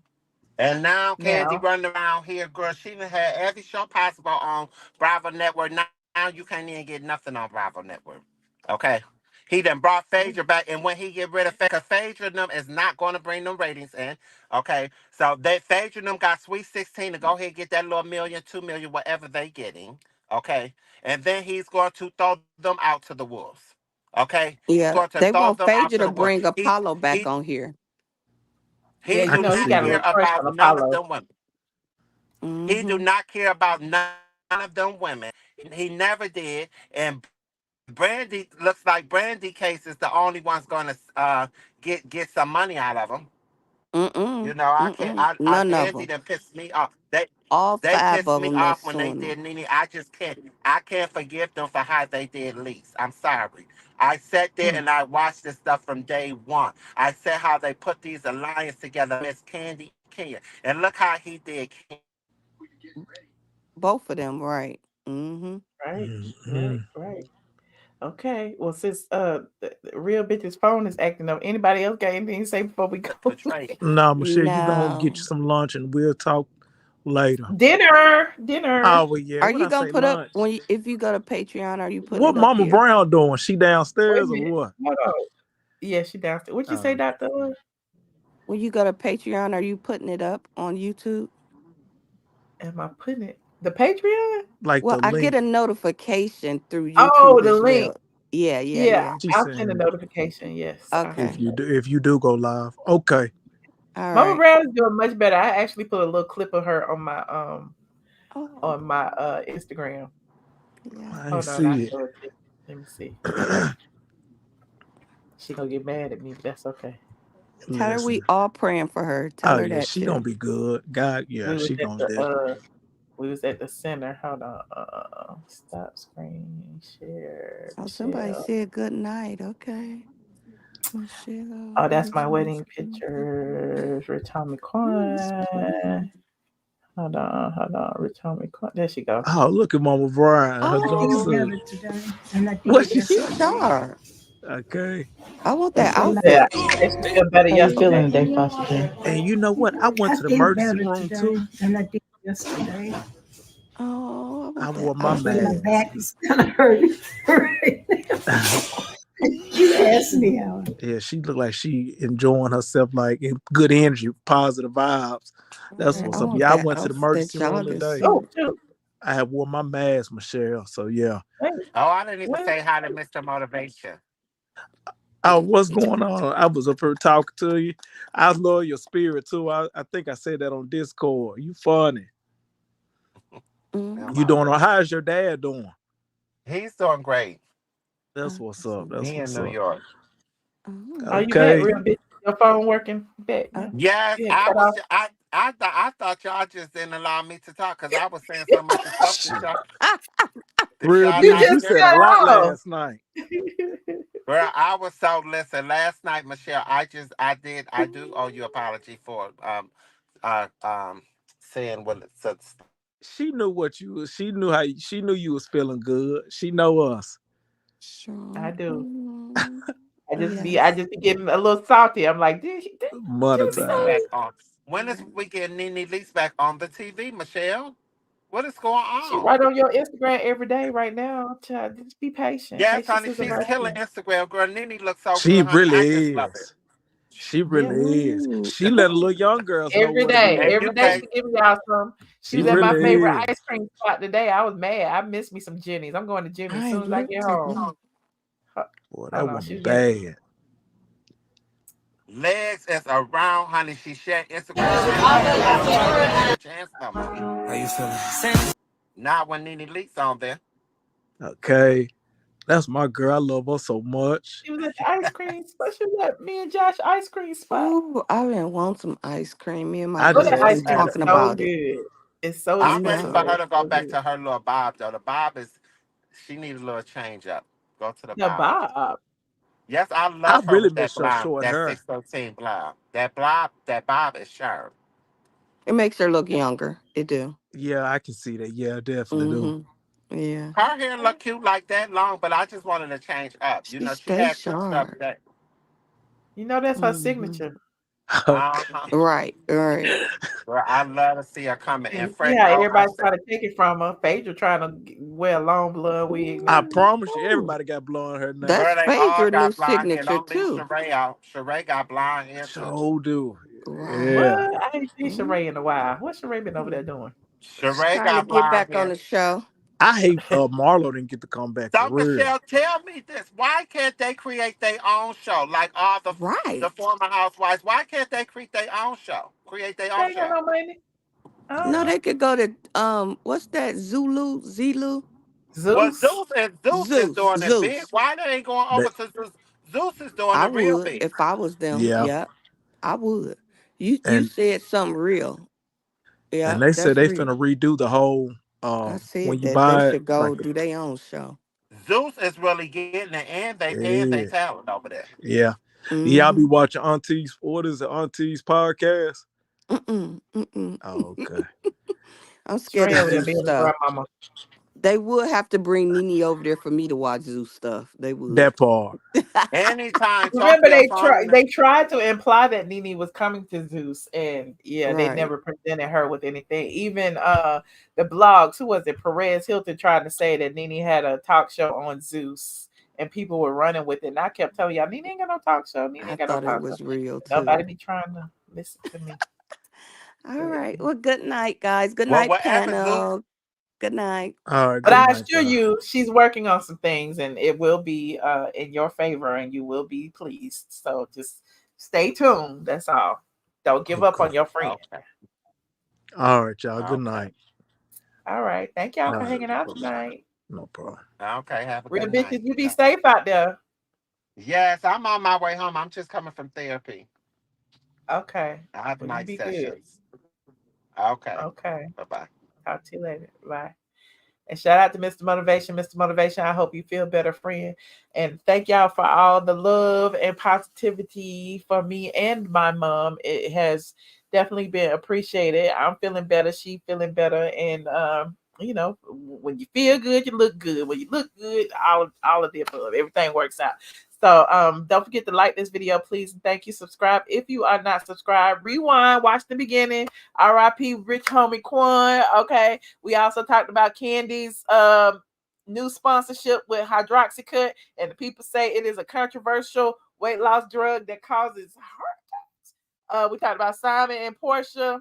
And now Kandi Now, running around here, girl. She done had every show possible on Bravo Network. Now you can't even get nothing on Bravo Network. Okay. He done brought Phaedra back, and when he get rid of Phaedra, Phaedra and them is not going to bring them ratings in. Okay. So they Phaedra and them got Sweet 16 to go ahead and get that little million, 2 million, whatever they getting. Okay. And then he's going to throw them out to the wolves. Okay. He's Yeah. going to They throw want them out Phaedra to to the wolves. bring He Apollo back he on here. yeah, he I you do can know he not see got a care little that. crush about on none of Apollo. them women. He do Mm-hmm. not care about none of them women. He never did. And Brandy looks like Brandy case is the only one's going to get some money out of him. Mm-mm. I can't. Mm-mm. None of Andy them. done pissed me off. All They five pissed of me them off that's when they suing did them. Nene. I just can't. I can't forgive them for how they did Lease. I'm sorry. I sat there Mm. and I watched this stuff from day one. I said how they put these alliances together, Miss Kandi Kenya, and look how he did. Both of them, right. Mm-hmm. Right. Mm-hmm. Right. Right. Okay. Well, since the real bitch's phone is acting up, anybody else got anything to say before we go? Betrayed. No, Michelle, you gonna get you No. some lunch and we'll talk later. Dinner. Oh well, yeah. Are What you I gonna say, put up lunch? if you go to Patreon, are you putting What it up Mama here? Brown doing? She Wait a downstairs or minute. what? Hold on. Yeah, she downstairs. What you say, Oh, Doctor? When you go to Patreon, are you putting it up on YouTube? Am I putting it? The Patreon? like Well, the I get link. a notification through Oh, YouTube the as link. well. Yeah, yeah, Yeah, yeah. She I'll send a saying notification. Yes, I'll Okay. send that. if you do go live, okay. All Mama right. Brown is doing much better. I actually put a little clip of her Oh, on my Instagram. yeah. I ain't Hold on, I'll see show it to you. Let me see. it. She gonna get mad at me, but that's okay. Tell her we Listen. all praying for her. Tell Oh her yeah, that she gonna too. be good. God, yeah, We was she at gonna the do. we was at the center. Hold on. Stop screen share Oh, somebody Michelle. said good night. Okay. Michelle. Oh, that's my Michelle. wedding pictures. Rich Homie Quan. Hold on. Rich Homie Quan. There she go. Oh, look at Mama Brown, her Oh, jumpsuit. What she she say? sure. Okay. I want And that she said, outfit. I should feel better yesterday. Feeling today, Foster. And you know what? I went to the emergency room too. Yesterday. Oh, I I want that wore my But my outfit. mask. back is kind of hurting right now. You asked me how. Yeah, she looked like she enjoying herself, like in good energy, positive vibes. That's Right. I what's up. want Yeah, I that went to the outfit that emergency room y'all just today. Oh, seen. shoot. I had wore my mask, Michelle. So yeah. Wait, Oh, I didn't even what? say hi to Mr. Motivation. Oh, what's going on? I was up here talking to you. I love your spirit too. I think I said that on Discord. You funny. Am You Mm-hmm. I? doing all how's your dad doing? He's doing great. That's what's up. That's He in what's New up. York. Are Oh. you back, Okay. real bitch? Your phone working? Back Uh, now? Yes, You had I cut was. off. I thought y'all just didn't allow me to talk because I was saying so much stuff that Shit. y'all did Real y'all You bitches, not you just hear? said a cut lot off. last night. Girl, I was so listen. Last night, Michelle, I do owe you apology for uh um saying what it said. She knew what you was. She knew she knew you was feeling good. She know us. I sure. do. Mm, I yes. just be getting a little salty. I'm like, did Mother you Leaks time. say? back on. When is we getting Nene Leaks back on the TV, Michelle? What is going She on? right on your Instagram every day right now. Child, just be patient. Yes, Patience honey, is a she's killing virtue. Instagram. Girl, Nene looks so She good, honey. I just really love it. is. She Yeah. really is. Ooh. She let the little young girls know Every what it day. And is. you Every day can't. she giving y'all some. She She was at my favorite really Ooh. ice is. cream spot today. I was mad. I missed me some Jenny's. I'm going to Jenny's as I soon ain't as I get looked at home. them. Ho- Boy, that Hold on. woman She was getting bad. Legs is around, honey. She shared Instagram snapshots with her running bitch and stomach. How you feeling? Not when Nene Leak's on there. Okay. That's my girl. I love her so much. She was at the ice cream spot. She was at me and Josh ice cream spot. Ooh, I been want some ice cream. Me and my I Oh, just that girls had ice been to get cream it. is talking so about it. good. It's so I I'm ready delicious, for know. but her it's to go so back good. to her little bob, though. The bob is, she needs a little change up. Go to the The bob. Bob. Yes, I I love her really with miss that her blob, short that hair. 613 blob. That bob is sharp. It makes her look younger. It do. Yeah, I can see that. Yeah, definitely do. Mm-hmm. Yeah. Her hair look cute like that long, but I just wanted to change up. You She know, she stays had good stuff sharp. that. You know that's her Mm-hmm. signature. Okay. Uh-huh. Right. Right. Well, I love to see her coming. And And you see Frank, how oh, I everybody's said, trying to take it from her. Phaedra trying to wear a long blonde wig I now. promise you, Ooh, everybody got blonde hair now. girl, that's they all Phaedra new got blonde hair. signature Don't leave too. Sheree out. Sheree got blonde hair too. So do. What? Right. Yeah. I ain't seen Mm-hmm. Sheree in a while. What's Sheree been over there doing? Sheree Trying to got get blonde back on hair. the show. I hate Marlo didn't get to come back for So real. Michelle, tell me this: why can't they create their own show like all the Right. former housewives? Why can't they create their own show? Create their They own ain't got show. no money. I don't No, know. they could go to what's that? Zulu? Well, Zeus. Zeus is doing it big. Zeus. Why they ain't going They, over to Zeus? Zeus is doing I it real would big. if I was them. yeah. Yep. I would. You And said something real. and Yep, they said that's they real. finna redo the whole I when said you that they buy it, should go like do their own show. Zeus is really getting it, and they paying their yeah. talent over there. Yeah. Y'all be Mm-hmm. watching Auntie's what is it, Auntie's podcast? Mm-mm. Mm-mm. Oh, okay. I'm scared of Sheree over there Zeus being a stuff. grandmama. They would have to bring Nene over there for me to watch Zeus stuff. They would. That part. Anytime Remember, Tokyo phone, they tried to imply that Nene was coming to Zeus, and yeah, they Right. never presented her with anything. Even the blogs, who was it? Perez Hilton tried to say that Nene had a talk show on Zeus, and people were running with it. And I kept telling y'all, Nene ain't got no talk show. Nene I ain't got no thought it talk show. was real Nobody too. be trying to listen to me. All right. Well, good night, guys. Good well, night, whatever Zeus, panel. Good night. All right, But good I night, assure y'all. you, she's working on some things, and it will be in your favor, and you will be pleased. So just stay tuned. That's all. Don't give up Okay. on your friend. okay, All right, y'all. Good okay, night. All right. Thank y'all All for right. hanging out Bye-bye. tonight. No problem. okay. Have a Real good night. bitches, you be safe out there. Yes, I'm on my way home. I'm just coming from therapy. Okay. I have Well, you night be good. sessions. Okay, Okay. bye bye. Talk to you later. Bye. And shout out to Mr. Motivation. Mr. Motivation, I hope you feel better, friend. And thank y'all for all the love and positivity for me and my mom. It has definitely been appreciated. I'm feeling better. She feeling better. And when you feel good, you look good. When you look good, all of the above. Everything works out. So don't forget to like this video, please. And thank you. Subscribe if you are not subscribed. Rewind, watch the beginning. RIP Rich Homie Quan. Okay. We also talked about Kandi's new sponsorship with Hydroxycut, and the people say it is a controversial weight loss drug that causes heart attacks. We talked about Simon and Porsha.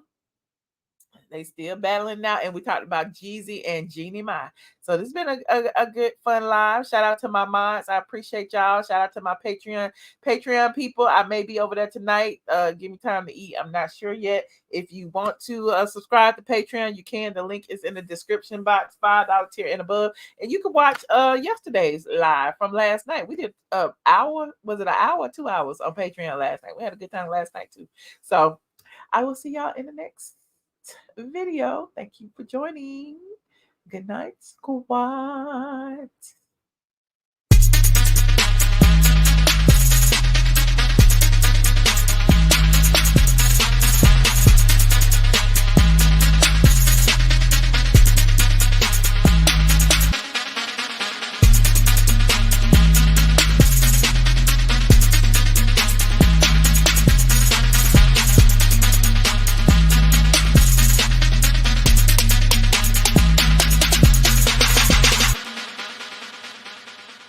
They still battling now, and we talked about Jeezy and Jeannie Mai. So this has been a good fun live. Shout out to my mods. I appreciate y'all. Shout out to my Patreon people. I may be over there tonight. Give me time to eat. I'm not sure yet. If you want to subscribe to Patreon, you can. The link is in the description box. $5 tier and above, and you can watch yesterday's live from last night. We did an hour. Was it an hour? 2 hours on Patreon last night. We had a good time last night too. So I will see y'all in the next video. Thank you for joining. Good night, squad.